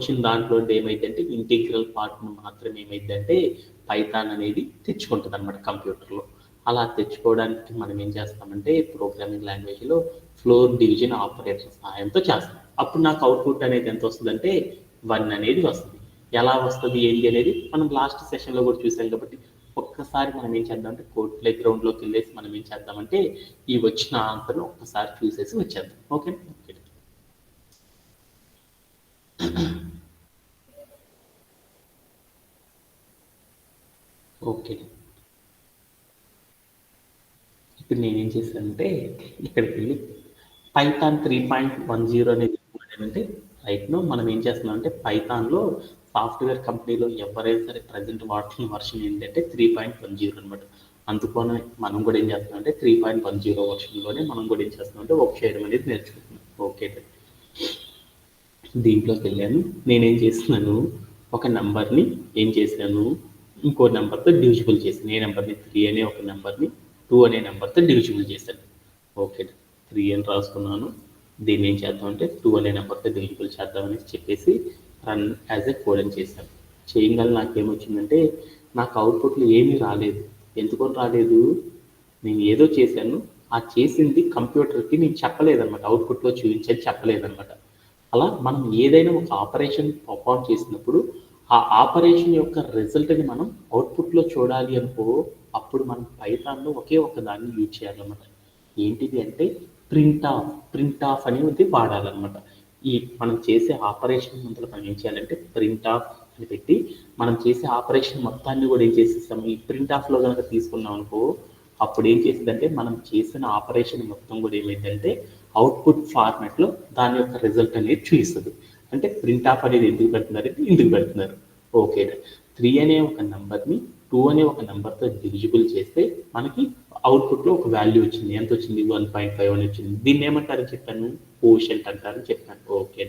వచ్చిన దాంట్లో ఏమైందంటే ఇంటిగ్రల్ పార్ట్ను మాత్రం ఏమైందంటే పైథాన్ అనేది తెచ్చుకుంటుంది అనమాట కంప్యూటర్లో. అలా తెచ్చుకోవడానికి మనం ఏం చేస్తామంటే ప్రోగ్రామింగ్ లాంగ్వేజ్లో ఫ్లోర్ డివిజన్ ఆపరేటర్ సహాయంతో చేస్తాం. అప్పుడు నాకు అవుట్పుట్ అనేది ఎంత వస్తుందంటే 1 అనేది వస్తుంది. ఎలా వస్తుంది ఏంటి అనేది మనం లాస్ట్ సెషన్లో కూడా చూసాం కాబట్టి ఒక్కసారి మనం ఏం చేద్దామంటే కోడ్ ప్లే గ్రౌండ్లోకి వెళ్ళేసి మనం ఏం చేద్దామంటే ఈ వచ్చిన ఆన్సర్ను ఒక్కసారి చూసేసి వచ్చేద్దాం. ఓకే ఓకే ఓకే ఇప్పుడు నేనేం చేశానంటే ఇక్కడికి వెళ్ళి పైథాన్ 3.10 అనేది అంటే రైట్ను మనం ఏం చేస్తున్నాం అంటే పైథాన్లో సాఫ్ట్వేర్ కంపెనీలో ఎవరైనా సరే ప్రజెంట్ వాడుతున్న వర్షన్ ఏంటంటే 3.10 అనమాట. అందుకోనే మనం కూడా ఏం చేస్తున్నాం అంటే 3.10 వర్షన్లోనే మనం కూడా ఏం చేస్తున్నాం అంటే వర్క్ చేయడం అనేది నేర్చుకుంటున్నాం. ఓకే దీంట్లోకి వెళ్ళాను. నేనేం చేస్తున్నాను ఒక నెంబర్ని ఏం చేశాను ఇంకో నెంబర్తో డివిజిబుల్ చేశాను. ఏ నెంబర్ని 3 అనే ఒక నెంబర్ని 2 అనే నెంబర్తో డివిజిబుల్ చేశాను. ఓకే 3 అని రాసుకున్నాను. దీన్ని ఏం చేద్దామంటే 2 అనే నెంబర్తో డివిజిబుల్ చేద్దామని చెప్పేసి రన్ యాజ్ ఏ కోడ్ అని చేశాను. చేయగల నాకేమొచ్చిందంటే నాకు అవుట్పుట్లో ఏమీ రాలేదు. ఎందుకని రాలేదు? నేను ఏదో చేశాను, ఆ చేసింది కంప్యూటర్కి నేను చెప్పలేదన్నమాట, అవుట్పుట్లో చూపించేది చెప్పలేదన్నమాట. అలా మనం ఏదైనా ఒక ఆపరేషన్ పర్ఫామ్ చేసినప్పుడు ఆ ఆపరేషన్ యొక్క రిజల్ట్ని మనం అవుట్పుట్లో చూడాలి అనుకో అప్పుడు మనం పైథాన్లో ఒకే ఒక దాన్ని యూజ్ చేయాలన్నమాట. ఏంటిది అంటే ప్రింట్ ఆఫ్ అనేది వాడాలన్నమాట. ఈ మనం చేసే ఆపరేషన్ ముందు మనం ఏం చేయాలంటే ప్రింట్ ఆఫ్ అని పెట్టి మనం చేసే ఆపరేషన్ మొత్తాన్ని కూడా ఏం చేసేస్తాం ఈ ప్రింట్ ఆఫ్లో కనుక తీసుకున్నాం అనుకో అప్పుడు ఏం చేసిందంటే మనం చేసిన ఆపరేషన్ మొత్తం కూడా ఏమైందంటే అవుట్పుట్ ఫార్మాట్లో దాని యొక్క రిజల్ట్ అనేది చూపిస్తుంది. అంటే ప్రింట్ ఆఫ్ అనేది ఎందుకు పెడుతున్నారంటే ఇందుకు పెడుతున్నారు. ఓకే 3 అనే ఒక నెంబర్ని 2 అనే ఒక నెంబర్తో డివిజిబుల్ చేస్తే మనకి అవుట్పుట్లో ఒక వాల్యూ వచ్చింది. ఎంత వచ్చింది? 1.5 అని వచ్చింది. దీన్ని ఏమంటారని చెప్పాను? కోషెంట్ అంటారని చెప్పాను. ఓకే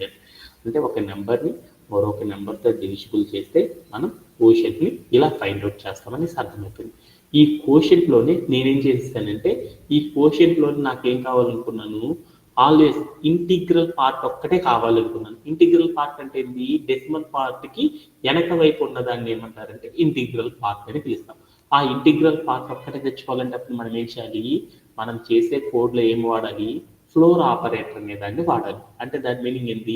అంటే ఒక నెంబర్ని మరొక నెంబర్తో డివిజిబుల్ చేస్తే మనం కోషెంట్ని ఇలా ఫైండ్ అవుట్ చేస్తామని అర్థమవుతుంది. ఈ కోషెంట్లోనే నేనేం చేస్తానంటే ఈ కోషెంట్లోనే నాకేం కావాలనుకున్నాను ఆల్వేస్ ఇంటిగ్రల్ పార్ట్ ఒక్కటే కావాలనుకున్నాను. ఇంటిగ్రల్ పార్ట్ అంటే ఏంటి? డెసిమల్ పార్ట్కి వెనక వైపు ఉన్నదాన్ని ఏమంటారంటే ఇంటిగ్రల్ పార్ట్ అని పిలుస్తాం. ఆ ఇంటిగ్రల్ పార్ట్ ఒక్కటే తెచ్చుకోవాలంటే అప్పుడు మనం ఏం చేయాలి? మనం చేసే కోడ్లో ఏం వాడాలి? ఫ్లోర్ ఆపరేటర్ అనే దాన్ని వాడాలి. అంటే దాని మీనింగ్ ఏంటి?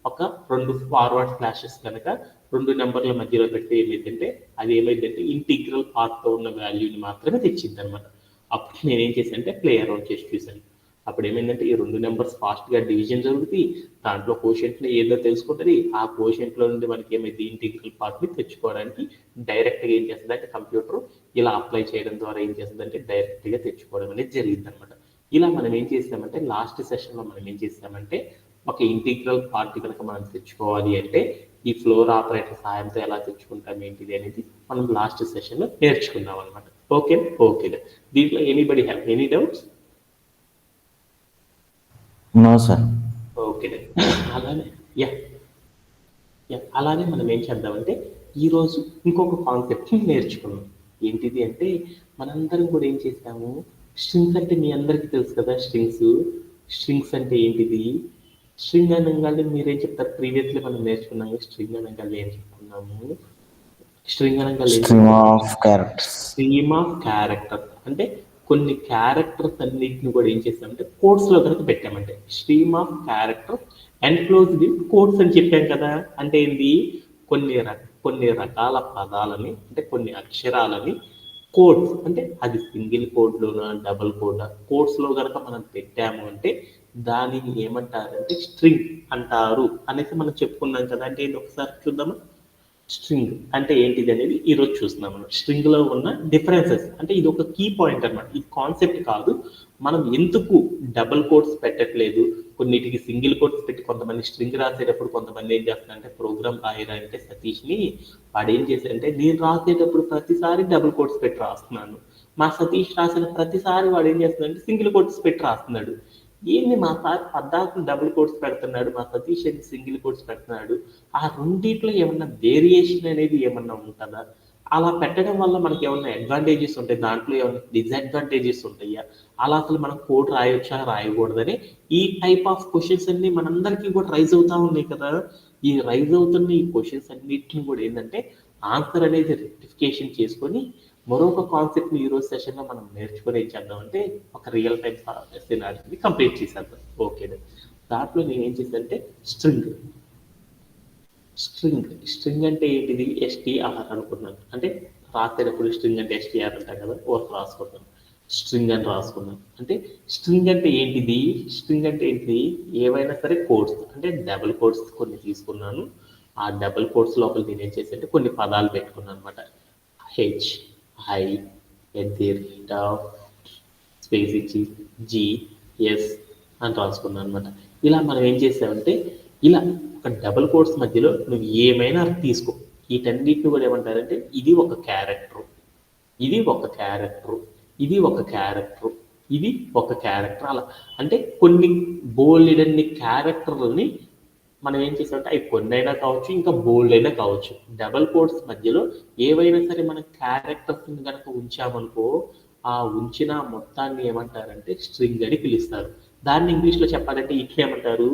ఒక 2 ఫార్వర్డ్ స్లాషెస్ కనుక 2 నెంబర్ల మధ్యలో పెడితే ఏమైందంటే అది ఏమైందంటే ఇంటిగ్రల్ పార్ట్తో ఉన్న వాల్యూని మాత్రమే తెచ్చింది అనమాట. అప్పుడు నేనేం చేశానంటే ప్లే అరౌండ్ చేసి చూశాను. అప్పుడు ఏమైందంటే ఈ 2 నెంబర్స్ ఫాస్ట్గా డివిజన్ జరుగుతుంది. దాంట్లో కోషెంట్లో ఏదో తెలుసుకుంటుంది. ఆ కోషెంట్లో నుండి మనకి ఏమైంది ఇంటిగ్రల్ పార్ట్ని తెచ్చుకోవడానికి డైరెక్ట్గా ఏం చేస్తుంది అంటే కంప్యూటర్ ఇలా అప్లై చేయడం ద్వారా ఏం చేస్తుందంటే డైరెక్ట్గా తెచ్చుకోవడం అనేది జరిగింది అనమాట. ఇలా మనం ఏం చేసామంటే లాస్ట్ సెషన్లో మనం ఏం చేసామంటే ఒక ఇంటిగ్రల్ పార్ట్ కనుక మనం తెచ్చుకోవాలి అంటే ఈ ఫ్లోర్ ఆపరేటర్ సహాయంతో ఎలా తెచ్చుకుంటాం ఏంటిది అనేది మనం లాస్ట్ సెషన్లో నేర్చుకున్నాం అనమాట. ఓకే ఓకే దీంట్లో anybody have any doubts? No sir. Okay అలానే యా అలానే మనం ఏం చేద్దామంటే ఈరోజు ఇంకొక కాన్సెప్ట్ని నేర్చుకున్నాం. ఏంటిది అంటే మనందరం కూడా ఏం చేసాము స్ట్రింగ్స్ అంటే మీ అందరికీ తెలుసు కదా. స్ట్రింగ్స్ అంటే ఏంటిది? స్ట్రింగ్ అనగానే మీరేం చెప్తారు? ప్రీవియస్లీ మనం నేర్చుకున్నాము స్ట్రింగ్ అనగానే ఏం చెప్పుకున్నాము? స్ట్రింగ్ అనగానే stream of characters. Stream of characters అంటే కొన్ని క్యారెక్టర్స్ అన్నిటిని కూడా ఏం చేస్తామంటే కోడ్స్లో కనుక పెట్టామంటే stream of characters enclosed in codes అని చెప్పాం కదా. అంటే ఏంటి? కొన్ని రకాల పదాలని అంటే కొన్ని అక్షరాలని కోడ్స్ అంటే అది సింగిల్ కోడ్లోనా డబుల్ కోడ్స్లో కనుక మనం పెట్టాము అంటే దానిని ఏమంటారంటే స్ట్రింగ్ అంటారు అనేసి మనం చెప్పుకున్నాం కదా. అంటే ఇది ఒకసారి చూద్దామా? స్ట్రింగ్ అంటే ఏంటిది అనేది ఈరోజు చూస్తున్నాం మనం. స్ట్రింగ్లో ఉన్న డిఫరెన్సెస్ అంటే ఇది ఒక కీ పాయింట్ అనమాట. ఇది కాన్సెప్ట్ కాదు. మనం ఎందుకు డబుల్ కోట్స్ పెట్టట్లేదు, కొన్నిటికి సింగిల్ కోట్స్ పెట్టి కొంతమంది స్ట్రింగ్ రాసేటప్పుడు కొంతమంది ఏం చేస్తున్నారంటే ప్రోగ్రామ్ రాయరంటే సతీష్ని వాడు ఏం చేశారంటే నేను రాసేటప్పుడు ప్రతిసారి డబుల్ కోట్స్ పెట్టి రాస్తున్నాను, మా సతీష్ రాసిన ప్రతిసారి వాడు ఏం చేస్తున్నాడంటే సింగిల్ కోట్స్ పెట్టి రాస్తున్నాడు. ఏంది మా సార్ పద్దాకు డబుల్ కోట్స్ పెడుతున్నాడు, మా సతీష్ అని సింగిల్ కోట్స్ పెడుతున్నాడు. ఆ రెండిట్లో ఏమన్నా వేరియేషన్ అనేది ఏమన్నా ఉంటుందా? అలా పెట్టడం వల్ల మనకి ఏమన్నా అడ్వాంటేజెస్ ఉంటాయి, దాంట్లో ఏమన్నా డిసడ్వాంటేజెస్ ఉంటాయా? అలా అసలు మనం కోడ్ రాయొచ్చా రాయకూడదని ఈ టైప్ ఆఫ్ క్వశ్చన్స్ అన్ని మనందరికీ కూడా రైజ్ అవుతా ఉన్నాయి కదా. ఈ రైజ్ అవుతున్న ఈ క్వశ్చన్స్ అన్నిటిని కూడా ఏంటంటే ఆన్సర్ అనేది రెక్టిఫికేషన్ చేసుకొని మరొక కాన్సెప్ట్ని ఈరోజు సెషన్లో మనం నేర్చుకొని ఏం చేద్దామంటే ఒక రియల్ టైం సినారీని కంప్లీట్ చేసేద్దాం. ఓకే, దాంట్లో నేను ఏం చేశానంటే స్ట్రింగ్ స్ట్రింగ్ అంటే ఏంటిది ఎస్టీఆర్ అనుకున్నాను. అంటే రాసేటప్పుడు స్ట్రింగ్ అంటే ఎస్టీఆర్ అంటాం కదా, వర్క్ రాసుకున్నాను స్ట్రింగ్ అని రాసుకున్నాను. అంటే స్ట్రింగ్ అంటే ఏంటిది, స్ట్రింగ్ అంటే ఏంటిది, ఏవైనా సరే కోడ్స్ అంటే డబుల్ కోడ్స్ కొన్ని తీసుకున్నాను. ఆ డబుల్ కోడ్స్ లోపల నేను ఏం చేశానంటే కొన్ని పదాలు పెట్టుకున్నాను అనమాట. హెచ్ ఐ స్పేస్ ఇచ్చి జిఎస్ అని రాసుకున్నాను అనమాట. ఇలా మనం ఏం చేసామంటే ఇలా ఒక డబుల్ కోడ్స్ మధ్యలో నువ్వు ఏమైనా తీసుకో, వీటన్నిటిని కూడా ఏమంటారంటే ఇది ఒక క్యారెక్టర్, ఇది ఒక క్యారెక్టర్, ఇది ఒక క్యారెక్టర్, ఇది ఒక క్యారెక్టర్. అలా అంటే కొన్ని బోల్డ్ అన్ని క్యారెక్టర్లని మనం ఏం చేసామంటే అవి కొన్ని అయినా కావచ్చు, ఇంకా బోల్డ్ అయినా కావచ్చు. డబల్ కోడ్స్ మధ్యలో ఏవైనా సరే మనం క్యారెక్టర్స్ కనుక ఉంచామనుకో, ఆ ఉంచిన మొత్తాన్ని ఏమంటారంటే స్ట్రింగ్ అని పిలుస్తారు. దాన్ని ఇంగ్లీష్లో చెప్పాలంటే ఇట్లా ఏమంటారు,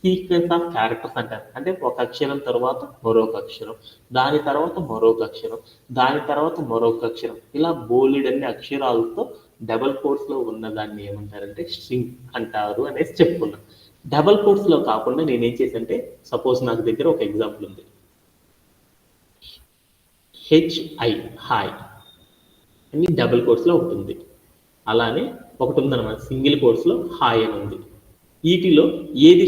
సీక్వెన్స్ ఆఫ్ క్యారెక్టర్స్ అంటారు. అంటే ఒక అక్షరం తర్వాత మరొక అక్షరం, దాని తర్వాత మరొక అక్షరం, దాని తర్వాత మరొక అక్షరం, ఇలా బోల్డ్ అన్ని అక్షరాలతో డబల్ కోడ్స్ లో ఉన్న దాన్ని ఏమంటారంటే స్ట్రింగ్ అంటారు అనేసి చెప్పుకున్నాం. డబల్ కోడ్స్ లో కాకుండా నేనేం చేశానంటే సపోజ్ నాకు దగ్గర ఒక ఎగ్జాంపుల్ ఉంది, హెచ్ఐ హాయ్ అని డబుల్ కోడ్స్ లో ఉంటుంది. అలానే ఒకటి ఉందన్నమాట సింగిల్ కోడ్స్ లో హాయ్ అని ఉంది. వీటిలో ఏది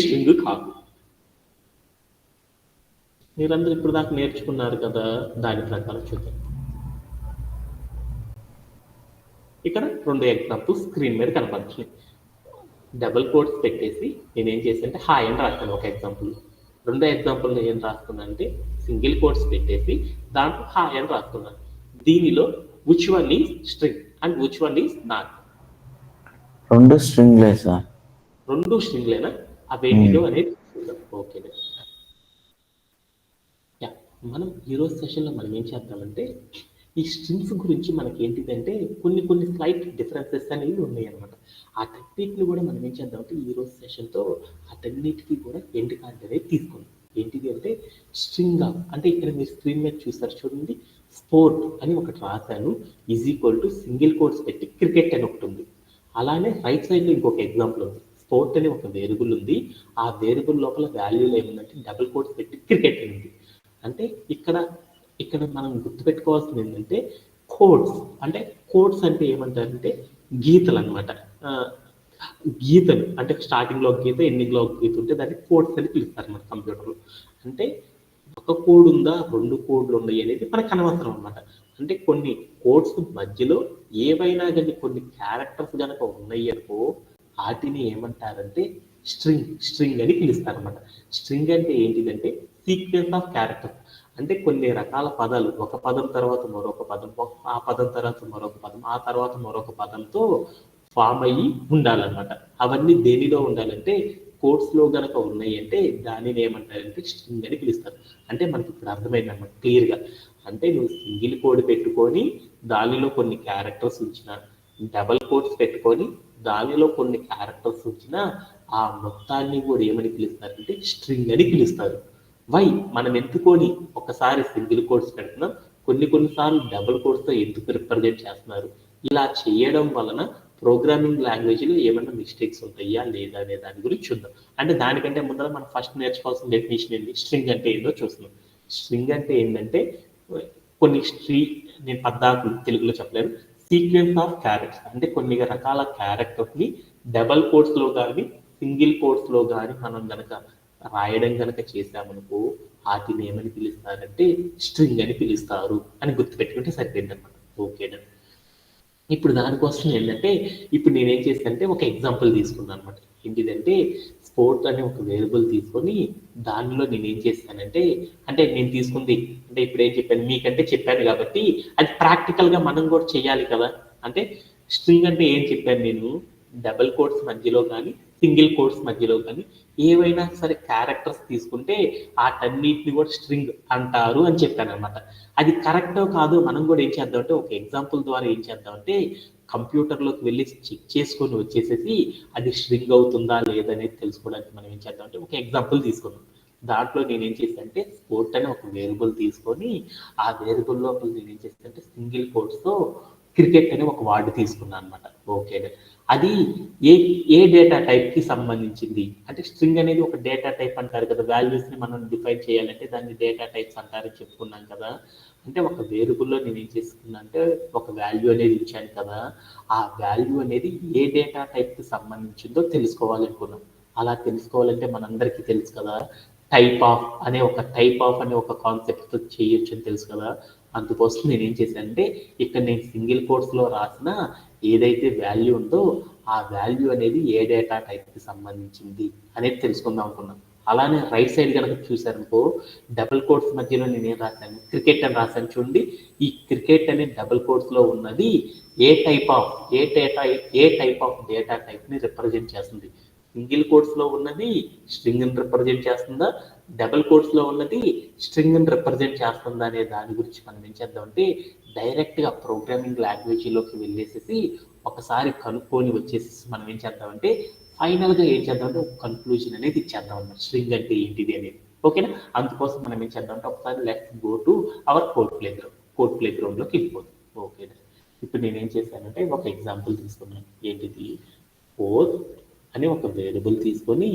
స్ట్రింగ్ కాదు. మీరందరూ ఇప్పుడు దాకా నేర్చుకున్నారు కదా, దాని ప్రకారం చూద్దాం. ఇక్కడ 2 ఎగ్జాంపుల్స్ స్క్రీన్ మీద కనపడుతున్నాయి. డబుల్ కోడ్స్ పెట్టేసి నేనేం చేశానంటే హాయ్ అని రాస్తాను ఒక ఎగ్జాంపుల్. రెండో ఎగ్జాంపుల్ ఏం రాస్తున్నాను అంటే సింగిల్ కోడ్స్ పెట్టేసి దాంట్లో హాయ్ అని రాస్తున్నాను. దీనిలో which one is string and which one is not? రెండు స్ట్రింగ్లే సార్. రెండు స్ట్రింగ్లేనా? అవేంటిదో అనేది ఓకే. మనం ఈరోజు సెషన్లో మనం ఏం చేద్దామంటే ఈ స్ట్రింగ్స్ గురించి మనకి ఏంటిదంటే కొన్ని స్లైట్ డిఫరెన్సెస్ అనేవి ఉన్నాయి అనమాట. ఆ టెక్నిక్ని కూడా మనం ఏం చేద్దామంటే ఈరోజు సెషన్తో అటన్నిటికీ కూడా ఎండ్ కార్డ్ అనేది తీసుకుందాం. ఏంటిది అంటే స్ట్రింగ్ అంటే ఇక్కడ మీరు స్క్రీన్ మీద చూస్తారు చూడండి, స్పోర్ట్ అని ఒకటి రాశాను, is equal to single codes పెట్టి క్రికెట్ అని ఒకటి ఉంది. అలానే రైట్ సైడ్లో ఇంకొక ఎగ్జాంపుల్ ఉంది, స్పోర్ట్ అని ఒక వేరియబుల్ ఉంది, ఆ వేరియబుల్ లోపల వాల్యూలో ఏముందంటే డబుల్ కోడ్స్ పెట్టి క్రికెట్ అని ఉంది. అంటే ఇక్కడ మనం గుర్తుపెట్టుకోవాల్సింది ఏంటంటే కోడ్స్ అంటే ఏమంటారంటే గీతలు అనమాట. గీతలు అంటే స్టార్టింగ్ లో గీత, ఎండింగ్ లో గీత ఉంటే దాన్ని కోడ్స్ అని పిలుస్తారు మన కంప్యూటర్లో. అంటే ఒక కోడ్ ఉందా, 2 కోడ్లు ఉన్నాయి అనేది మనకు అనవసరం అనమాట. అంటే కొన్ని కోడ్స్ మధ్యలో ఏవైనా కానీ కొన్ని క్యారెక్టర్స్ కనుక ఉన్నాయి అనుకో, వాటిని ఏమంటారంటే స్ట్రింగ్ అని పిలుస్తారు అనమాట. స్ట్రింగ్ అంటే ఏంటిదంటే సీక్వెన్స్ ఆఫ్ క్యారెక్టర్స్. అంటే కొన్ని రకాల పదాలు, ఒక పదం తర్వాత మరొక పదం, ఆ పదం తర్వాత మరొక పదం, ఆ తర్వాత మరొక పదంతో ఫామ్ అయ్యి ఉండాలన్నమాట. అవన్నీ దేనిలో ఉండాలంటే కోడ్స్ లో గనక ఉన్నాయి అంటే దానిని ఏమంటారంటే స్ట్రింగ్ అని పిలుస్తారు. అంటే మనకి ఇప్పుడు అర్థమైందన్నమాట క్లియర్గా. అంటే నువ్వు సింగిల్ కోడ్ పెట్టుకొని దానిలో కొన్ని క్యారెక్టర్స్ ఉంచిన, డబల్ కోడ్స్ పెట్టుకొని దానిలో కొన్ని క్యారెక్టర్స్ ఉంచిన, ఆ మొత్తాన్ని కూడా ఏమని పిలుస్తారంటే స్ట్రింగ్ అని పిలుస్తారు. వై మనం ఎందుకొని ఒకసారి సింగిల్ కోడ్స్ పెడుతున్నాం, కొన్నిసార్లు డబుల్ కోడ్స్తో ఎందుకు రిప్రజెంట్ చేస్తున్నారు, ఇలా చేయడం వలన ప్రోగ్రామింగ్ లాంగ్వేజ్లో ఏమైనా మిస్టేక్స్ ఉంటాయా లేదా అనే దాని గురించి చూద్దాం. అంటే దానికంటే ముందర మనం ఫస్ట్ నేర్చుకోవాల్సిన డెఫినేషన్ ఏంటి, స్ట్రింగ్ అంటే ఏంటో చూస్తున్నాం. స్ట్రింగ్ అంటే ఏంటంటే నేను పద్దాకు తెలుగులో చెప్పలేను, సీక్వెన్స్ ఆఫ్ క్యారెక్టర్స్. అంటే కొన్ని రకాల క్యారెక్టర్స్ని డబల్ కోడ్స్లో కానీ సింగిల్ కోడ్స్లో కానీ మనం కనుక రాయడం కనుక చేసామనుకో, వాటిని ఏమని పిలుస్తారంటే స్ట్రింగ్ అని పిలుస్తారు అని గుర్తుపెట్టుకుంటే సరిపోయింది అనమాట. ఓకేనా? ఇప్పుడు దానికోసం ఏంటంటే ఇప్పుడు నేనేం చేస్తానంటే ఒక ఎగ్జాంపుల్ తీసుకున్నాను అనమాట. ఏంటిదంటే స్పోర్ట్ అనే ఒక వేరియబుల్ తీసుకొని దానిలో నేను ఏం చేస్తానంటే, అంటే నేను తీసుకుంది అంటే ఇప్పుడు ఏం చెప్పాను మీకంటే చెప్పాను కాబట్టి అది ప్రాక్టికల్గా మనం కూడా చేయాలి కదా. అంటే స్ట్రింగ్ అంటే ఏం చెప్పాను నేను, డబుల్ కోడ్స్ మధ్యలో కానీ సింగిల్ కోడ్స్ మధ్యలో కానీ ఏవైనా సరే క్యారెక్టర్స్ తీసుకుంటే వాటన్నిటిని కూడా స్ట్రింగ్ అంటారు అని చెప్పాను అనమాట. అది కరెక్టో కాదో మనం కూడా ఏం చేద్దామంటే ఒక ఎగ్జాంపుల్ ద్వారా ఏం చేద్దామంటే కంప్యూటర్లోకి వెళ్ళి చెక్ చేసుకొని వచ్చేసేసి అది స్ట్రింగ్ అవుతుందా లేదనేది తెలుసుకోవడానికి మనం ఏం చేద్దామంటే ఒక ఎగ్జాంపుల్ తీసుకున్నాం. దాంట్లో నేనేం చేశానంటే స్పోర్ట్ అనే ఒక వేరియబుల్ తీసుకొని ఆ వేరియబుల్ లోపల నేనేం చేశానంటే సింగిల్ కోట్స్తో క్రికెట్ అనే ఒక వర్డ్ తీసుకున్నాను అనమాట. ఓకే, అది ఏ ఏ డేటా టైప్కి సంబంధించింది అంటే స్ట్రింగ్ అనేది ఒక డేటా టైప్ అంటారు కదా, వాల్యూస్ని మనం డిఫైన్ చేయాలంటే దాన్ని డేటా టైప్స్ అంటారని చెప్పుకున్నాం కదా. అంటే ఒక వేరియబుల్లో నేను ఏం చేసుకున్నా అంటే ఒక వాల్యూ అనేది ఇచ్చాను కదా, ఆ వాల్యూ అనేది ఏ డేటా టైప్కి సంబంధించిందో తెలుసుకోవాలనుకున్నాం. అలా తెలుసుకోవాలంటే మనందరికీ తెలుసు కదా, టైప్ ఆఫ్ అనే ఒక కాన్సెప్ట్తో చేయొచ్చు అని తెలుసు కదా. అందుకోసం నేను ఏం చేశానంటే ఇక్కడ నేను సింగిల్ కోట్స్లో రాసిన ఏదైతే వాల్యూ ఉందో ఆ వాల్యూ అనేది ఏ డేటా టైప్కి సంబంధించింది అనేది తెలుసుకుందాం అనుకున్నాను. అలానే రైట్ సైడ్ కనుక చూసారనుకో డబుల్ కోట్స్ మధ్యలో నేనేం రాశాను, క్రికెట్ అని రాశాను. చూడండి, ఈ క్రికెట్ అనే డబుల్ కోట్స్లో ఉన్నది ఏ టైప్ ఆఫ్ డేటా టైప్ని రిప్రజెంట్ చేస్తుంది. సింగిల్ కోట్స్లో ఉన్నది స్ట్రింగ్ని రిప్రజెంట్ చేస్తుందా, డబుల్ కోట్స్లో ఉన్నది స్ట్రింగ్ని రిప్రజెంట్ చేస్తుందా అనే దాని గురించి మనం ఏం చేద్దామంటే డైరెక్ట్గా ప్రోగ్రామింగ్ లాంగ్వేజ్లోకి వెళ్ళేసేసి ఒకసారి కనుక్కొని వచ్చేసి మనం ఏం చేద్దామంటే ఫైనల్గా ఏం చేద్దామంటే ఒక కన్క్లూజన్ అనేది ఇచ్చేద్దాం అన్నమాట, స్ట్రింగ్ అంటే ఏంటిది అనేది. ఓకేనా, అందుకోసం మనం ఏం చేద్దామంటే ఒకసారి let's go to our code ప్లే గ్రౌండ్లోకి వెళ్ళిపోతాం. ఓకేనా, ఇప్పుడు నేనేం చేశానంటే ఒక ఎగ్జాంపుల్ తీసుకున్నాను. ఏంటిది, 4 అని ఒక వేరియబుల్ తీసుకొని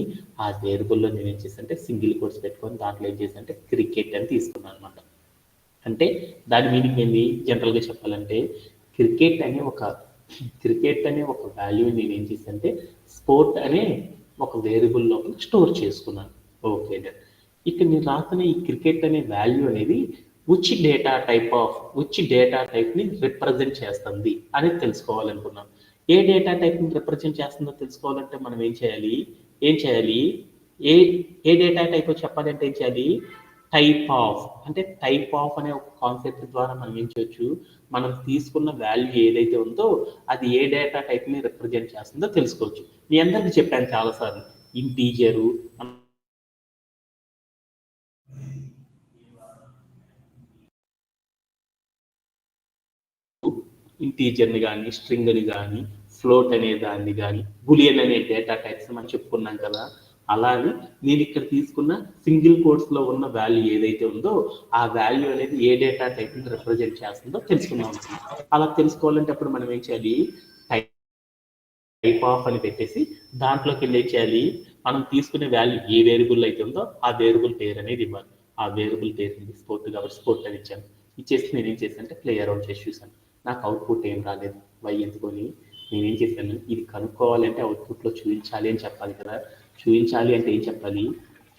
ఆ వేరియబుల్లో నేను ఏం చేశానంటే సింగిల్ కోట్స్ పెట్టుకొని దాంట్లో ఏం చేశానంటే క్రికెట్ అని తీసుకున్నాను అనమాట. అంటే దాని మీనింగ్ ఏంది, జనరల్గా చెప్పాలంటే క్రికెట్ అనే ఒక వాల్యూ నేను ఏం చేశానంటే స్పోర్ట్ అనే ఒక వేరియబుల్ లోపల స్టోర్ చేసుకున్నాను. ఓకే, ఇక్కడ నేను రాసిన ఈ క్రికెట్ అనే వాల్యూ అనేది which డేటా టైప్ని రిప్రజెంట్ చేస్తుంది అనేది తెలుసుకోవాలనుకున్నాను. ఏ డేటా టైప్ని రిప్రజెంట్ చేస్తుందో తెలుసుకోవాలంటే మనం ఏం చేయాలి, ఏ డేటా టైప్ చెప్పాలంటే ఏం చేయాలి, టైప్ ఆఫ్ అనే ఒక కాన్సెప్ట్ ద్వారా మనం ఏం చేయొచ్చు, మనం తీసుకున్న వాల్యూ ఏదైతే ఉందో అది ఏ డేటా టైప్ని రిప్రజెంట్ చేస్తుందో తెలుసుకోవచ్చు. మీ అందరికీ చెప్పాను చాలాసార్లు, ఇంటీజరు ఇంటీజర్ని కానీ స్ట్రింగ్ని కానీ ఫ్లోట్ అనే దాన్ని కానీ బులియన్ అనే డేటా టైప్స్ మనం చెప్పుకున్నాం కదా. అలానే నేను ఇక్కడ తీసుకున్న సింగిల్ కోట్స్లో ఉన్న వాల్యూ ఏదైతే ఉందో ఆ వాల్యూ అనేది ఏ డేటా టైప్ని రిప్రజెంట్ చేస్తుందో తెలుసుకుందాం. అలా తెలుసుకోవాలంటే అప్పుడు మనం ఏం చేయాలి, టైప్ ఆఫ్ అని పెట్టేసి దాంట్లోకి వెళ్ళి ఏం చేయాలి, మనం తీసుకునే వాల్యూ ఏ వేరియబుల్ అయితే ఉందో ఆ వేరియబుల్ పేరు అనేది ఇవ్వాలి. ఆ వేరియబుల్ పేరు స్పోర్ట్ కాబట్టి స్పోర్ట్ అని ఇచ్చాను. ఇచ్చేసి నేను ఏం చేశాను అంటే ప్లే అరౌండ్ చేసి చూసాను, నాకు అవుట్పుట్ ఏం రాలేదు. వై ఎందుకొని నేనేం చేశాను, ఇది కనుక్కోవాలంటే అవుట్పుట్లో చూపించాలి అని చెప్పాలి కదా. చూపించాలి అంటే ఏం చెప్పాలి,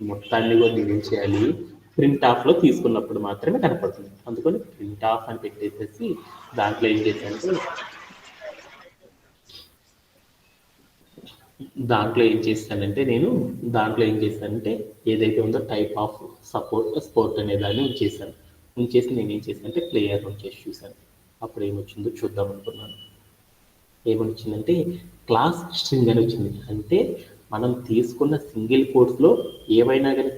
మొత్తాన్ని కూడా నేను ఏం చేయాలి, ప్రింట్ ఆఫ్లో తీసుకున్నప్పుడు మాత్రమే కనపడుతుంది. అందుకని ప్రింట్ ఆఫ్ అని పెట్టేసేసి దాంట్లో ఏం చేశానంటే దాంట్లో ఏం చేశానంటే ఏదైతే ఉందో టైప్ ఆఫ్ స్పోర్ట్ అనే దాన్ని ఉంచేసి నేను ఏం చేశానంటే ప్లేయర్ చేసి చూశాను. అప్పుడు ఏమొచ్చిందో చూద్దాం అనుకున్నాను. ఏమొచ్చిందంటే క్లాస్ స్ట్రింగ్ అని వచ్చింది. అంటే మనం తీసుకున్న సింగిల్ కోట్స్లో ఏవైనా కానీ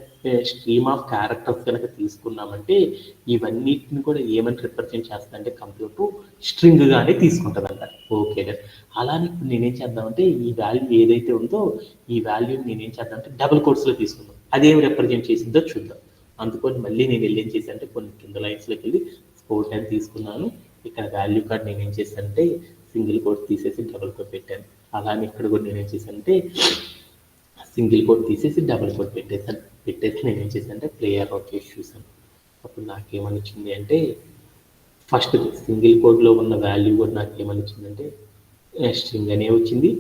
స్ట్రీమ్ ఆఫ్ క్యారెక్టర్స్ కనుక తీసుకున్నామంటే ఇవన్నిటిని కూడా ఏమని రిప్రజెంట్ చేస్తుందంటే కంప్యూటర్ స్ట్రింగ్గానే తీసుకుంటుందంట. ఓకే, అలానే ఇప్పుడు నేనేం చేద్దామంటే ఈ వాల్యూ ఏదైతే ఉందో ఈ వాల్యూని నేనేం చేద్దామంటే డబుల్ కోట్స్లో తీసుకుందాం, అదేం రిప్రజెంట్ చేసిందో చూద్దాం. అందుకని మళ్ళీ నేను ఏం చేశానంటే కొన్ని కింద లైన్స్లోకి వెళ్ళి స్పోర్ట్ అని తీసుకున్నాను. ఇక్కడ వాల్యూ కార్డ్ నేను ఏం చేశానంటే సింగిల్ కోట్ తీసేసి డబుల్ కోట్ పెట్టాను. అలానే ఇక్కడ కూడా నేనేం చేశానంటే సింగిల్ కోట్ తీసేసి డబుల్ కోట్ పెట్టేసి నేను ఏం చేశానంటే ప్లేయర్ అవుట్ చేసి చూసాను. అప్పుడు నాకేమనిచ్చింది అంటే ఫస్ట్ సింగిల్ కోడ్లో ఉన్న వాల్యూ కూడా నాకేమనిచ్చిందంటే స్ట్రింగ్ అనే వచ్చింది.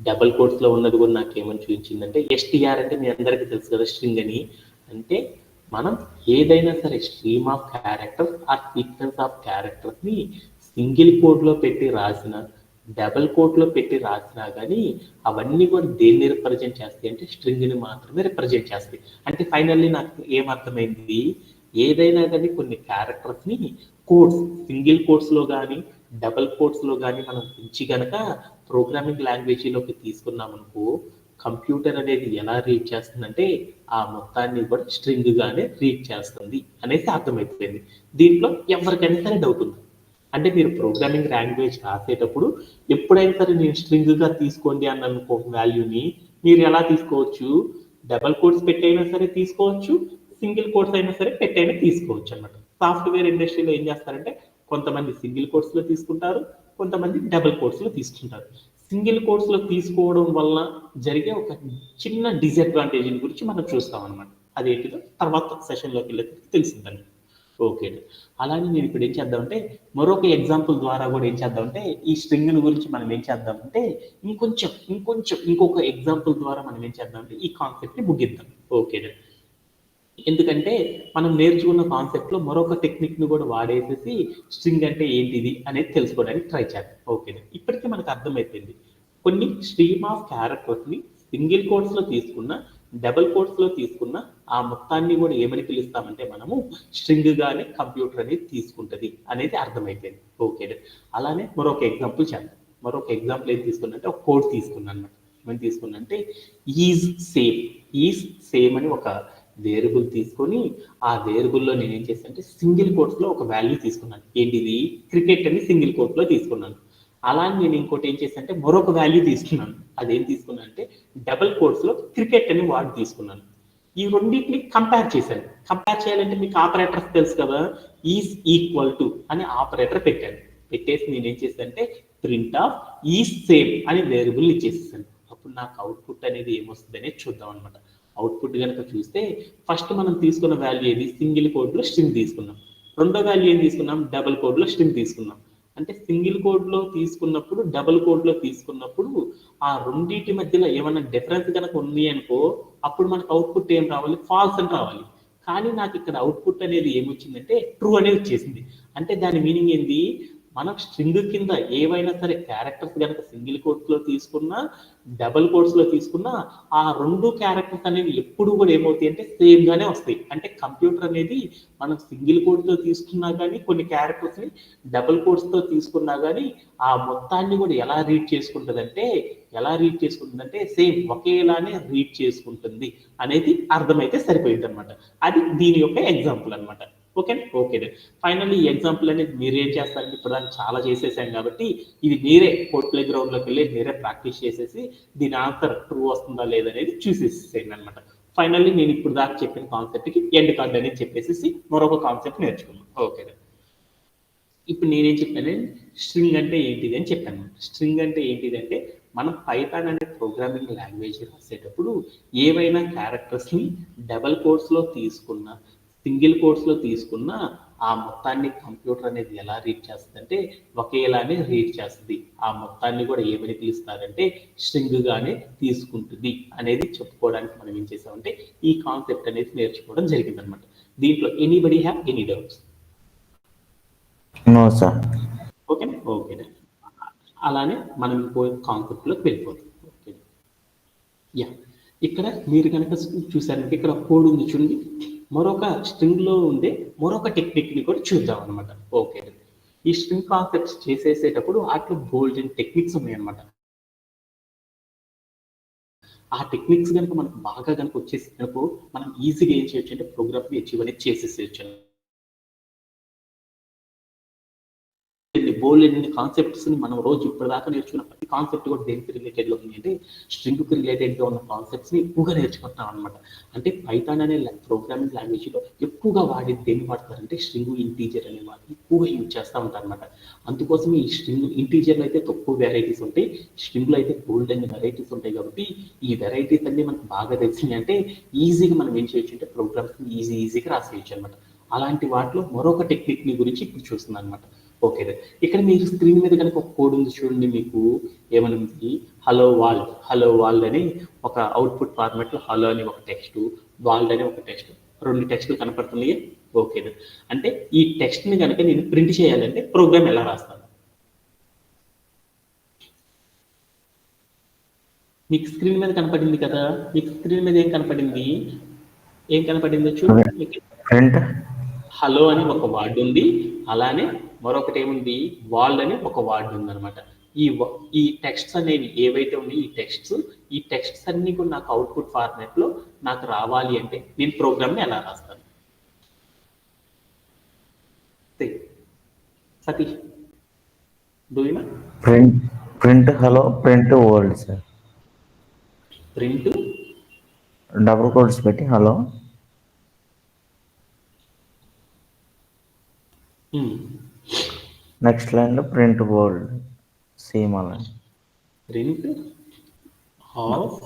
డబుల్ కోట్స్లో ఉన్నది కూడా నాకేమని చూపించిందంటే ఎస్టీఆర్ అంటే మీ అందరికీ తెలుసు కదా స్ట్రింగ్ అని. అంటే మనం ఏదైనా సరే stream of characters or sequence of క్యారెక్టర్స్ని సింగిల్ కోడ్లో పెట్టి రాసిన డబుల్ కోట్లో పెట్టి రాసినా కానీ అవన్నీ కూడా దేన్ని రిప్రజెంట్ చేస్తాయి అంటే స్ట్రింగ్ని మాత్రమే రిప్రజెంట్ చేస్తాయి. అంటే ఫైనల్లీ నాకు ఏమర్థమైంది, ఏదైనా కానీ కొన్ని క్యారెక్టర్స్ని కోడ్స్ సింగిల్ కోడ్స్లో కానీ డబుల్ కోడ్స్లో కానీ మనం ఉంచి కనుక ప్రోగ్రామింగ్ లాంగ్వేజ్లోకి తీసుకున్నామనుకో కంప్యూటర్ అనేది ఎలా రీడ్ చేస్తుందంటే ఆ మొత్తాన్ని కూడా స్ట్రింగ్గానే రీడ్ చేస్తుంది అనేది అర్థమైపోయింది. దీంట్లో ఎవరికైనా సరే డౌట్ ఉంది అంటే మీరు ప్రోగ్రామింగ్ లాంగ్వేజ్ రాసేటప్పుడు ఎప్పుడైనా సరే నేను స్ట్రింగ్గా తీసుకోండి అన్న వాల్యూని మీరు ఎలా తీసుకోవచ్చు, డబల్ కోట్స్ పెట్టైనా సరే తీసుకోవచ్చు, సింగిల్ కోట్స్ అయినా సరే పెట్టైనా తీసుకోవచ్చు అనమాట. సాఫ్ట్వేర్ ఇండస్ట్రీలో ఏం చేస్తారంటే కొంతమంది సింగిల్ కోట్స్లో తీసుకుంటారు, కొంతమంది డబుల్ కోట్స్లో తీసుకుంటారు. సింగిల్ కోట్స్లో తీసుకోవడం వల్ల జరిగే ఒక చిన్న డిసడ్వాంటేజ్ గురించి మనం చూస్తాం అనమాట. అదేంటిదో తర్వాత సెషన్లోకి వెళ్ళి తెలిసిందండి. ఓకే అండి. అలానే నేను ఇప్పుడు ఏం చేద్దామంటే మరొక ఎగ్జాంపుల్ ద్వారా కూడా ఏం చేద్దామంటే ఈ స్ట్రింగ్ గురించి మనం ఏం చేద్దామంటే ఇంకొక ఎగ్జాంపుల్ ద్వారా మనం ఏం చేద్దామంటే ఈ కాన్సెప్ట్ని ముగిద్దాం. ఓకే అండి. ఎందుకంటే మనం నేర్చుకున్న కాన్సెప్ట్లో మరొక టెక్నిక్ని కూడా వాడేసేసి స్ట్రింగ్ అంటే ఏంటిది అనేది తెలుసుకోవడానికి ట్రై చేద్దాం. ఓకే. ఇప్పటికీ మనకు అర్థమైపోయింది కొన్ని స్ట్రీమ్ ఆఫ్ క్యారెక్టర్స్ని సింగిల్ కోట్స్లో తీసుకున్న డబుల్ కోట్స్లో తీసుకున్న ఆ మొత్తాన్ని కూడా ఏమని పిలుస్తామంటే మనము స్ట్రింగ్ గానే కంప్యూటర్ అనేది తీసుకుంటుంది అనేది అర్థమైపోయింది. ఓకే. అలానే మరొక ఎగ్జాంపుల్ చేద్దాం. మరొక ఎగ్జాంపుల్ ఏం తీసుకున్నంటే ఒక కోడ్ తీసుకున్నాను అనమాట. ఏమని తీసుకున్నంటే ఈజ్ సేమ్ అని ఒక వేరియబుల్ తీసుకొని ఆ వేరియబుల్లో నేను ఏం చేశాను అంటే సింగిల్ కోట్స్లో ఒక వాల్యూ తీసుకున్నాను. ఏంటిది క్రికెట్ అని సింగిల్ కోట్లో తీసుకున్నాను. అలా నేను ఇంకోటి ఏం చేశాను అంటే మరొక వాల్యూ తీసుకున్నాను. అదేం తీసుకున్నాను అంటే డబుల్ కోట్స్లో క్రికెట్ అని వాడు తీసుకున్నాను. ఈ రెండింటిని కంపేర్ చేశాను. కంపేర్ చేయాలంటే మీకు ఆపరేటర్స్ తెలుసు కదా, ఈజ్ ఈక్వల్ టు అని ఆపరేటర్ పెట్టాను. పెట్టేసి నేను ఏం చేశాను అంటే ప్రింట్ ఆఫ్ ఈజ్ సేమ్ అని వేరియబుల్ ఇచ్చేసాను. అప్పుడు నాకు అవుట్పుట్ అనేది ఏమొస్తుంది అనేది చూద్దాం అనమాట. అవుట్పుట్ కనుక చూస్తే ఫస్ట్ మనం తీసుకున్న వాల్యూ ఏది సింగిల్ కోడ్లో స్ట్రింగ్ తీసుకున్నాం. రెండో వాల్యూ ఏం తీసుకున్నాం డబుల్ కోడ్లో స్ట్రింగ్ తీసుకున్నాం. అంటే సింగిల్ కోడ్లో తీసుకున్నప్పుడు డబుల్ కోడ్లో తీసుకున్నప్పుడు ఆ రెండింటి మధ్యలో ఏమైనా డిఫరెన్స్ కనుక ఉంది అనుకో అప్పుడు మనకు అవుట్పుట్ ఏం రావాలి ఫాల్స్ అని రావాలి. కానీ నాకు ఇక్కడ అవుట్పుట్ అనేది ఏమొచ్చిందంటే ట్రూ అనేది వచ్చేసింది. అంటే దాని మీనింగ్ ఏంది, మనం స్ట్రింగ్ కింద ఏవైనా సరే క్యారెక్టర్స్ కనుక సింగిల్ కోట్స్లో తీసుకున్నా డబుల్ కోట్స్లో తీసుకున్నా ఆ రెండు క్యారెక్టర్స్ అనేవి ఎప్పుడు కూడా ఏమవుతాయి అంటే సేమ్ గానే వస్తాయి. అంటే కంప్యూటర్ అనేది మనం సింగిల్ కోట్స్తో తీసుకున్నా కానీ కొన్ని క్యారెక్టర్స్ని డబుల్ కోట్స్తో తీసుకున్నా కానీ ఆ మొత్తాన్ని కూడా ఎలా రీడ్ చేసుకుంటుందంటే సేమ్ ఒకేలానే రీడ్ చేసుకుంటుంది అనేది అర్థమైతే సరిపోయింది అనమాట. అది దీని యొక్క ఎగ్జాంపుల్ అనమాట. ఓకే. ఫైనల్లీ ఈ ఎగ్జాంపుల్ అనేది మీరు ఏం చేస్తారంటే ఇప్పుడు దాన్ని చాలా చేసేసాం కాబట్టి ఇది మీరే కోడ్ ప్లే గ్రౌండ్లోకి వెళ్ళి మీరే ప్రాక్టీస్ చేసేసి దీని ఆన్సర్ ట్రూ వస్తుందా లేదనేది చూసేసేయండి అనమాట. ఫైనల్లీ నేను ఇప్పుడు దాకా చెప్పిన కాన్సెప్ట్కి ఎండ్ కార్డ్ అనేది చెప్పేసి మరొక కాన్సెప్ట్ నేర్చుకున్నాం. ఓకే. ఇప్పుడు నేనేం చెప్పాను స్ట్రింగ్ అంటే ఏంటిది అని చెప్పాను. స్ట్రింగ్ అంటే ఏంటిది అంటే మనం పైథాన్ అనే ప్రోగ్రామింగ్ లాంగ్వేజ్ రాసేటప్పుడు ఏవైనా క్యారెక్టర్స్ని డబల్ కోట్స్లో తీసుకున్న సింగిల్ కోట్స్లో తీసుకున్న ఆ మొత్తాన్ని కంప్యూటర్ అనేది ఎలా రీడ్ చేస్తుంది అంటే ఒకేలానే రీడ్ చేస్తుంది. ఆ మొత్తాన్ని కూడా ఏమని పిలుస్తారంటే స్ట్రింగ్ గానే తీసుకుంటుంది అనేది చెప్పుకోవడానికి మనం ఏం చేసామంటే ఈ కాన్సెప్ట్ అనేది నేర్చుకోవడం జరిగింది అనమాట. దీంట్లో anybody have any doubts? No sir. Okay. అలానే మనం ఇంకో కాన్సెప్ట్లోకి వెళ్ళిపోతాం. ఓకే. యా, ఇక్కడ మీరు కనుక చూసారంటే ఇక్కడ కోడ్ ఉంది చూడండి. మరొక స్ట్రింగ్లో ఉండే మరొక టెక్నిక్ని కూడా చూద్దాం అనమాట. ఓకే. ఈ స్ట్రింగ్ కాన్సెప్ట్స్ చేసేసేటప్పుడు వాటిలో గోల్డెన్ టెక్నిక్స్ ఉన్నాయన్నమాట. ఆ టెక్నిక్స్ కనుక మనకు బాగా కనుక వచ్చేసినప్పుడు మనం ఈజీగా ఏం చేయొచ్చు అంటే ప్రోగ్రామ్ని అచీవ్ అనేది చేసేసేయచ్చు. బోల్డ్ కాన్సెప్ట్స్ ని మనం రోజు ఇప్పటిదాకా నేర్చుకున్న ప్రతి కాన్సెప్ట్ కూడా దేనికి రిలేటెడ్ లో ఉంది అంటే స్ట్రింగ్ కి రిలేటెడ్ గా ఉన్న కాన్సెప్ట్స్ ని ఎక్కువగా నేర్చుకుంటాం అనమాట. అంటే పైథాన్ అనే ప్రోగ్రామింగ్ లాంగ్వేజ్ లో ఎక్కువగా వాడేది దేన్ని వాడతారంటే స్ట్రింగ్ ఇంటీజర్ అనే వాటిని ఎక్కువగా యూజ్ చేస్తూ ఉంటారు అనమాట. అందుకోసం ఈ స్ట్రింగ్ ఇంటీజర్ లో అయితే తక్కువ వెరైటీస్ ఉంటాయి, స్ట్రింగ్ లో అయితే బోల్డ్ అనే వెరైటీస్ ఉంటాయి. కాబట్టి ఈ వెరైటీస్ అన్ని మనకు బాగా తెలిసినాయి అంటే ఈజీగా మనం ఏం చేయొచ్చు అంటే ప్రోగ్రామ్స్ ఈజీగా రాసేయచ్చు అనమాట. అలాంటి వాటిలో మరొక టెక్నిక్ ని గురించి ఇప్పుడు చూస్తున్నాను అనమాట. ఓకే. ఇక్కడ మీరు స్క్రీన్ మీద కనుక ఒక కోడ్ ఉంది చూడండి. మీకు ఏమనుంది హలో వాల్డ్ అని ఒక అవుట్పుట్ ఫార్మాట్లో హలో అని ఒక టెక్స్ట్, వాల్డ్ అని ఒక టెక్స్ట్, రెండు టెక్స్ట్లు కనపడుతున్నాయి. ఓకే. అంటే ఈ టెక్స్ట్ని కనుక నేను ప్రింట్ చేయాలంటే ప్రోగ్రామ్ ఎలా రాస్తాను? మీకు స్క్రీన్ మీద కనపడింది కదా, మీకు స్క్రీన్ మీద ఏం కనపడింది చూడండి. హలో అని ఒక వర్డ్ ఉంది, అలానే మరొకటి ఏముంది వాల్డ్ అని ఒక వర్డ్ ఉంది అనమాట. ఈ టెక్స్ట్స్ అనేవి ఏవైతే ఉన్నాయి ఈ టెక్స్ట్స్ అన్ని కూడా నాకు అవుట్పుట్ ఫార్మాట్ లో నాకు రావాలి అంటే నేను ప్రోగ్రామ్ ని ఎలా రాస్తాను? సతీష్ డూయినా print hello, print world sir. Print double quotes పెట్టి హలో. నెక్స్ట్ లైన్లో ప్రింట్ బోల్డ్ సేమ్ అలా. Print of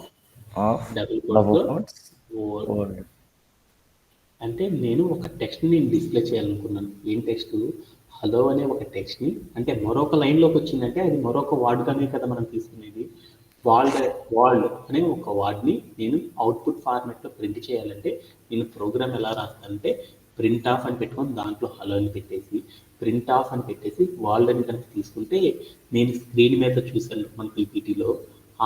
of double double కోట్స్లో కోట్స్ ఓల్డ్. ఓల్డ్. అంటే నేను ఒక టెక్స్ట్ని నేను డిస్ప్లే చేయాలనుకున్నాను. ఏం టెక్స్ట్? హలో అనే ఒక టెక్స్ట్ని, అంటే మరొక లైన్లోకి వచ్చిందంటే అది మరొక వార్డ్గానే కదా మనం తీసుకునేది. వాల్డ్ వాల్డ్ అనే ఒక వార్డ్ని నేను అవుట్పుట్ ఫార్మాట్లో ప్రింట్ చేయాలంటే నేను ప్రోగ్రామ్ ఎలా రాస్తానంటే ప్రింట్ ఆఫ్ అని పెట్టుకొని దాంట్లో హలో అని పెట్టేసి ప్రింట్ ఆఫ్ అని పెట్టేసి వాల్డ్ అని కనుక తీసుకుంటే నేను స్క్రీన్ మీద చూసాను మన పీపీటీలో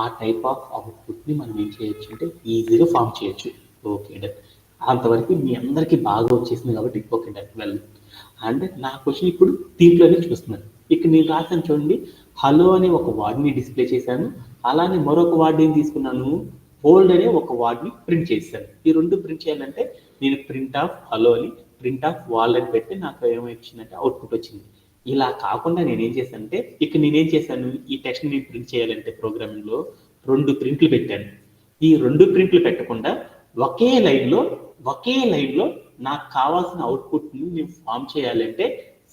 ఆ టైప్ ఆఫ్ అవుట్పుట్ని మనం ఏం చేయొచ్చు అంటే ఈజీగా ఫామ్ చేయొచ్చు. Okay done. అంతవరకు మీ అందరికీ బాగా వచ్చేసింది కాబట్టి ఓకే డన్ వెల్. అండ్ నా క్వశ్చన్ ఇప్పుడు దీంట్లోనే చూస్తున్నాను. ఇక్కడ నేను రాశాను చూడండి, హలో అనే ఒక వర్డ్ని డిస్ప్లే చేశాను, అలానే మరొక వర్డ్ ఏం తీసుకున్నాను, హోల్డ్ అనే ఒక వర్డ్ని ప్రింట్ చేశాను. ఈ రెండు ప్రింట్ చేయాలంటే నేను ప్రింట్ ఆఫ్ హలో అని ప్రింట్ ఆఫ్ వాల్ అని పెడితే నాకు ఏమొచ్చిందంటే అవుట్పుట్ వచ్చింది. ఇలా కాకుండా నేనేం చేశానంటే ఇక్కడ నేనేం చేశాను, ఈ టెక్స్ట్ నేను ప్రింట్ చేయాలంటే ప్రోగ్రామింగ్లో రెండు ప్రింట్లు పెట్టాను. ఈ రెండు ప్రింట్లు పెట్టకుండా ఒకే లైన్లో నాకు కావాల్సిన అవుట్పుట్ని నేను ఫామ్ చేయాలంటే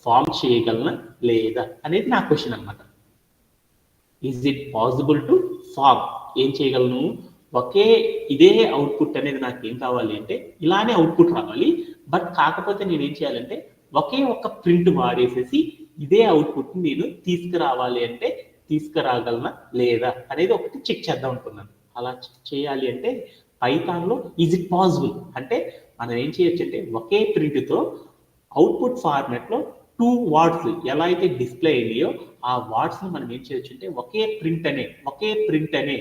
ఫామ్ చేయగలనా లేదా అనేది నా క్వశ్చన్ అనమాట. Is it possible to form? ఏం చేయగలను? ఇదే అవుట్పుట్ అనేది నాకు ఏం కావాలి అంటే ఇలానే అవుట్పుట్ రావాలి. బట్ కాకపోతే నేను ఏం చేయాలంటే ఒకే ఒక్క ప్రింట్ వాడేసేసి ఇదే అవుట్పుట్ నేను తీసుకురావాలి అంటే తీసుకురాగలనా లేదా అనేది ఒకటి చెక్ చేద్దాం అనుకున్నాను. అలా చెక్ చేయాలి అంటే పైథాన్లో ఈజ్ ఇట్ పాసిబుల్ అంటే మనం ఏం చేయొచ్చు అంటే ఒకే ప్రింట్తో అవుట్పుట్ ఫార్మాట్లో టూ వర్డ్స్ ఎలా అయితే డిస్ప్లే అయ్యాయో ఆ వర్డ్స్ని మనం ఏం చేయొచ్చు అంటే ఒకే ప్రింట్ అనే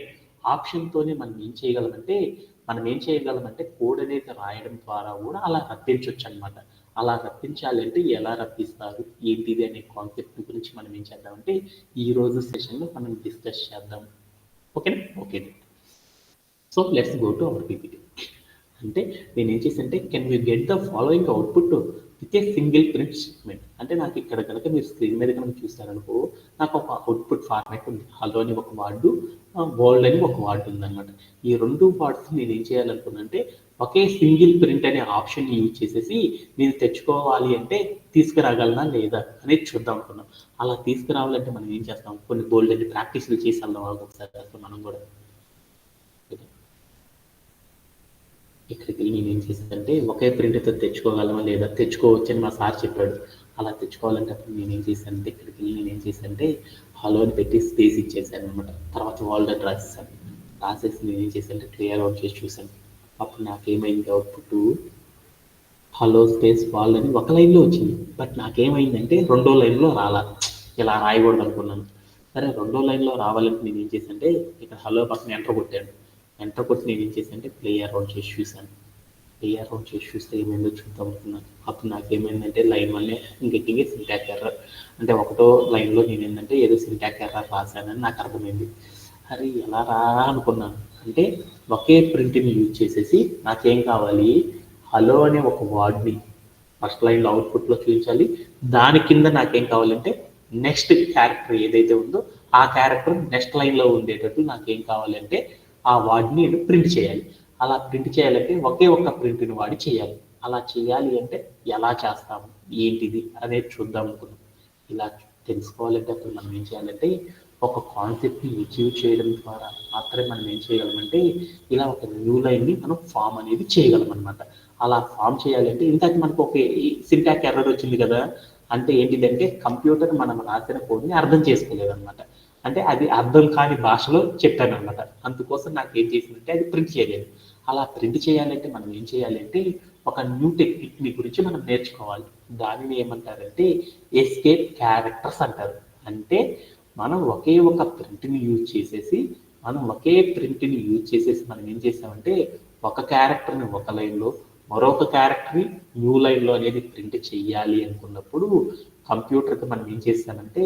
ఆప్షన్తోనే మనం ఏం చేయగలమంటే కోడ్ అనేది రాయడం ద్వారా కూడా అలా రప్పించవచ్చు అనమాట. అలా రప్పించాలి అంటే ఎలా రప్పిస్తారు ఏంటిది అనే కాన్సెప్ట్ గురించి మనం ఏం చేద్దామంటే ఈ రోజు సెషన్లో మనం డిస్కస్ చేద్దాం. ఓకేనా? Okay. So let's go to hour PPT. అంటే నేను ఏం చేశానంటే can you get the following output with a single print statement. అంటే నాకు ఇక్కడ కనుక మీరు స్క్రీన్ మీద కనుక చూస్తారనుకో నాకు ఒక అవుట్పుట్ ఫార్మాట్ ఉంది. హలో అని ఒక వార్డు, వరల్డ్ అని ఒక వార్డు ఉందన్నమాట. ఈ రెండు వార్డ్స్ నేను ఏం చేయాలనుకున్నా అంటే ఒకే సింగిల్ ప్రింట్ అనే ఆప్షన్ యూజ్ చేసేసి నేను తెచ్చుకోవాలి అంటే తీసుకురాగలనా లేదా అనేది చూద్దాం అనుకున్నాం. అలా తీసుకురావాలంటే మనం ఏం చేస్తాం, కొన్ని బోల్డ్ అని ప్రాక్టీస్లు చేసి వెళ్దాం ఒకసారి అసలు మనం కూడా. ఇక్కడికి నేను ఏం చేశానంటే ఒకే ప్రింట్తో తెచ్చుకోగలమా లేదా, తెచ్చుకోవచ్చు అని మా సార్ చెప్పాడు. అలా తెచ్చుకోవాలంటే అప్పుడు నేనేం చేశానంటే ఇక్కడికి నేనేం చేశానంటే హలో అని పెట్టి స్పేస్ ఇచ్చేసాను అనమాట. తర్వాత వరల్డ్ అని రాసేసాను. రాసేసి నేనేం చేశానంటే క్లియర్ అవుట్ చేసి చూశాను. అప్పుడు నాకేమైంది అవుట్పుట్ హలో స్పేస్ వరల్డ్ అని ఒక లైన్లో వచ్చింది. బట్ నాకేమైందంటే రెండో లైన్లో రాలా. ఇలా రాయకూడదు అనుకున్నాను. సరే రెండో లైన్లో రావాలంటే నేను ఏం చేశానంటే ఇక్కడ హలో పక్కన ఎంటర్ కొట్టాను. ఎంటర్ కొట్టి నేను ఏం చేశానంటే ప్లే అరౌండ్ చేసి చూశాను. ప్లే అరౌండ్ చేసి చూస్తే ఏమైందో చూద్దాం అనుకున్నాను. అప్పుడు నాకేమైందంటే లైన్ వల్లే గెట్టింగ్ సింటాక్ ఎర్రర్. అంటే ఒకటో లైన్లో నేను ఏంటంటే ఏదో సింటాక్ ఎర్రర్ రాశానని నాకు అర్థమైంది. అరే ఎలా రా అనుకున్నాను. అంటే ఒకే ప్రింట్ని యూజ్ చేసేసి నాకేం కావాలి, హలో అనే ఒక వర్డ్ని ఫస్ట్ లైన్లో అవుట్పుట్లో చూపించాలి. దాని కింద నాకేం కావాలంటే నెక్స్ట్ క్యారెక్టర్ ఏదైతే ఉందో ఆ క్యారెక్టర్ నెక్స్ట్ లైన్లో ఉండేటట్టు నాకేం కావాలంటే ఆ వర్డ్ని నేను ప్రింట్ చేయాలి. అలా ప్రింట్ చేయాలంటే ఒకే ఒక్క ప్రింట్ని వాడి చేయాలి. అలా చేయాలి అంటే ఎలా చేస్తాము ఏంటిది అనేది చూద్దాం అనుకున్నాం. ఇలా తెలుసుకోవాలంటే అప్పుడు మనం ఏం చేయాలంటే ఒక కాన్సెప్ట్ని అచీవ్ చేయడం ద్వారా మాత్రమే మనం ఏం చేయగలమంటే ఇలా ఒక న్యూ లైన్ని మనం ఫామ్ అనేది చేయగలం అనమాట. అలా ఫామ్ చేయాలంటే ఇంతకు మనకు ఒక సింటాక్ ఎర్రర్ వచ్చింది కదా, అంటే ఏంటిదంటే కంప్యూటర్ మనం రాసిన కోడ్ని అర్థం చేసుకోలేదు అనమాట. అంటే అది అర్థం కాని భాషలో చెప్పాను అనమాట. అందుకోసం నాకు ఏం చేసిందంటే అది ప్రింట్ చేయలేదు. అలా ప్రింట్ చేయాలంటే మనం ఏం చేయాలంటే ఒక న్యూ టెక్నిక్ని గురించి మనం నేర్చుకోవాలి. దానిని ఏమంటారంటే ఎస్కేప్ క్యారెక్టర్స్ అంటారు. అంటే మనం ఒకే ఒక ప్రింట్ని యూజ్ చేసేసి మనం ఏం చేసామంటే ఒక క్యారెక్టర్ని ఒక లైన్లో మరొక క్యారెక్టర్ని న్యూ లైన్లో అనేది ప్రింట్ చేయాలి అనుకున్నప్పుడు కంప్యూటర్కి మనం ఏం చేస్తామంటే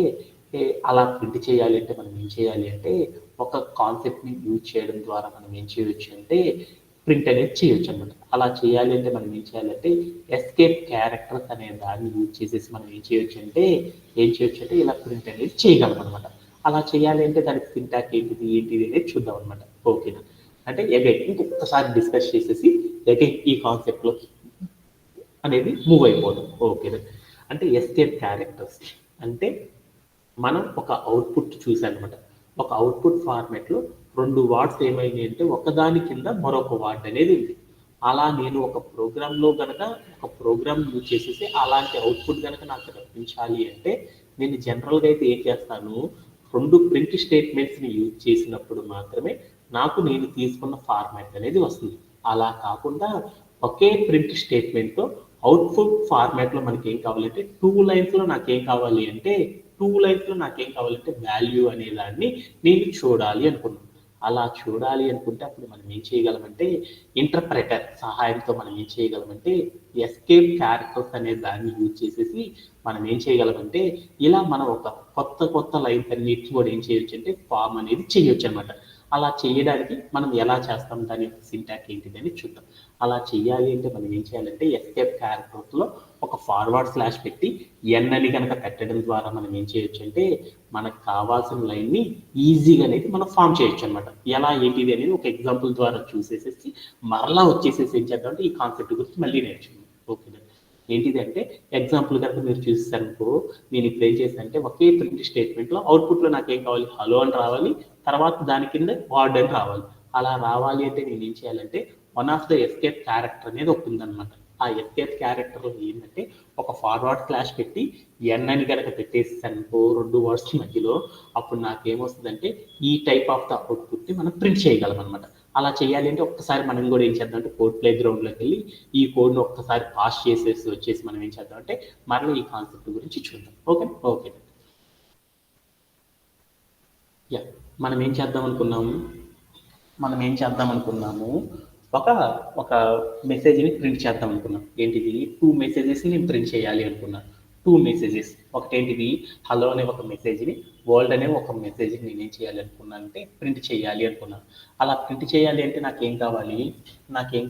అలా ప్రింట్ చేయాలి అంటే మనం ఏం చేయాలి అంటే ఒక కాన్సెప్ట్ని యూజ్ చేయడం ద్వారా మనం ఏం చేయొచ్చు అంటే ప్రింట్ అనేది చేయొచ్చు అనమాట. అలా చేయాలి అంటే మనం ఏం చేయాలంటే ఎస్కేప్ క్యారెక్టర్స్ అనే దాన్ని యూజ్ చేసేసి మనం ఏం చేయొచ్చు అంటే ఇలా ప్రింట్ అనేది చేయగలం అనమాట. అలా చేయాలి అంటే దానికి సింటాక్ ఏంటిది అనేది చూద్దాం అనమాట. ఓకేనా? అంటే అగైన్ ఇంకొకసారి డిస్కస్ చేసేసి అగైన్ ఈ కాన్సెప్ట్లో అనేది మూవ్ అయిపోవడం. ఓకే, అంటే ఎస్కేప్ క్యారెక్టర్స్ అంటే మనం ఒక అవుట్పుట్ చూసానమాట. ఒక అవుట్పుట్ ఫార్మాట్లో 2 వర్డ్స్ ఏమైనాయి అంటే ఒకదాని కింద మరొక వర్డ్ అనేది ఉంది. అలా నేను ఒక ప్రోగ్రాంలో గనక ఒక ప్రోగ్రామ్ యూజ్ చేసేసి అలాంటి అవుట్పుట్ గనక నాకు రప్పించాలి అంటే నేను జనరల్గా అయితే ఏం చేస్తాను, 2 ప్రింట్ స్టేట్మెంట్స్ని యూజ్ చేసినప్పుడు మాత్రమే నాకు నేను తీసుకున్న ఫార్మాట్ అనేది వస్తుంది. అలా కాకుండా ఒకే ప్రింట్ స్టేట్మెంట్తో అవుట్పుట్ ఫార్మాట్లో మనకి ఏం కావాలంటే 2 లైన్స్లో నాకేం కావాలి అంటే 2 లైన్స్లో నాకేం కావాలంటే వాల్యూ అనే దాన్ని నేను చూడాలి అనుకున్నాను. అలా చూడాలి అనుకుంటే అప్పుడు మనం ఏం చేయగలమంటే ఇంటర్ప్రెటర్ సహాయంతో మనం ఏం చేయగలమంటే ఎస్కేప్ క్యారెక్టర్స్ అనే దాన్ని యూజ్ చేసేసి మనం ఏం చేయగలమంటే ఇలా మనం ఒక కొత్త లైన్స్ అన్నిటిని కూడా ఏం చేయొచ్చు అంటే ఫామ్ అనేది చేయొచ్చు అనమాట. అలా చేయడానికి మనం ఎలా చేస్తాం, దాని యొక్క సింటాక్ ఏంటిదని చూద్దాం. అలా చేయాలి అంటే మనం ఏం చేయాలంటే ఎస్కేప్ క్యారెక్టర్స్లో ఒక ఫార్వర్డ్ స్లాష్ పెట్టి ఎన్ అని కనుక పెట్టడం ద్వారా మనం ఏం చేయొచ్చు అంటే మనకు కావాల్సిన లైన్ని ఈజీగా అనేది మనం ఫామ్ చేయొచ్చు అనమాట. ఎలా ఏంటిది అనేది ఒక ఎగ్జాంపుల్ ద్వారా చూసేసేసి మరలా వచ్చేసేసి ఏం చేద్దాం అంటే ఈ కాన్సెప్ట్ గురించి మళ్ళీ నేర్చుకుందాం. ఓకేనా, ఏంటిది అంటే ఎగ్జాంపుల్ కనుక మీరు చూసారనుకో, నేను ఇప్పుడు ఏం చేశాను అంటే ఒకే ప్రింట్ స్టేట్మెంట్లో అవుట్పుట్లో నాకేం కావాలి, హలో అని రావాలి, తర్వాత దాని కింద వర్డ్ అని రావాలి. అలా రావాలి అంటే నేను ఏం చేయాలంటే one of the escape character అనేది ఒకటి ఉందన్నమాట. ఆ ఎస్కేప్ క్యారెక్టర్లో ఏంటంటే ఒక ఫార్వర్డ్ స్లాష్ పెట్టి ఎన్ అని కనుక పెట్టేసానుకో 2 వర్డ్స్ మధ్యలో, అప్పుడు నాకేమొస్తుందంటే ఈ టైప్ ఆఫ్ ద అవుట్పుట్ని మనం ప్రింట్ చేయగలం అనమాట. అలా చేయాలి అంటే ఒక్కసారి మనం కూడా ఏం చేద్దాం అంటే కోడ్ ప్లే గ్రౌండ్లోకి వెళ్ళి ఈ కోడ్ను ఒక్కసారి పాస్ చేసేసి వచ్చేసి మనం ఏం చేద్దాం అంటే మరలా ఈ కాన్సెప్ట్ గురించి చూద్దాం. ఓకే ఓకే యా, మనం ఏం చేద్దాం అనుకున్నాము ఒక ఒక మెసేజ్ని ప్రింట్ చేద్దాం అనుకున్నాం. ఏంటిది 2 మెసేజెస్ని నేను ప్రింట్ చేయాలి అనుకున్నాను. 2 మెసేజెస్, ఒకటేంటిది హలో అనే ఒక మెసేజ్ని, వరల్డ్ అనే ఒక మెసేజ్ని నేనేం చేయాలి అనుకున్నాను అంటే ప్రింట్ చేయాలి అనుకున్నాను. అలా ప్రింట్ చేయాలి అంటే నాకేం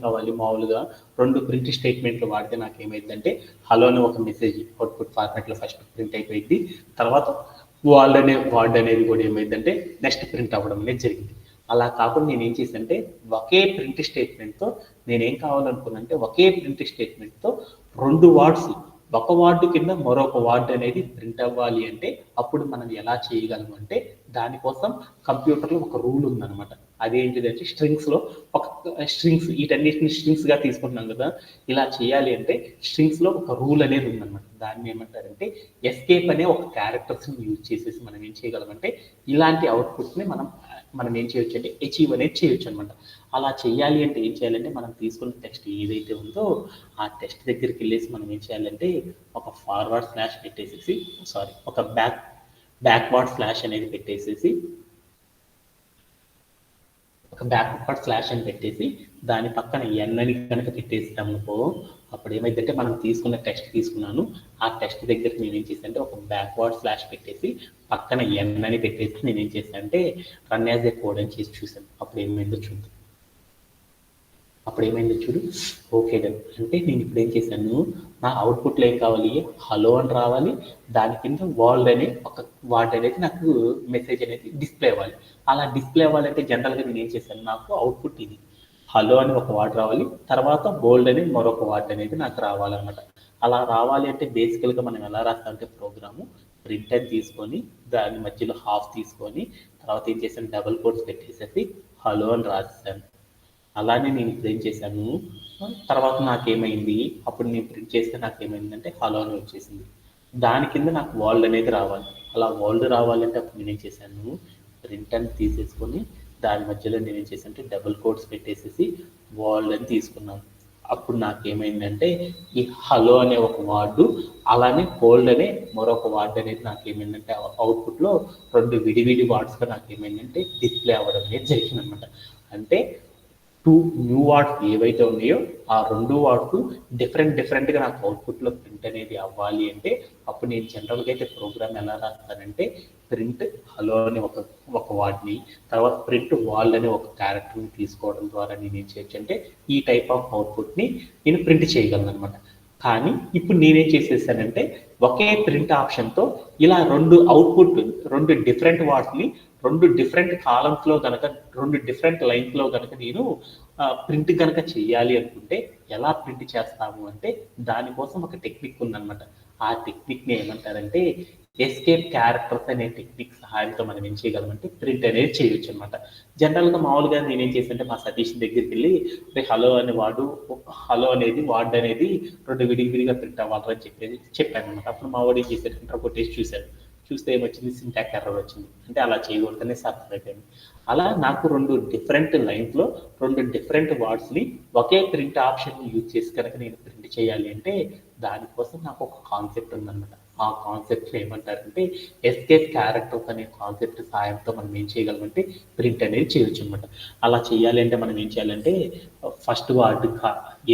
కావాలి మామూలుగా 2 ప్రింట్ స్టేట్మెంట్లు వాడితే నాకేమైందంటే హలో అనే ఒక మెసేజ్ అవుట్పుట్ ఫార్మాట్లో ఫస్ట్ ప్రింట్ అయిపోయింది. తర్వాత వర్డ్ అనేది కూడా ఏమైందంటే నెక్స్ట్ ప్రింట్ అవ్వడం అనేది జరిగింది. అలా కాకుండా నేను ఏం చేశానంటే ఒకే ప్రింట్ స్టేట్మెంట్తో నేనేం కావాలనుకున్నానంటే ఒకే ప్రింట్ స్టేట్మెంట్తో 2 వర్డ్స్, ఒక వార్డు కింద మరొక వార్డు అనేది ప్రింట్ అవ్వాలి అంటే అప్పుడు మనం ఎలా చేయగలం అంటే దానికోసం కంప్యూటర్లో ఒక రూల్ ఉందన్నమాట. అదేంటిదంటే స్ట్రింగ్స్లో ఒక స్ట్రింగ్స్, వీటన్నిటిని స్ట్రింగ్స్గా తీసుకుంటున్నాం కదా, ఇలా చేయాలి అంటే స్ట్రింగ్స్లో ఒక రూల్ అనేది ఉందన్నమాట. దాన్ని ఏమంటారంటే ఎస్కేప్ అనే ఒక క్యారెక్టర్స్ని యూజ్ చేసేసి మనం ఏం చేయగలమంటే ఇలాంటి అవుట్పుట్ని మనం ఏం చేయొచ్చు అంటే అచీవ్ అనేది చేయొచ్చు అనమాట. అలా చేయాలి అంటే ఏం చేయాలంటే మనం తీసుకున్న టెక్స్ట్ ఏదైతే ఉందో ఆ టెక్స్ట్ దగ్గరికి వెళ్ళేసి మనం ఏం చేయాలంటే ఒక ఫార్వర్డ్ స్లాష్ పెట్టేసేసి ఒక బ్యాక్వర్డ్ స్లాష్ అనేది పెట్టేసేసి ఒక బ్యాక్వర్డ్ స్లాష్ అని పెట్టేసి దాని పక్కన ఎన్ అని కనుక పెట్టేస్తామనుకో అప్పుడు ఏమైందంటే మనం తీసుకున్న టెక్స్ట్ తీసుకున్నాను, ఆ టెక్స్ట్ దగ్గరికి నేను ఏం చేశాను అంటే ఒక బ్యాక్వర్డ్ స్లాష్ పెట్టేసి పక్కన ఎన్ అని పెట్టేసి నేను ఏం చేశాను అంటే రన్ యాజ్ ఏ కోడ్ అని చేసి చూసాను. అప్పుడు ఏమైందో చూడు. Okay done. అంటే నేను ఇప్పుడు ఏం చేశాను, నా అవుట్పుట్లో ఏం కావాలి, హలో అని రావాలి, దాని కింద వరల్డ్ అనే ఒక వర్డ్ అనేది నాకు మెసేజ్ అనేది డిస్ప్లే అవ్వాలి. అలా డిస్ప్లే అవ్వాలంటే జనరల్గా నేను ఏం చేశాను, నాకు అవుట్పుట్ ఇది హలో అని ఒక వర్డ్ రావాలి, తర్వాత బోల్డ్ అని మరొక వర్డ్ అనేది నాకు రావాలన్నమాట. అలా రావాలి అంటే బేసికల్గా మనం ఎలా రాస్తామంటే ప్రోగ్రాము ప్రింట్ అని తీసుకొని దాని మధ్యలో హాఫ్ తీసుకొని తర్వాత ఏం చేశాను డబుల్ కోట్స్ పెట్టేసేసి హలో అని రాసేసాను. అలానే నేను ఇప్పుడు ఏం చేశాను, తర్వాత నాకేమైంది, అప్పుడు నేను ప్రింట్ చేస్తే నాకేమైందంటే హలో అని వచ్చేసింది. దాని కింద నాకు వరల్డ్ అనేది రావాలి. అలా వరల్డ్ రావాలంటే అప్పుడు నేనేం చేశాను, ప్రింట్ అని తీసేసుకొని దాని మధ్యలో నేనేం చేశాను అంటే డబుల్ కోట్స్ పెట్టేసేసి వరల్డ్ అని తీసుకున్నాను. అప్పుడు నాకేమైందంటే ఈ హలో అనే ఒక వర్డ్ అలానే కోల్డ్ అనే మరొక వర్డ్ అనేది నాకేమైందంటే అవుట్పుట్లో 2 విడివిడి వర్డ్స్గా నాకేమైందంటే డిస్ప్లే అవ్వడం అనేది జరిగిందనమాట. అంటే 2 న్యూ వర్డ్స్ ఏవైతే ఉన్నాయో ఆ 2 వర్డ్స్ డిఫరెంట్గా నాకు అవుట్పుట్లో ప్రింట్ అనేది అవ్వాలి అంటే అప్పుడు నేను జనరల్గా అయితే ప్రోగ్రామ్ ఎలా రాస్తానంటే ప్రింట్ హలో అనే ఒక వర్డ్ని, తర్వాత ప్రింట్ వాల్ అనే ఒక క్యారెక్టర్ని తీసుకోవడం ద్వారా నేను ఏం చేయొచ్చు అంటే ఈ టైప్ ఆఫ్ అవుట్పుట్ని నేను ప్రింట్ చేయగలను అనమాట. కానీ ఇప్పుడు నేనేం చేసేసానంటే ఒకే ప్రింట్ ఆప్షన్తో ఇలా రెండు డిఫరెంట్ వాటిని రెండు డిఫరెంట్ కాలమ్స్లో కనుక రెండు డిఫరెంట్ లైన్స్లో కనుక నేను ప్రింట్ కనుక చేయాలి అనుకుంటే ఎలా ప్రింట్ చేస్తాము అంటే దానికోసం ఒక టెక్నిక్ ఉందన్నమాట. ఆ టెక్నిక్ని ఏమంటారంటే ఎస్కేప్ క్యారెక్టర్స్ అనే టెక్నిక్ సహాయంతో మనం ఏం చేయగలమంటే ప్రింట్ అనేది చేయొచ్చు అనమాట. జనరల్గా మామూలుగా నేనేం చేశానంటే మా సతీష్ దగ్గరికి వెళ్ళి హలో అనేది వార్డ్ అనేది రెండు విడివిడిగా ప్రింట్ అవ్వాలని చెప్పాను అనమాట. అప్పుడు మా వాడు ఏం చేశాడు, కొట్టేసి చూస్తే ఏమొచ్చింది, సింటాక్స్ ఎర్రర్ వచ్చింది. అంటే అలా చేయకూడదనే అర్థమైపోయింది. అలా నాకు రెండు డిఫరెంట్ లైన్స్లో రెండు డిఫరెంట్ వర్డ్స్ని ఒకే ప్రింట్ ఆప్షన్ యూజ్ చేసి కనుక నేను ప్రింట్ చేయాలి అంటే దానికోసం నాకు ఒక కాన్సెప్ట్ ఉందన్నమాట. ఆ కాన్సెప్ట్ ఏమంటారంటే ఎస్కేప్ క్యారెక్టర్స్ అనే కాన్సెప్ట్ సహాయంతో మనం ఏం చేయగలమంటే ప్రింట్ అనేది చేయొచ్చు అనమాట. అలా చేయాలి అంటే మనం ఏం చేయాలంటే ఫస్ట్ వర్డ్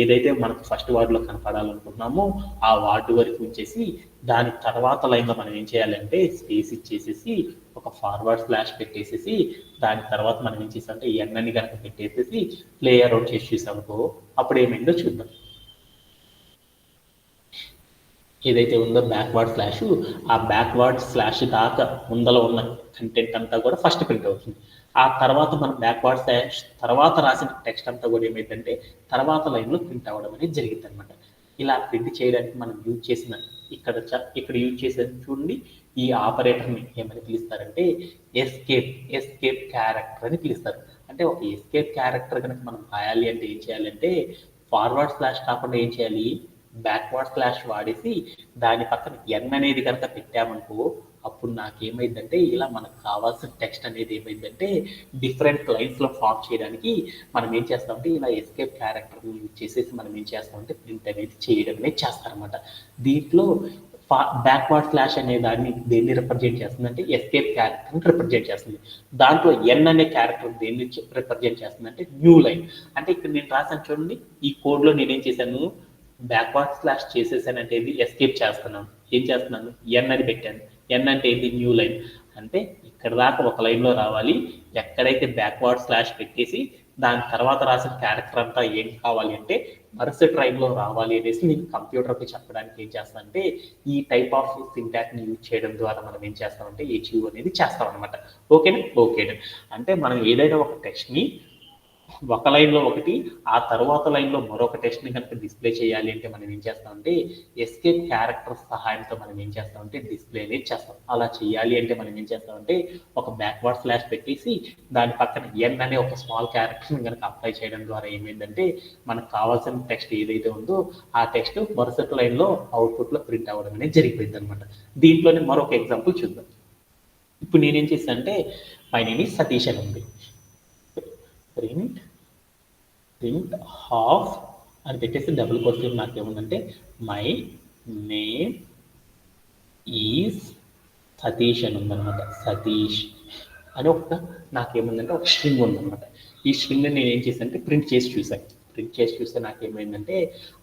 ఏదైతే మనకు ఫస్ట్ వర్డ్లో కనపడాలనుకుంటున్నామో ఆ వర్డ్ వరకు ఉంచేసి దాని తర్వాత లైన్లో మనం ఏం చేయాలంటే స్పేస్ ఇచ్చేసేసి ఒక ఫార్వర్డ్ స్లాష్ పెట్టేసేసి దాని తర్వాత మనం ఏం చేసామంటే ఎన్ అని కనుక పెట్టేసేసి ప్లేయర్ అవుట్ చేసి చూసామనుకో అప్పుడు ఏమైందో చూద్దాం. ఏదైతే ఉందో బ్యాక్వర్డ్ స్లాష్, ఆ బ్యాక్వర్డ్ స్లాష్ దాకా ముందల ఉన్న కంటెంట్ అంతా కూడా ఫస్ట్ ప్రింట్ అవుతుంది. ఆ తర్వాత మనం బ్యాక్వర్డ్ స్లాష్ తర్వాత రాసిన టెక్స్ట్ అంతా కూడా ఏమైందంటే తర్వాత లైన్లో ప్రింట్ అవ్వడం అనేది జరిగింది అనమాట. ఇలా ప్రింట్ చేయడానికి మనం యూజ్ చేసిన ఇక్కడ యూజ్ చేసేది చూడండి, ఈ ఆపరేటర్ని ఏమని పిలుస్తారంటే ఎస్కేప్ క్యారెక్టర్ అని పిలుస్తారు. అంటే ఒక ఎస్కేప్ క్యారెక్టర్ కనుక మనం రాయాలి అంటే ఏం చేయాలంటే ఫార్వర్డ్ స్లాష్ కాకుండా ఏం చేయాలి, బ్యాక్వర్డ్ స్లాష్ వాడేసి దాని పక్కన ఎన్ అనేది కనుక పెట్టామనుకో అప్పుడు నాకేమైందంటే ఇలా మనకు కావాల్సిన టెక్స్ట్ అనేది ఏమైందంటే డిఫరెంట్ లైన్స్లో ఫార్మ్ చేయడానికి మనం ఏం చేస్తామంటే ఇలా ఎస్కేప్ క్యారెక్టర్ని యూజ్ చేసేసి మనం ఏం చేస్తామంటే ప్రింట్ అనేది చేయడం అనేది చేస్తారనమాట. దీంట్లో బ్యాక్వర్డ్ స్లాష్ అనే దాన్ని దేన్ని రిప్రజెంట్ చేస్తుంది అంటే ఎస్కేప్ క్యారెక్టర్ని రిప్రజెంట్ చేస్తుంది. దాంట్లో ఎన్ అనే క్యారెక్టర్ దేన్ని రిప్రజెంట్ చేస్తుంది అంటే న్యూ లైన్. అంటే ఇక్కడ నేను రాసాను చూడండి, ఈ కోడ్లో నేనేం చేశాను, బ్యాక్వర్డ్ స్లాష్ చేసేసానంటే ఇది ఎస్కేప్ చేస్తున్నాను. ఏం చేస్తున్నాను, ఎన్ అని పెట్టాను. ఎన్ అంటే ఇది న్యూ లైన్. అంటే ఇక్కడ దాకా ఒక లైన్లో రావాలి, ఎక్కడైతే బ్యాక్వర్డ్ స్లాష్ పెట్టేసి దాని తర్వాత రాసిన క్యారెక్టర్ అంతా ఏం కావాలి అంటే మరుసటి లైన్లో రావాలి అనేసి నేను కంప్యూటర్కి చెప్పడానికి ఏం చేస్తానంటే ఈ టైప్ ఆఫ్ సింటాక్ని యూజ్ చేయడం ద్వారా మనం ఏం చేస్తామంటే అచీవ్ అనేది చేస్తాం అనమాట. ఓకేనా. అంటే మనం ఏదైనా ఒక టెక్స్ట్ని ఒక లైన్లో ఒకటి ఆ తర్వాత లైన్లో మరొక టెక్స్ట్ని కనుక డిస్ప్లే చేయాలి అంటే మనం ఏం చేస్తామంటే ఎస్కేప్ క్యారెక్టర్ సహాయంతో మనం ఏం చేస్తామంటే డిస్ప్లే అనేది చేస్తాం. అలా చేయాలి అంటే మనం ఏం చేస్తామంటే ఒక బ్యాక్వర్డ్ స్లాష్ పెట్టేసి దాని పక్కన ఎన్ అనే ఒక స్మాల్ క్యారెక్టర్ని కనుక అప్లై చేయడం ద్వారా ఏమైందంటే మనకు కావాల్సిన టెక్స్ట్ ఏదైతే ఉందో ఆ టెక్స్ట్ మరుసటి లైన్లో అవుట్పుట్లో ప్రింట్ అవ్వడం అనేది జరిగిపోయింది అనమాట. దీంట్లోనే మరొక ఎగ్జాంపుల్ చూద్దాం. ఇప్పుడు నేనేం చేశానంటే మై నేమ్ ఈజ్ సతీష్ అని ఉంది, ప్రింట్ హాఫ్ అని పెట్టేసి డబుల్ కోట్స్ నాకేముందంటే మై నేమ్ ఈజ్ సతీష్ అని ఉందన్నమాట. సతీష్ అని నాకేముందంటే ఒక స్ట్రింగ్ ఉందన్నమాట. ఈ స్ట్రింగ్ నేను ఏం చేశానంటే ప్రింట్ చేసి చూస్తే నాకేమైందంటే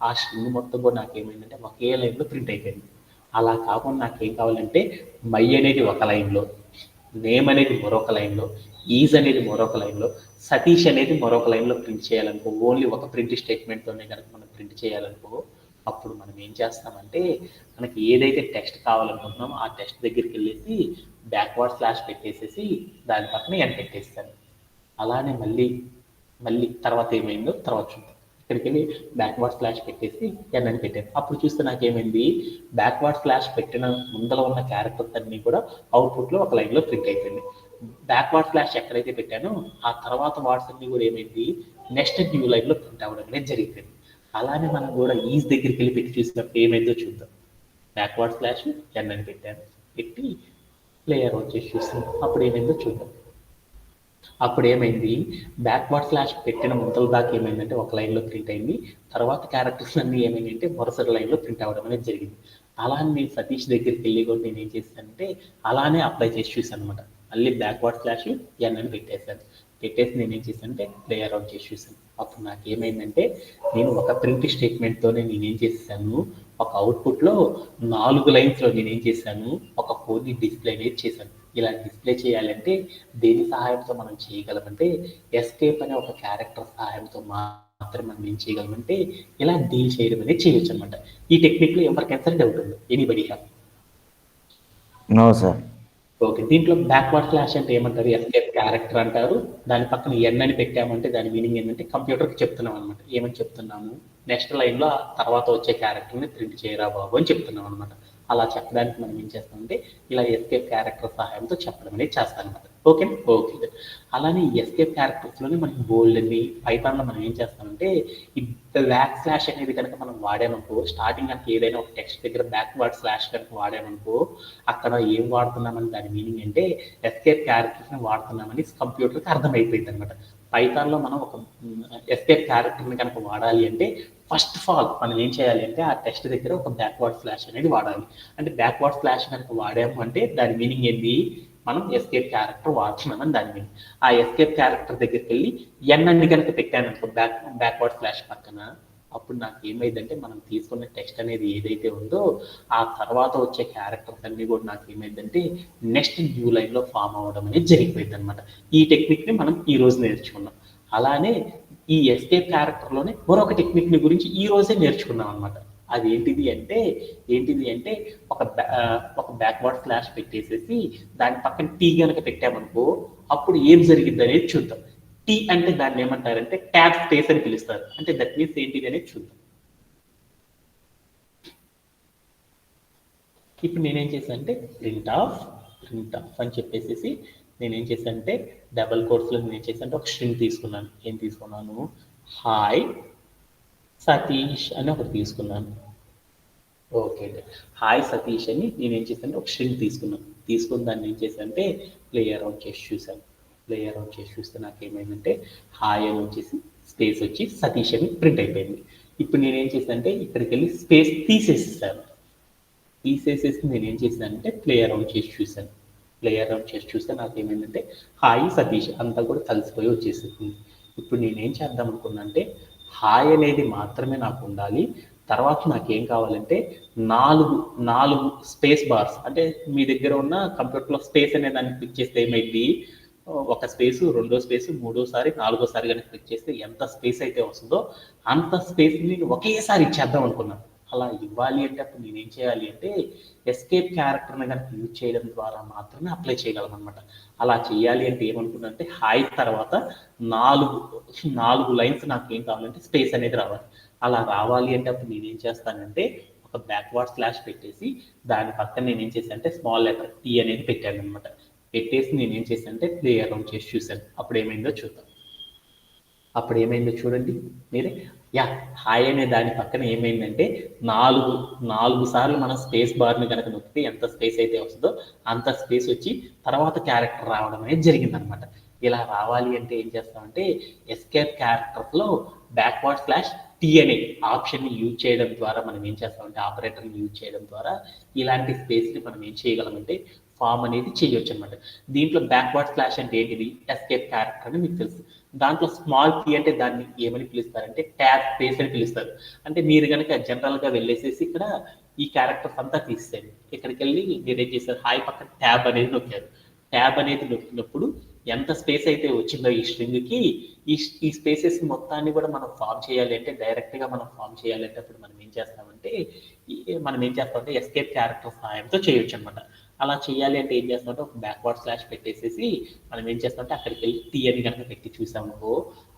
ఆ స్ట్రింగ్ మొత్తం కూడా నాకేమైందంటే ఒకే లైన్లో ప్రింట్ అయిపోయింది. అలా కాకుండా నాకేం కావాలంటే మై అనేది ఒక లైన్లో, నేమ్ అనేది మరొక లైన్లో, ఈజ్ అనేది మరొక లైన్లో, సతీష్ అనేది మరొక లైన్లో ప్రింట్ చేయాలనుకో, ఓన్లీ ఒక ప్రింట్ స్టేట్మెంట్తోనే కనుక మనం ప్రింట్ చేయాలనుకో అప్పుడు మనం ఏం చేస్తామంటే మనకి ఏదైతే టెక్స్ట్ కావాలనుకుంటున్నామో ఆ టెక్స్ట్ దగ్గరికి వెళ్ళేసి బ్యాక్వర్డ్ స్లాష్ పెట్టేసేసి దాని పక్కన ఎన్ పెట్టేస్తాను. అలానే మళ్ళీ తర్వాత ఏమైందో తర్వాత చూద్దాం. ఇక్కడికి వెళ్ళి బ్యాక్వర్డ్ స్లాష్ పెట్టేసి ఎన్ అని పెట్టాను. అప్పుడు చూస్తే నాకేమైంది, బ్యాక్వర్డ్ స్లాష్ పెట్టిన ముందర ఉన్న క్యారెక్టర్స్ అన్నీ కూడా అవుట్పుట్లో ఒక లైన్లో ప్రింట్ అయిపోయింది. బ్యాక్వర్డ్ స్లాష్ ఎక్కడైతే పెట్టానో ఆ తర్వాత వర్డ్స్ అన్ని కూడా ఏమైంది నెక్స్ట్ న్యూ లైన్లో ప్రింట్ అవ్వడం అనేది జరిగిపోయింది. అలానే మనం కూడా ఈజ్ దగ్గరికి వెళ్ళి పెట్టి చూసినప్పుడు ఏమైందో చూద్దాం. బ్యాక్వర్డ్ స్లాష్ ఎన్ అని పెట్టి ప్లేయర్ వచ్చేసి చూస్తాం. అప్పుడు ఏమైందో చూద్దాం. అప్పుడు ఏమైంది, బ్యాక్వర్డ్ స్లాష్ పెట్టిన ముందల దాకా ఏమైందంటే ఒక లైన్లో ప్రింట్ అయింది. తర్వాత క్యారెక్టర్స్ అన్నీ ఏమైందంటే మరుసటి లైన్లో ప్రింట్ అవ్వడం అనేది జరిగింది. అలానే నేను సతీష్ దగ్గరికి వెళ్ళి కూడా నేను ఏం చేశానంటే అలానే అప్లై చేసి చూసాను అనమాట. మళ్ళీ బ్యాక్వర్డ్ స్లాష్ ఎన్ అని పెట్టేసి నేను ఏం చేశానంటే ప్లేయర్ అవుట్ చేసి చూసాను. అప్పుడు నాకు ఏమైందంటే నేను ఒక ప్రింట్ స్టేట్మెంట్తోనే నేనేం చేశాను, ఒక అవుట్పుట్లో 4 లైన్స్లో నేనేం చేశాను ఒక కోడ్ని డిస్ప్లే అనేది చేశాను. ఇలా డిస్ప్లే చేయాలంటే దేని సహాయంతో మనం చేయగలమంటే ఎస్కేప్ అనే ఒక క్యారెక్టర్ సహాయంతో మాత్రం మనం ఏం చేయగలమంటే ఇలా డీల్ చేయడం అనేది చేయొచ్చు అనమాట. ఈ టెక్నిక్లో ఎవరికైనా సరే డౌట్ ఉంది, anybody have? No sir. Okay, దీంట్లో బ్యాక్వర్డ్ స్లాష్ అంటే ఏమంటారు? ఎస్కేప్ క్యారెక్టర్ అంటారు. దాని పక్కన ఎన్ అని పెట్టామంటే దాని మీనింగ్ ఏంటంటే కంప్యూటర్కి చెప్తున్నాం అనమాట. ఏమని చెప్తున్నాము? నెక్స్ట్ లైన్లో తర్వాత వచ్చే క్యారెక్టర్ని ప్రింట్ చేయరా బాబు అని చెప్తున్నాం అనమాట. అలా చెప్పడానికి మనం ఏం చేస్తామంటే ఇలా ఎస్కేప్ క్యారెక్టర్ సహాయంతో చెప్పడం అనేది చేస్తాం అనమాట. Okay okay. అలానే ఎస్కేప్ క్యారెక్టర్స్లోనే మనకి బోల్డ్ అని పైథాన్లో మనం ఏం చేస్తామంటే ఈ బ్యాక్ స్లాష్ అనేది కనుక మనం వాడామనుకో, స్టార్టింగ్ కనుక ఏదైనా ఒక టెక్స్ట్ దగ్గర బ్యాక్వర్డ్ స్లాష్ కనుక వాడామనుకో, అక్కడ ఏం వాడుతున్నామని దాని మీనింగ్ అంటే ఎస్కేప్ క్యారెక్టర్స్ని వాడుతున్నామని కంప్యూటర్కి అర్థమైపోయింది అనమాట. పైథాన్లో మనం ఒక ఎస్కేప్ క్యారెక్టర్ని కనుక వాడాలి అంటే ఫస్ట్ ఆఫ్ ఆల్ మనం ఏం చేయాలి అంటే ఆ టెక్స్ట్ దగ్గర ఒక బ్యాక్వర్డ్ స్లాష్ అనేది వాడాలి. అంటే బ్యాక్వర్డ్ స్లాష్ కనుక వాడాము అంటే దాని మీనింగ్ ఏంటి? మనం ఎస్కేప్ క్యారెక్టర్ వాడుతున్నామని దాని మీనింగ్. ఆ ఎస్కేప్ క్యారెక్టర్ దగ్గరికి వెళ్ళి ఎన్ అని కనుక పెట్టాను అనుకో బ్యాక్వర్డ్ స్లాష్ పక్కన, అప్పుడు నాకు ఏమైందంటే మనం తీసుకున్న టెక్స్ట్ అనేది ఏదైతే ఉందో ఆ తర్వాత వచ్చే క్యారెక్టర్స్ అన్ని కూడా నాకు ఏమైందంటే నెక్స్ట్ న్యూ లైన్లో ఫామ్ అవ్వడం అనేది జరిగిపోయింది అనమాట. ఈ టెక్నిక్ని మనం ఈ రోజు నేర్చుకున్నాం. అలానే ఈ ఎస్కేప్ క్యారెక్టర్లోనే మరొక టెక్నిక్ని గురించి ఈ రోజే నేర్చుకున్నాం అనమాట. అది ఏంటిది అంటే ఒక బ్యాక్వర్డ్ స్లాష్ పెట్టేసేసి దాని పక్కన టీ కనుక పెట్టామనుకో అప్పుడు ఏం జరిగింది అనేది చూద్దాం. టీ అంటే దాన్ని ఏమంటారంటే ట్యాబ్ స్పేస్ అని పిలుస్తారు. అంటే దట్ మీన్స్ ఏంటిది అనేది చూద్దాం. ఇప్పుడు నేనేం చేశాను అంటే ప్రింట్ ఆఫ్ అని చెప్పేసి నేనేం చేశాను అంటే డబల్ కోట్స్లో నేనేం చేశాను అంటే ఒక స్ట్రింగ్ తీసుకున్నాను. ఏం తీసుకున్నాను? హాయ్ సతీష్ అని ఒకటి తీసుకున్నాను. ఓకే, హాయ్ సతీష్ అని నేనేం చేశాను ఒక స్ట్రింగ్ తీసుకున్నాను. తీసుకుని దాన్ని ఏం చేశాను అంటే ప్లే అరౌండ్ చేసి చూశాను. ప్లే అరౌండ్ చేసి చూస్తే నాకు ఏమైందంటే హాయ్ అని వచ్చేసి స్పేస్ వచ్చి సతీష్ అని ప్రింట్ అయిపోయింది. ఇప్పుడు నేనేం చేశాను అంటే ఇక్కడికి వెళ్ళి స్పేస్ తీసేసేసాను. తీసేసేసి నేనేం చేశానంటే ప్లే అరౌండ్ చేసి చూశాను. ప్లే అరౌండ్ చేసి చూస్తే నాకు ఏమైందంటే హాయ్ సతీష్ అంతా కూడా కలిసిపోయి వచ్చేసింది. ఇప్పుడు నేనేం చేద్దాం అనుకున్నా అంటే హాయ్ అనేది మాత్రమే నాకు ఉండాలి. తర్వాత నాకు ఏం కావాలంటే నాలుగు స్పేస్ బార్స్, అంటే మీ దగ్గర ఉన్న కంప్యూటర్లో స్పేస్ అనే దాన్ని క్లిక్ చేస్తే ఏమైంది? ఒక స్పేసు, రెండో స్పేసు, మూడోసారి, నాలుగోసారి కనుక క్లిక్ చేస్తే ఎంత స్పేస్ అయితే వస్తుందో అంత స్పేస్ని నేను ఒకేసారి ఇచ్చేద్దాం అనుకున్నాను. అలా ఇవ్వాలి అంటే అప్పుడు నేనేం చేయాలి అంటే ఎస్కేప్ క్యారెక్టర్ని కనుక యూజ్ చేయడం ద్వారా మాత్రమే అప్లై చేయగలం అనమాట. అలా చేయాలి అంటే ఏమనుకున్నా అంటే హాయ్ తర్వాత నాలుగు లైన్స్ నాకు ఏం కావాలంటే స్పేస్ అనేది రావాలి. అలా రావాలి అంటే అప్పుడు నేనేం చేస్తానంటే ఒక బ్యాక్వర్డ్ స్లాష్ పెట్టేసి దాని పక్కన నేనేం చేశాను అంటే స్మాల్ లెటర్ టీ అనేది పెట్టాను అనమాట. పెట్టేసి నేనేం చేశాను అంటే ప్లే అరౌండ్ చేసి చూశాను. అప్పుడు ఏమైందో చూద్దాం. అప్పుడు ఏమైందో చూడండి మీరే. యా, హాయ్ అనే దాని పక్కన ఏమైందంటే నాలుగు సార్లు మనం స్పేస్ బార్ని కనుక నొక్కితే ఎంత స్పేస్ అయితే వస్తుందో అంత స్పేస్ వచ్చి తర్వాత క్యారెక్టర్ రావడం అనేది జరిగిందనమాట. ఇలా రావాలి అంటే ఏం చేస్తామంటే ఎస్కేప్ క్యారెక్టర్స్లో బ్యాక్వర్డ్ స్లాష్ టీ అనే ఆప్షన్ని యూజ్ చేయడం ద్వారా మనం ఏం చేస్తామంటే ఆపరేటర్ని యూజ్ చేయడం ద్వారా ఇలాంటి స్పేస్ని మనం ఏం చేయగలమంటే ఫామ్ అనేది చేయొచ్చు అనమాట. దీంట్లో బ్యాక్వర్డ్ స్లాష్ అంటే ఏంటిది? ఎస్కేప్ క్యారెక్టర్ అని మీకు తెలుసు. దాంట్లో స్మాల్ టీ అంటే దాన్ని ఏమని పిలుస్తారంటే ట్యాబ్ స్పేస్ అని పిలుస్తారు. అంటే మీరు కనుక జనరల్గా వెళ్ళేసేసి ఇక్కడ ఈ క్యారెక్టర్స్ అంతా తీసేయండి. ఇక్కడికి వెళ్ళి మీరు ఏం చేశారు? హాయ్ పక్కన ట్యాబ్ అనేది నొక్కారు. ట్యాబ్ అనేది నొక్కినప్పుడు ఎంత స్పేస్ అయితే వచ్చిందో ఈ స్ట్రింగ్కి ఈ స్పేసెస్ మొత్తాన్ని కూడా మనం ఫామ్ చేయాలి అంటే డైరెక్ట్గా మనం ఫామ్ చేయాలి అంటే అప్పుడు మనం ఏం చేస్తామంటే ఎస్కేప్ క్యారెక్టర్ సహాయంతో చేయొచ్చు అనమాట. అలా చేయాలి అంటే ఏం చేస్తామంటే ఒక బ్యాక్వర్డ్ స్లాష్ పెట్టేసేసి మనం ఏం చేస్తామంటే అక్కడికి వెళ్ళి టీ అని కనుక పెట్టి చూసామనుకో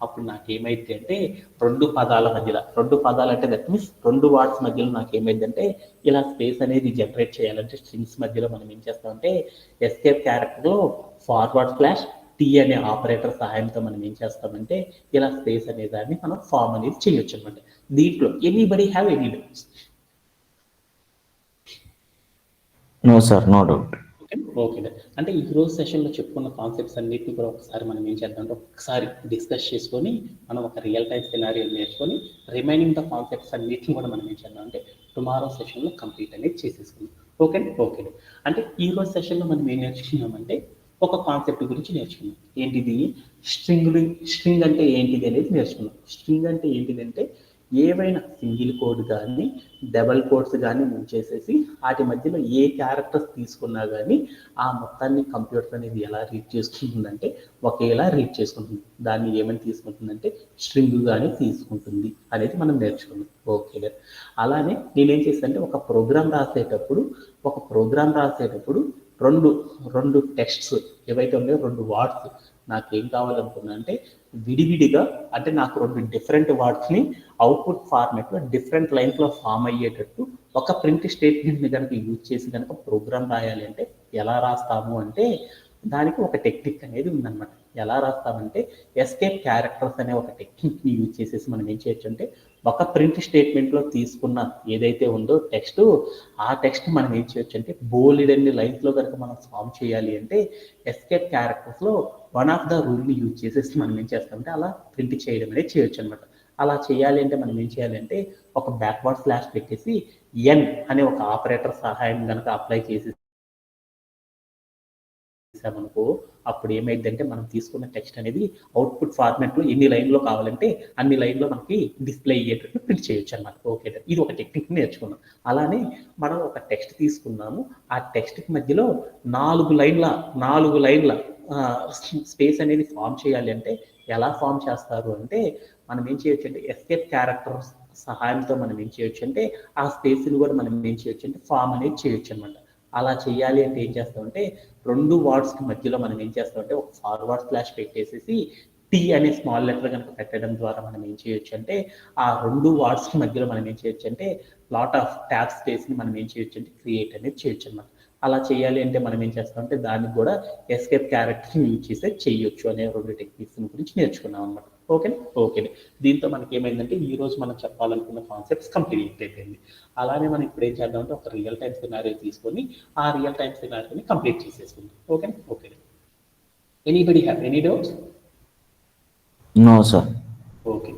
అప్పుడు నాకు ఏమైంది అంటే రెండు పదాల మధ్యలో, రెండు పదాలు అంటే దట్ మీన్స్ రెండు వర్డ్స్ మధ్యలో నాకు ఏమైందంటే ఇలా స్పేస్ అనేది జనరేట్ చేయాలంటే స్ట్రింగ్స్ మధ్యలో మనం ఏం చేస్తామంటే ఎస్కేప్ క్యారెక్టర్లో ఫార్వర్డ్ స్లాష్ టీ అనే ఆపరేటర్ సహాయంతో మనం ఏం చేస్తామంటే ఇలా స్పేస్ అనే దాన్ని మనం ఫామ్ అనేది చేయొచ్చు అనమాట. దీంట్లో anybody have any doubts? No sir, no doubt. Okay, అంటే ఈ రోజు సెషన్లో చెప్పుకున్న కాన్సెప్ట్స్ అన్నిటిని కూడా ఒకసారి మనం ఏం చేద్దాం ఒకసారి డిస్కస్ చేసుకొని మనం ఒక రియల్ టైం సినారియో నేర్చుకొని రిమైనింగ్ ద కాన్సెప్ట్స్ అన్నిటిని కూడా మనం ఏం చేద్దాం అంటే టుమారో సెషన్లో కంప్లీట్ అనేది చేసేసుకుందాం. ఓకే, అంటే ఈ రోజు సెషన్లో మనం ఏం నేర్చుకున్నామంటే ఒక కాన్సెప్ట్ గురించి నేర్చుకున్నాం. ఏంటిది? స్ట్రింగ్ అంటే ఏంటిది అనేది నేర్చుకున్నాం. స్ట్రింగ్ అంటే ఏంటిదంటే ఏవైనా సింగిల్ కోడ్ కానీ డబల్ కోడ్స్ కానీ ఉంచేసేసి వాటి మధ్యలో ఏ క్యారెక్టర్స్ తీసుకున్నా కానీ ఆ మొత్తాన్ని కంప్యూటర్ అనేది ఎలా రీడ్ చేసుకుంటుందంటే ఒకేలా రీడ్ చేసుకుంటుంది. దాన్ని ఏమని తీసుకుంటుందంటే స్ట్రింగ్ కానీ తీసుకుంటుంది అనేది మనం నేర్చుకున్నాం. ఓకే, అలానే నేనేం చేస్తానంటే ఒక ప్రోగ్రామ్ రాసేటప్పుడు రెండు రెండు టెక్స్ట్స్ ఏవైతే ఉన్నాయో, రెండు వర్డ్స్ నాకేం కావాలనుకున్నా అంటే విడివిడిగా, అంటే నాకు రెండు డిఫరెంట్ వర్డ్స్ని అవుట్పుట్ ఫార్మాట్లో డిఫరెంట్ లైన్స్లో ఫామ్ అయ్యేటట్టు ఒక ప్రింట్ స్టేట్మెంట్ని కనుక యూజ్ చేసి కనుక ప్రోగ్రామ్ రాయాలి అంటే ఎలా రాస్తాము అంటే దానికి ఒక టెక్నిక్ అనేది ఉందన్నమాట. ఎలా రాస్తామంటే ఎస్కేప్ క్యారెక్టర్స్ అనే ఒక టెక్నిక్ని యూజ్ చేసేసి మనం ఏం చేయొచ్చు అంటే ఒక ప్రింట్ స్టేట్మెంట్లో తీసుకున్న ఏదైతే ఉందో టెక్స్ట్, ఆ టెక్స్ట్ మనం ఏం చేయొచ్చు అంటే బోల్డెన్ని లైన్స్లో కనుక మనం ఫామ్ చేయాలి అంటే ఎస్కేప్ క్యారెక్టర్స్లో వన్ ఆఫ్ ద రూల్ని యూజ్ చేసేసి మనం ఏం చేస్తామంటే అలా ప్రింట్ చేయడం అనేది చేయొచ్చు అనమాట. అలా చేయాలి అంటే మనం ఏం చేయాలంటే ఒక బ్యాక్వర్డ్ స్లాష్ పెట్టేసి ఎన్ అనే ఒక ఆపరేటర్ సహాయం కనుక అప్లై చేసామనుకో, అప్పుడు ఏమైందంటే మనం తీసుకున్న టెక్స్ట్ అనేది అవుట్పుట్ ఫార్మాట్లో ఎన్ని లైన్లో కావాలంటే అన్ని లైన్లో మనకి డిస్ప్లే అయ్యేటట్టు ప్రింట్ చేయొచ్చు అనమాట. ఓకే, ఇది ఒక టెక్నిక్ నేర్చుకున్నాం. అలానే మనం ఒక టెక్స్ట్ తీసుకున్నాము, ఆ టెక్స్ట్కి మధ్యలో నాలుగు లైన్ల స్పేస్ అనేది ఫామ్ చేయాలి అంటే ఎలా ఫామ్ చేస్తారు అంటే మనం ఏం చేయొచ్చు అంటే ఎస్కేప్ క్యారెక్టర్ సహాయంతో మనం ఏం చేయొచ్చు అంటే ఆ స్పేస్ని కూడా మనం ఏం చేయొచ్చు అంటే ఫామ్ అనేది చేయొచ్చు అనమాట. అలా చేయాలి అంటే ఏం చేస్తామంటే రెండు వర్డ్స్కి మధ్యలో మనం ఏం చేస్తామంటే ఒక ఫార్వర్డ్ స్లాష్ పెట్టేసేసి టీ అనే స్మాల్ లెటర్ కనుక పెట్టడం ద్వారా మనం ఏం చేయొచ్చు అంటే ఆ రెండు వర్డ్స్కి మధ్యలో మనం ఏం చేయొచ్చు అంటే లాట్ ఆఫ్ ట్యాబ్ స్పేస్ని మనం ఏం చేయొచ్చు అంటే క్రియేట్ అనేది చేయొచ్చు అనమాట. అలా చేయాలి అంటే మనం ఏం చేస్తామంటే దానికి కూడా ఎస్కేప్ క్యారెక్టర్ని యూజ్ చేస్తే చేయొచ్చు అనే రెండు టెక్నిక్స్ గురించి నేర్చుకున్నాం అనమాట. ఓకే. దీంతో మనకి ఏమైందంటే ఈ రోజు మనం చెప్పాలనుకున్న కాన్సెప్ట్స్ కంప్లీట్ అయిపోయింది. అలానే మనం ఇప్పుడు ఏం చేద్దామంటే ఒక రియల్ టైం సినారియో తీసుకొని ఆ రియల్ టైం సినారియోని కంప్లీట్ చేసేసుకుందాం. Okay. Anybody have any doubts? No, sir. Okay.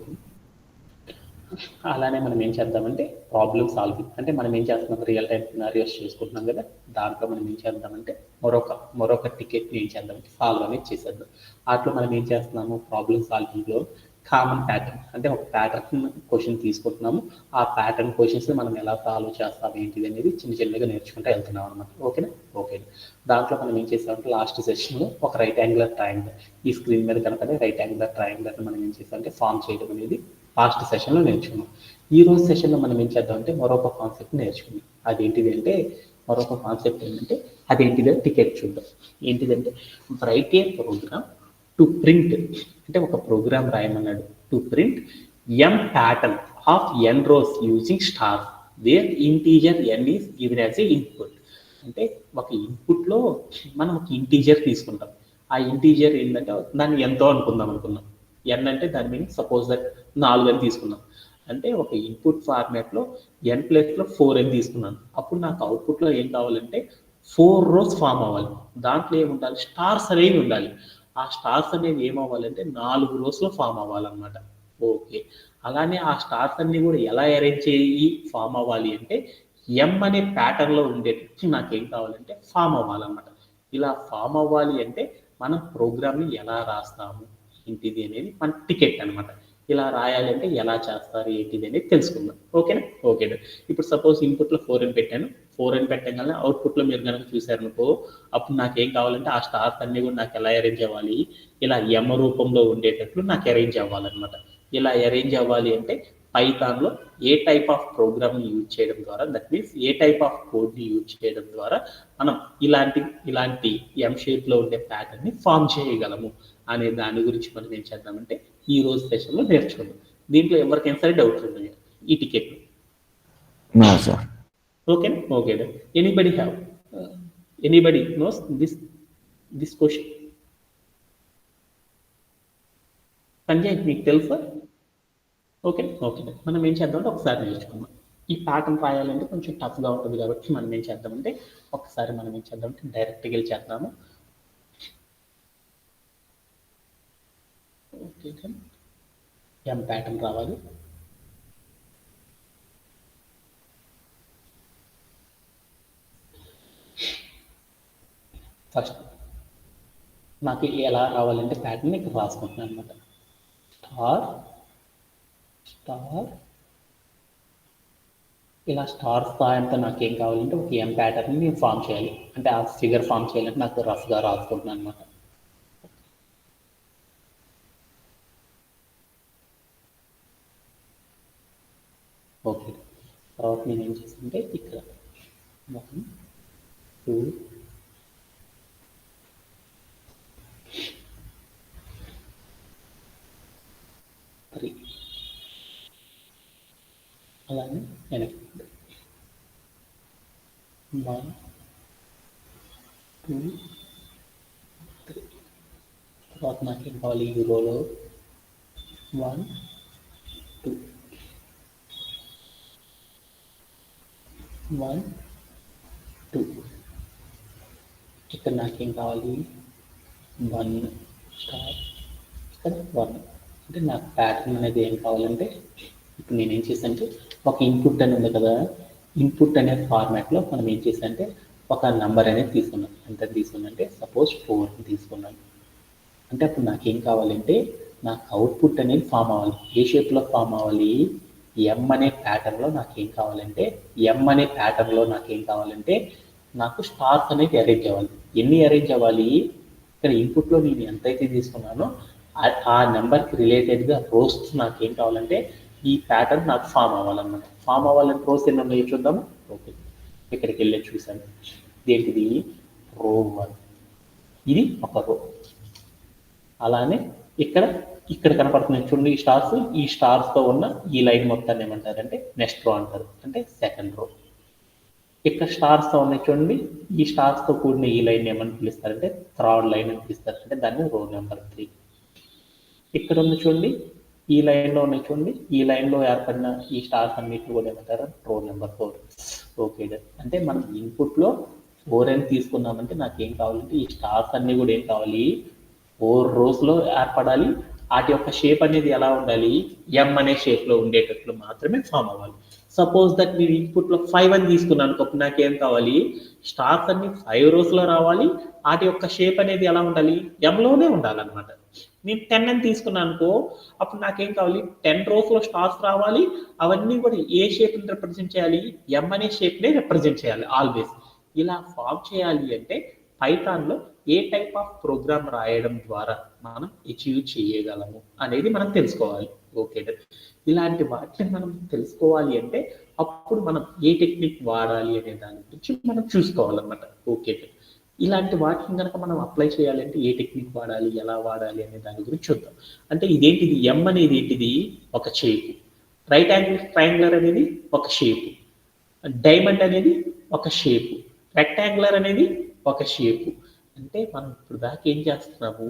అలానే మనం ఏం చేద్దామంటే ప్రాబ్లమ్ సాల్వింగ్, అంటే మనం ఏం చేస్తున్నాం రియల్ టైం సినారియోస్ చేసుకుంటున్నాం కదా, దాంట్లో మనం ఏం చేద్దామంటే మరొక టికెట్ని ఏం చేద్దామంటే సాల్వ్ అనేది చేసేద్దాం. వాటిలో మనం ఏం చేస్తున్నాము ప్రాబ్లమ్ సాల్వింగ్లో కామన్ ప్యాటర్న్, అంటే ఒక ప్యాటర్న్ క్వశ్చన్ తీసుకుంటున్నాము, ఆ ప్యాటర్న్ క్వశ్చన్స్ మనం ఎలా సాల్వ్ చేస్తాం ఏంటిది అనేది చిన్నగా నేర్చుకుంటూ వెళ్తున్నాం అనమాట. ఓకే. దాంట్లో మనం ఏం చేస్తామంటే లాస్ట్ సెషన్లో ఒక రైట్ యాంగులర్ ట్రయాంగిల్, ఈ స్క్రీన్ మీద కనుక రైట్ యాంగులర్ ట్రయాంగిల్ని మనం ఏం చేస్తామంటే ఫామ్ చేయడం అనేది లాస్ట్ సెషన్లో నేర్చుకున్నాం. ఈ రోజు సెషన్లో మనం ఏం చేద్దామంటే మరొక కాన్సెప్ట్ నేర్చుకున్నాం. అదేంటిది అంటే మరొక కాన్సెప్ట్ ఏంటంటే అదేంటిదో టికెట్ చూద్దాం. ఏంటిదంటే write a program to print, అంటే ఒక ప్రోగ్రామ్ రాయమన్నాడు to print M pattern of N rows using star where integer N is given as a input. అంటే ఒక ఇన్పుట్లో మనం ఒక ఇంటీజర్ తీసుకుంటాం, ఆ ఇంటీజర్ ఏంటంటే దాన్ని ఎంతో అనుకుందాం. ఎన్ అంటే దాని మీనింగ్ సపోజ్ దట్ 4 అని తీసుకున్నాం, అంటే ఒక ఇన్పుట్ ఫార్మాట్లో ఎన్ ప్లేస్లో 4 అని తీసుకున్నాను. అప్పుడు నాకు అవుట్పుట్లో ఏం కావాలంటే 4 రోస్ ఫామ్ అవ్వాలి. దాంట్లో ఏముండాలి, స్టార్స్ అనేవి ఉండాలి. ఆ స్టార్స్ అనేవి ఏమవ్వాలంటే 4 రోస్లో ఫామ్ అవ్వాలన్నమాట. ఓకే, అలానే ఆ స్టార్స్ అన్ని కూడా ఎలా అరేంజ్ చేయి ఫామ్ అవ్వాలి అంటే ఎం అనే ప్యాటర్న్లో ఉండేటట్టు నాకేం కావాలంటే ఫామ్ అవ్వాలన్నమాట. ఇలా ఫామ్ అవ్వాలి అంటే మనం ప్రోగ్రామ్ని ఎలా రాస్తాము ఏంటిది అనేది మన టికెట్ అనమాట. ఇలా రాయాలి అంటే ఎలా చేస్తారు ఏంటిది అనేది తెలుసుకుందాం. ఓకేనా. ఇప్పుడు సపోజ్ ఇన్పుట్లో 4 అని పెట్టాను, 4 అని పెట్టగానే అవుట్పుట్లో మీరు కనుక చూసారనుకో, అప్పుడు నాకేం కావాలంటే ఆ స్టార్స్ అన్ని కూడా నాకు ఎలా అరేంజ్ అవ్వాలి, ఇలా ఎమ రూపంలో ఉండేటట్లు నాకు అరేంజ్ అవ్వాలన్నమాట. ఇలా అరేంజ్ అవ్వాలి అంటే పైథాన్లో ఏ టైప్ ఆఫ్ ప్రోగ్రామ్ని యూజ్ చేయడం ద్వారా, that means A type of కోడ్ని యూజ్ చేయడం ద్వారా మనం ఇలాంటి ఎం షేప్లో ఉండే ప్యాటర్న్ని ఫామ్ చేయగలము అనే దాని గురించి మనం ఏం చేద్దామంటే ఈ రోజు సెషన్లో నేర్చుకుందాం. దీంట్లో ఎవరికైనా సరే డౌట్స్ ఉన్నాయి ఈ ticket? No, sir. Okay. Anybody have anybody knows this question? Sanjay మీకు తెలుసా? ఓకే. మనం ఏం చేద్దామంటే ఒకసారి నేర్చుకుందాం. ఈ ప్యాటర్న్ రాయాలంటే కొంచెం టఫ్గా ఉంటుంది కాబట్టి మనం ఏం చేద్దామంటే ఒకసారి మనం ఏం చేద్దామంటే డైరెక్ట్గా వెళ్ళి చేద్దాము. ఓకే, ఎం ప్యాటర్న్ రావాలి. ఫస్ట్ నాకు ఎలా రావాలంటే ప్యాటర్న్ ఇక్కడ రాసుకుంటున్నాను అనమాట. స్టార్ ఇలా స్టార్ సాయంతో నాకు ఏం కావాలంటే ఒక ఎం ప్యాటర్న్ నేను ఫామ్ చేయాలి. అంటే ఆ ఫిగర్ ఫామ్ చేయాలంటే నాకు రఫ్గా రాసుకుంటున్నాను అనమాట. ఓకే, తర్వాత నేను ఏం చేస్తుంటే ఇక్కడ 1 2 3 అలానే వెనక్కి 1 2 3. తర్వాత నాకేం కావాలి, ఈ రోలో 1 2 1 2. ఇక్కడ నాకేం కావాలి 1 స్టార్, ఇక్కడ 1. అంటే నాకు ప్యాటర్న్ అనేది ఏం కావాలంటే ఇప్పుడు నేను ఏం చేశానంటే ఒక ఇన్పుట్ అని ఉంది కదా, ఇన్పుట్ అనే ఫార్మాట్లో మనం ఏం చేశానంటే ఒక నంబర్ అనేది తీసుకున్నాం. ఎంత తీసుకున్నంటే సపోజ్ 4 తీసుకున్నాను. అంటే అప్పుడు నాకేం కావాలంటే నాకు అవుట్పుట్ అనేది ఫామ్ అవ్వాలి. ఏ షేప్లో ఫామ్ అవ్వాలి, ఎం అనే ప్యాటర్న్లో నాకేం కావాలంటే నాకు స్టార్స్ అనేది అరేంజ్ అవ్వాలి. ఎన్ని అరేంజ్ అవ్వాలి, ఇక్కడ ఇన్పుట్లో నేను ఎంతైతే తీసుకున్నానో ఆ నెంబర్కి రిలేటెడ్గా రోస్ నాకేం కావాలంటే ఈ ప్యాటర్న్ నాకు ఫామ్ అవ్వాలన్నమాట. ఫామ్ అవ్వాలంటే రోస్ ఎన్ని ఉన్నాయో చూద్దాము. ఓకే, ఇక్కడికి వెళ్ళి చూసాను. ఏంటిది, రో 1, ఇది ఒక రో. అలానే ఇక్కడ కనపడుతున్నాయి చూడండి ఈ స్టార్స్తో ఉన్న ఈ లైన్ మొత్తాన్ని ఏమంటారంటే నెక్స్ట్ రో అంటారు, అంటే సెకండ్ రో. ఇక్కడ స్టార్స్తో ఉన్నాయి చూడండి, ఈ స్టార్స్తో కూడిన ఈ లైన్ ఏమని పిలుస్తారంటే థర్డ్ లైన్ అని పిలుస్తారు, అంటే దాన్ని రో నెంబర్ 3. ఇక్కడ ఉన్న చూడండి, ఈ లైన్లో ఉన్నాయి చూడండి, ఈ లైన్లో ఏర్పడిన ఈ స్టార్స్ అన్నిటిని కూడా ఏమంటారు, రో నెంబర్ 4. ఓకే, అంటే మనం ఇన్పుట్లో 4 అని తీసుకున్నామంటే నాకేం కావాలంటే ఈ స్టార్స్ అన్ని కూడా ఏం కావాలి, 4 రోస్లో ఏర్పడాలి. వాటి యొక్క షేప్ అనేది ఎలా ఉండాలి, ఎం అనే షేప్లో ఉండేటట్లు మాత్రమే ఫామ్ అవ్వాలి. సపోజ్ దట్ నేను ఇన్పుట్లో 5 అని తీసుకున్నాను అనుకో, నాకేం కావాలి, స్టార్స్ అన్ని 5 రోస్లో రావాలి. వాటి యొక్క షేప్ అనేది ఎలా ఉండాలి, ఎంలోనే ఉండాలన్నమాట. నేను 10 అని తీసుకున్నాను అనుకో, అప్పుడు నాకేం కావాలి, 10 రోస్లో స్టార్స్ రావాలి. అవన్నీ కూడా ఏ షేప్ని రిప్రజెంట్ చేయాలి, ఎం అనే షేప్నే రిప్రజెంట్ చేయాలి ఆల్వేస్. ఇలా ఫామ్ చేయాలి అంటే పైథాన్లో ఏ టైప్ ఆఫ్ ప్రోగ్రామ్ రాయడం ద్వారా మనం అచీవ్ చేయగలము అనేది మనం తెలుసుకోవాలి. ఓకే, ఇలాంటి వాటిని మనం తెలుసుకోవాలి అంటే అప్పుడు మనం ఏ టెక్నిక్ వాడాలి అనే దాని గురించి మనం చూసుకోవాలన్నమాట. ఓకే, ఇలాంటి వాటిని కనుక మనం అప్లై చేయాలంటే ఏ టెక్నిక్ వాడాలి, ఎలా వాడాలి అనే దాని గురించి చూద్దాం. అంటే ఇదేంటిది, ఎం అనేది ఏంటిది, ఒక షేపు. రైట్ యాంగిల్ ట్రయాంగులర్ అనేది ఒక షేపు. డైమండ్ అనేది ఒక షేపు. రెక్టాంగులర్ అనేది ఒక షేపు. అంటే మనం ఇప్పుడు దాకా ఏం చేస్తున్నాము,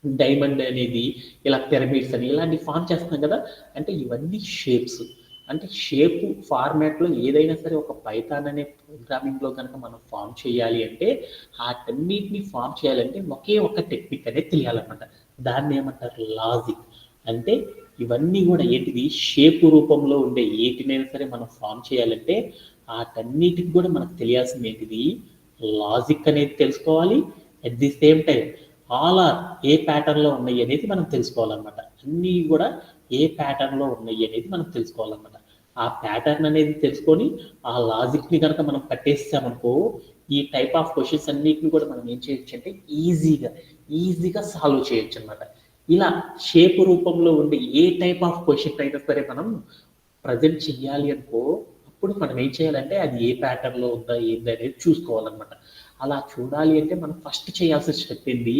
డైమండ్ అనేది ఇలా పిరమిడ్స్ అని ఇలాంటి ఫామ్ చేస్తున్నాం కదా, అంటే ఇవన్నీ షేప్స్. అంటే షేప్ ఫార్మాట్లో ఏదైనా సరే ఒక పైథాన్ అనే ప్రోగ్రామింగ్లో కనుక మనం ఫామ్ చేయాలి అంటే వాటన్నిటిని ఫామ్ చేయాలంటే ఒకే ఒక టెక్నిక్ అనేది తెలియాలన్నమాట. దాన్ని ఏమంటారు, లాజిక్. అంటే ఇవన్నీ కూడా ఏంటిది, షేప్ రూపంలో ఉండే ఏటినైనా సరే మనం ఫామ్ చేయాలంటే వాటన్నిటికి కూడా మనకు తెలియాల్సింది ఏంటిది, లాజిక్ అనేది తెలుసుకోవాలి. At the same time all are a ప్యాటర్న్లో ఉన్నాయి అనేది మనం తెలుసుకోవాలన్నమాట. అన్నీ కూడా ఏ ప్యాటర్న్లో ఉన్నాయి అనేది మనం తెలుసుకోవాలన్నమాట. ఆ ప్యాటర్న్ అనేది తెలుసుకొని ఆ లాజిక్ని కనుక మనం కట్టేసామనుకో, ఈ టైప్ ఆఫ్ క్వశ్చన్స్ అన్నిటిని కూడా మనం ఏం చేయొచ్చు అంటే ఈజీగా సాల్వ్ చేయొచ్చు అనమాట. ఇలా షేప్ రూపంలో ఉండే ఏ టైప్ ఆఫ్ క్వశ్చన్ అయినా సరే మనం ప్రజెంట్ చెయ్యాలి అనుకో, అప్పుడు మనం ఏం చేయాలంటే అది ఏ ప్యాటర్న్లో ఉందా ఏంది అనేది చూసుకోవాలన్నమాట. అలా చూడాలి అంటే మనం ఫస్ట్ చేయాల్సిన స్టెప్ ఏంటి,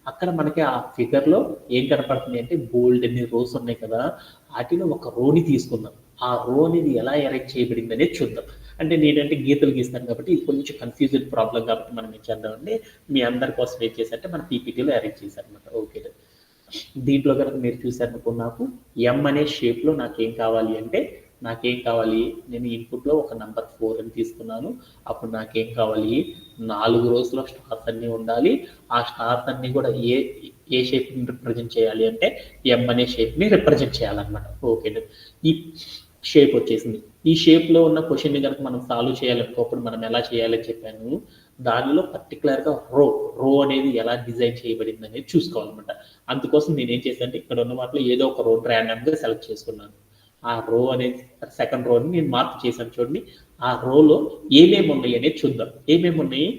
అక్కడ మనకి ఆ ఫిగర్లో ఏం కనపడుతుంది అంటే బోల్డ్ అన్ని రోస్ ఉన్నాయి కదా, వాటిలో ఒక రోని తీసుకుందాం. ఆ రో అనేది ఎలా అరేంజ్ చేయబడింది అనేది చూద్దాం. అంటే నేనంటే గీతలు గీస్తాను కాబట్టి ఇది కొంచెం కన్ఫ్యూజన్ ప్రాబ్లం కాబట్టి మనం ఏం చేద్దామంటే మీ అందరి కోసం ఏం చేశారంటే మన పీపీటీలో అరేంజ్ చేశారనమాట. ఓకే, దీంట్లో కనుక మీరు చూసారనుకో, నాకు ఎం అనే షేప్లో నాకేం కావాలి అంటే నేను ఇన్పుట్లో ఒక నెంబర్ 4 అని తీసుకున్నాను. అప్పుడు నాకేం కావాలి, 4 రోస్లో స్టార్స్ అన్నీ ఉండాలి. ఆ స్టార్స్ అన్నీ కూడా ఏ షేప్ని రిప్రజెంట్ చేయాలి అంటే ఎం అనే షేప్ని రిప్రజెంట్ చేయాలన్నమాట. ఓకే, ఈ షేప్ వచ్చేసింది. ఈ షేప్లో ఉన్న క్వశ్చన్ని కనుక మనం సాల్వ్ చేయాలనుకో, అప్పుడు మనం ఎలా చేయాలని చెప్పాను, దానిలో పర్టికులర్గా రో అనేది ఎలా డిజైన్ చేయబడింది అనేది చూసుకోవాలన్నమాట. అందుకోసం నేను ఏం చేశానంటే ఇక్కడ ఉన్న వాటిలో ఏదో ఒక రో ర్యాండమ్గా సెలెక్ట్ చేసుకున్నాను. ఆ రో అనేది సెకండ్ రోని నేను మార్క్ చేశాను చూడండి. ఆ రోలో ఏమేమి ఉన్నాయి అనేది చూద్దాం. ఏమేమి ఉన్నాయి?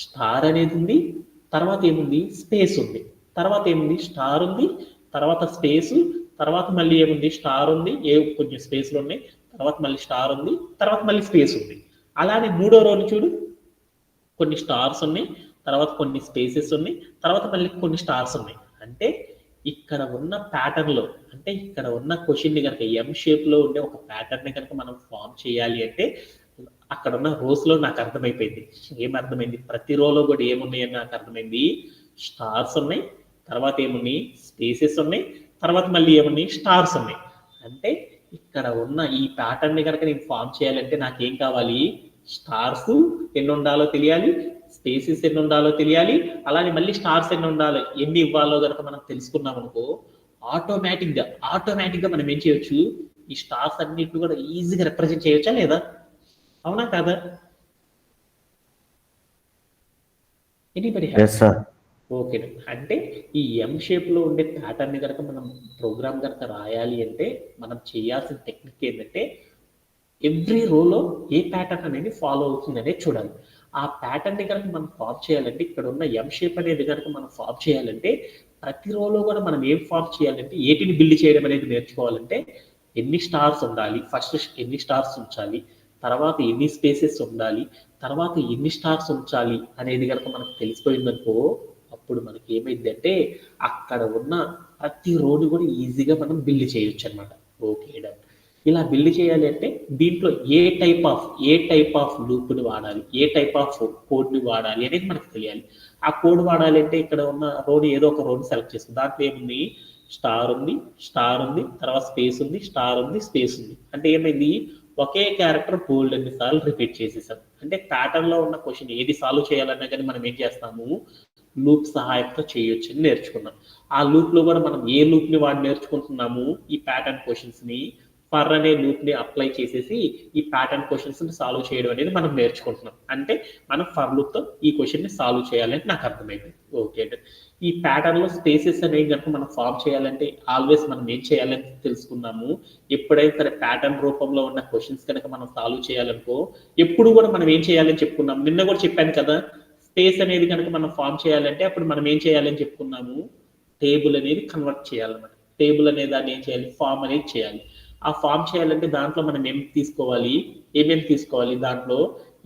స్టార్ అనేది ఉంది, తర్వాత ఏముంది? స్పేస్ ఉంది, తర్వాత ఏముంది? స్టార్ ఉంది, తర్వాత స్పేస్, తర్వాత మళ్ళీ ఏముంది? స్టార్ ఉంది, కొంచెం స్పేస్లు ఉన్నాయి, తర్వాత మళ్ళీ స్టార్ ఉంది, తర్వాత మళ్ళీ స్పేస్ ఉంది. అలానే మూడో రోని చూడు, కొన్ని స్టార్స్ ఉన్నాయి, తర్వాత కొన్ని స్పేసెస్ ఉన్నాయి, తర్వాత మళ్ళీ కొన్ని స్టార్స్ ఉన్నాయి. అంటే ఇక్కడ ఉన్న ప్యాటర్న్ లో, అంటే ఇక్కడ ఉన్న క్వశ్చన్ ని కనుక ఎం షేప్ లో ఉండే ఒక ప్యాటర్న్ ని కనుక మనం ఫామ్ చేయాలి అంటే అక్కడ ఉన్న రోస్ లో నాకు అర్థమైపోయింది. ఏం అర్థమైంది? ప్రతి రోలో కూడా ఏమున్నాయని నాకు అర్థమైంది. స్టార్స్ ఉన్నాయి, తర్వాత ఏమున్నాయి? స్పేసెస్ ఉన్నాయి, తర్వాత మళ్ళీ ఏమున్నాయి? స్టార్స్ ఉన్నాయి. అంటే ఇక్కడ ఉన్న ఈ ప్యాటర్న్ ని కనుక నేను ఫామ్ చేయాలంటే నాకేం కావాలి? స్టార్స్ ఎన్ని ఉండాలో తెలియాలి, స్పేసెస్ ఎన్ని ఉండాలో తెలియాలి, అలానే మళ్ళీ స్టార్స్ ఎన్ని ఉండాలో, ఎన్ని ఇవ్వాలో కనుక మనం తెలుసుకున్నాం అనుకో, ఆటోమేటిక్ గా మనం ఏం చేయొచ్చు? ఈ స్టార్స్ అన్నిటిని కూడా ఈజీగా రిప్రజెంట్ చేయొచ్చా లేదా? అవునా కాదా? Anybody Yes, sir. ఓకే. అంటే ఈ ఎం షేప్ లో ఉండే ప్యాటర్న్ ని కనుక మనం ప్రోగ్రామ్ కనుక రాయాలి అంటే మనం చేయాల్సిన టెక్నిక్ ఏంటంటే ఎవ్రీ రోలో ఏ ప్యాటర్న్ అనేది ఫాలో అవుతుంది అనేది చూడాలి. ఆ ప్యాటర్న్ ని కనుక మనం ఫామ్ చేయాలంటే ఇక్కడ ఉన్న ఎం షేప్ అనేది కనుక మనం ఫామ్ చేయాలంటే ప్రతి రోలో కూడా మనం ఏం ఫామ్ చేయాలంటే ఏటిని బిల్డ్ చేయడం అనేది నేర్చుకోవాలంటే ఎన్ని స్టార్స్ ఉండాలి, ఫస్ట్ ఎన్ని స్టార్స్ ఉంచాలి, తర్వాత ఎన్ని స్పేసెస్ ఉండాలి, తర్వాత ఎన్ని స్టార్స్ ఉంచాలి అనేది కనుక మనకు తెలిసిపోయిందనుకో అప్పుడు మనకి ఏమైంది అంటే అక్కడ ఉన్న ప్రతి రోడ్డు కూడా ఈజీగా మనం బిల్డ్ చేయొచ్చు అనమాట. Okay done. ఇలా బిల్డ్ చేయాలి అంటే దీంట్లో ఏ టైప్ ఆఫ్ లూప్ ని వాడాలి, ఏ టైప్ ఆఫ్ కోడ్ ని వాడాలి అనేది మనకు తెలియాలి. ఆ కోడ్ వాడాలి అంటే ఇక్కడ ఉన్న రోని ఏదో ఒక రోని సెలెక్ట్ చేసుకుంది. దాంట్లో ఏముంది? స్టార్ ఉంది, తర్వాత స్పేస్ ఉంది, స్టార్ ఉంది, స్పేస్ ఉంది. అంటే ఏమైంది? ఒకే క్యారెక్టర్ బోల్డ్ అన్ని సార్లు రిపీట్ చేసేసాం. అంటే ప్యాటర్న్ లో ఉన్న క్వశ్చన్ ఏది సాల్వ్ చేయాలన్నా కానీ మనం ఏం చేస్తాము? లూప్ సహాయంతో చేయొచ్చు అని నేర్చుకున్నాం. ఆ లూప్ లో కూడా మనం ఏ లూప్ ని వాడి నేర్చుకుంటున్నాము? ఈ ప్యాటర్న్ క్వశ్చన్స్ ని ఫర్ అనే లూప్ ని అప్లై చేసేసి ఈ ప్యాటర్న్ క్వశ్చన్స్ ని సాల్వ్ చేయడం అనేది మనం నేర్చుకుంటున్నాం. అంటే మనం ఫర్ లూప్ తో ఈ క్వశ్చన్ ని సాల్వ్ చేయాలని నాకు అర్థమైపోయింది. ఓకే. ఈ ప్యాటర్న్ లో స్పేసెస్ అనేవి కనుక మనం ఫామ్ చేయాలంటే ఆల్వేస్ మనం ఏం చేయాలని తెలుసుకున్నాము. ఎప్పుడైతే సరే ప్యాటర్న్ రూపంలో ఉన్న క్వశ్చన్స్ కనుక మనం సాల్వ్ చేయాలనుకో ఎప్పుడు కూడా మనం ఏం చేయాలని చెప్పుకున్నాం. నిన్న కూడా చెప్పాను కదా, స్పేస్ అనేది కనుక మనం ఫామ్ చేయాలంటే అప్పుడు మనం ఏం చేయాలని చెప్పుకున్నాము? టేబుల్ అనేది కన్వర్ట్ చేయాలన్నమాట. టేబుల్ అనే దాన్ని ఏం చేయాలి? ఫామ్ అనేది చేయాలి. ఆ ఫామ్ చేయాలంటే దాంట్లో మనం ఏమేమి తీసుకోవాలి? దాంట్లో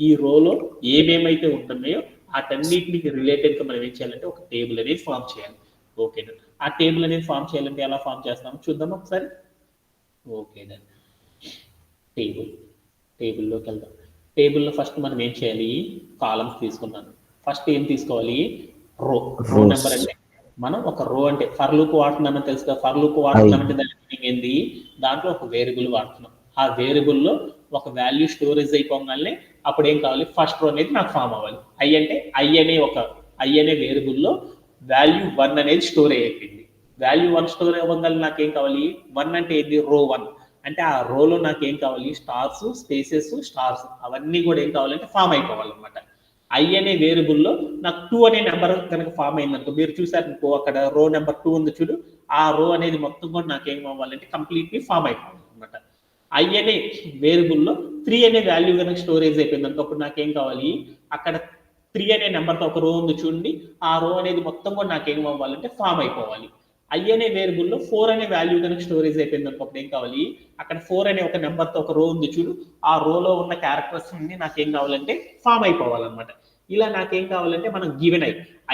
ఈ రోలో ఏమేమైతే ఉంటున్నాయో వాటన్నిటికి రిలేటెడ్ గా మనం ఏం చేయాలంటే ఒక టేబుల్ అనేది ఫామ్ చేయాలి. ఓకే. ఆ టేబుల్ అనేది ఫామ్ చేయాలంటే ఎలా ఫామ్ చేస్తాం చూద్దాం ఒకసారి. ఓకే. టేబుల్లోకి వెళ్దాం. టేబుల్లో ఫస్ట్ మనం ఏం చేయాలి? కాలమ్స్ తీసుకున్నాను. ఫస్ట్ ఏం తీసుకోవాలి? రో నెంబర్ అంటే మనం ఒక రో అంటే ఫర్ లూప్ వాడుతున్నామని తెలుసు కదా. ఫర్ లూప్ వాడుతున్నామంటే దాని మీనింగ్ ఏంది? దాంట్లో ఒక వేరియబుల్ వాడుతున్నాం. ఆ వేరియబుల్లో ఒక వాల్యూ స్టోరేజ్ అయిపోగానే అప్పుడు ఏం కావాలి? ఫస్ట్ రో అనేది నాకు ఫామ్ అవ్వాలి. ఐ అనే వేరియబుల్లో వాల్యూ 1 అనేది స్టోర్ అయిపోయింది. వాల్యూ 1 స్టోర్ అవ్వగానే నాకేం కావాలి? 1 అంటే ఏంది? రో 1. అంటే ఆ రోలో నాకేం కావాలి? స్టార్స్, స్పేసెస్, స్టార్స్ అవన్నీ కూడా ఏం కావాలంటే ఫామ్ అయిపోవాలన్నమాట. ఐ అనే వేరియబుల్లో నాకు 2 అనే నెంబర్ కనుక ఫామ్ అయిందనుకో, మీరు చూసారనుకో అక్కడ రో నెంబర్ 2 ఉంది చూడు, ఆ రో అనేది మొత్తం కూడా నాకేం అవ్వాలంటే కంప్లీట్లీ ఫామ్ అయిపోవాలి అనమాట. ఐ అనే వేరియబుల్లో 3 అనే వాల్యూ కనుక స్టోరేజ్ అయిపోయింది అనుకో అప్పుడు నాకేం కావాలి? అక్కడ 3 అనే నెంబర్తో ఒక రో ఉంది చూడండి, ఆ రో అనేది మొత్తం కూడా నాకేం అవ్వాలంటే ఫామ్ అయిపోవాలి. ఐ అనే వేరియబుల్లో 4 అనే వాల్యూ కనుక స్టోరేజ్ అయిపోయింది అనుకో అప్పుడు ఏం కావాలి? అక్కడ 4 అనే ఒక నెంబర్తో ఒక రో ఉంది చూడు, ఆ రోలో ఉన్న క్యారెక్టర్స్ అన్ని నాకేం కావాలంటే ఫామ్ అయిపోవాలన్నమాట. ఇలా నాకేం కావాలంటే మనం గివెన్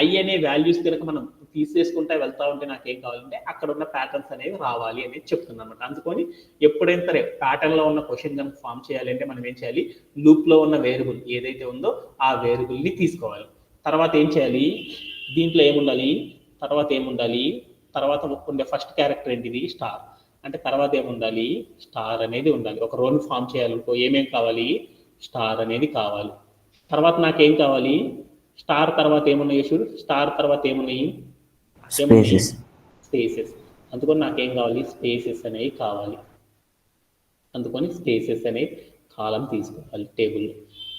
ఐ అనే వాల్యూస్ కనుక మనం తీసేసుకుంటా వెళ్తా ఉంటే నాకేం కావాలంటే అక్కడ ఉన్న ప్యాటర్న్స్ అనేవి రావాలి అనేది చెప్తున్నాం అనమాట. అందుకని ఎప్పుడైనా సరే ప్యాటర్న్ లో ఉన్న క్వశ్చన్ కనుక ఫామ్ చేయాలి అంటే మనం ఏం చేయాలి? లూప్ లో ఉన్న వేరియబుల్ ఏదైతే ఉందో ఆ వేరియబుల్ ని తీసుకోవాలి. తర్వాత ఏం చేయాలి? దీంట్లో తర్వాత ఉండే ఫస్ట్ క్యారెక్టర్ ఏంటిది? స్టార్. అంటే తర్వాత ఏముండాలి? స్టార్ అనేది ఉండాలి. ఒక రోల్ ఫామ్ చేయాలనుకో ఏమేం కావాలి? స్టార్ అనేది కావాలి. తర్వాత నాకేం కావాలి? స్టార్ తర్వాత ఏమున్నాయి చూడు, స్టార్ తర్వాత ఏమున్నాయి? స్పేసెస్. అందుకని నాకేం కావాలి? స్పేసెస్ అనేవి కావాలి. అందుకని స్పేసెస్ అనే కాలం తీసుకోవాలి టేబుల్.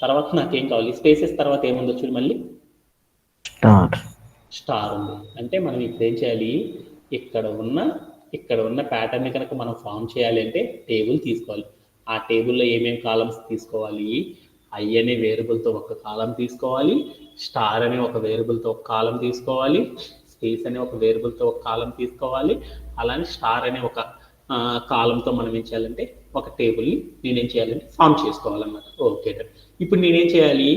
తర్వాత నాకేం కావాలి? స్పేసెస్ తర్వాత ఏముందో చూడు, మళ్ళీ స్టార్ ఉంది. అంటే మనం ఇప్పుడు ఏం చేయాలి? ఇక్కడ ఉన్న ఇక్కడ ఉన్న ప్యాటర్న్ కనుక మనం ఫామ్ చేయాలి అంటే టేబుల్ తీసుకోవాలి. ఆ టేబుల్లో ఏమేమి కాలమ్స్ తీసుకోవాలి? ఐ అనే వేరియబుల్తో ఒక కాలం తీసుకోవాలి, స్టార్ అనే ఒక వేరియబుల్తో ఒక కాలం తీసుకోవాలి, స్పేస్ అనే ఒక వేరియబుల్తో ఒక కాలం తీసుకోవాలి, అలానే స్టార్ అనే ఒక కాలంతో మనం ఏం చేయాలంటే ఒక టేబుల్ని నేనేం చేయాలంటే ఫామ్ చేసుకోవాలన్నమాట. ఓకే, ఇప్పుడు నేనేం చేయాలి?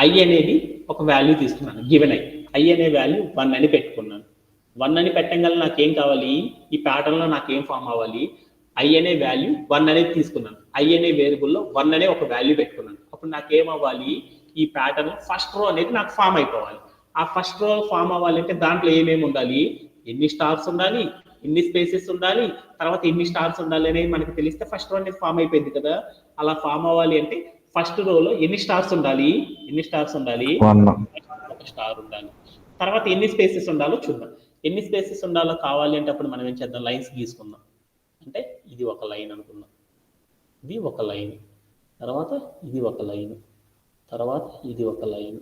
ఐ అనేది ఒక వాల్యూ తీసుకున్నాను, గివెన్ ఐ అనే వాల్యూ 1 అని పెట్టుకున్నాను. 1 అని పెట్టగల నాకేం కావాలి? ఈ ప్యాటర్న్లో నాకేం ఫామ్ అవ్వాలి? ఐ అనే వాల్యూ 1 అనేది తీసుకున్నాను. ఐ అనే వేరియబుల్లో 1 అనే ఒక వాల్యూ పెట్టుకున్నాను. అప్పుడు నాకేం అవ్వాలి? ఈ ప్యాటర్న్ ఫస్ట్ రో అనేది నాకు ఫామ్ అయిపోవాలి. ఆ ఫస్ట్ రో ఫామ్ అవ్వాలంటే దాంట్లో ఏమేమి ఉండాలి? ఎన్ని స్టార్స్ ఉండాలి, ఎన్ని స్పేసెస్ ఉండాలి, తర్వాత ఎన్ని స్టార్స్ ఉండాలి అనేది మనకి తెలిస్తే ఫస్ట్ రో అనేది ఫామ్ అయిపోయింది కదా. అలా ఫామ్ అవ్వాలి అంటే ఫస్ట్ రోలో ఎన్ని స్టార్స్ ఉండాలి? ఒక స్టార్ ఉండాలి. తర్వాత ఎన్ని స్పేసెస్ ఉండాలో చూద్దాం. ఎన్ని స్పేసెస్ ఉండాలో కావాలి అంటే అప్పుడు మనం ఏం చేద్దాం? లైన్స్ గీసుకుందాం. అంటే ఇది ఒక లైన్ అనుకుందాం, ఇది ఒక లైన్, తర్వాత ఇది ఒక లైన్, తర్వాత ఇది ఒక లైన్,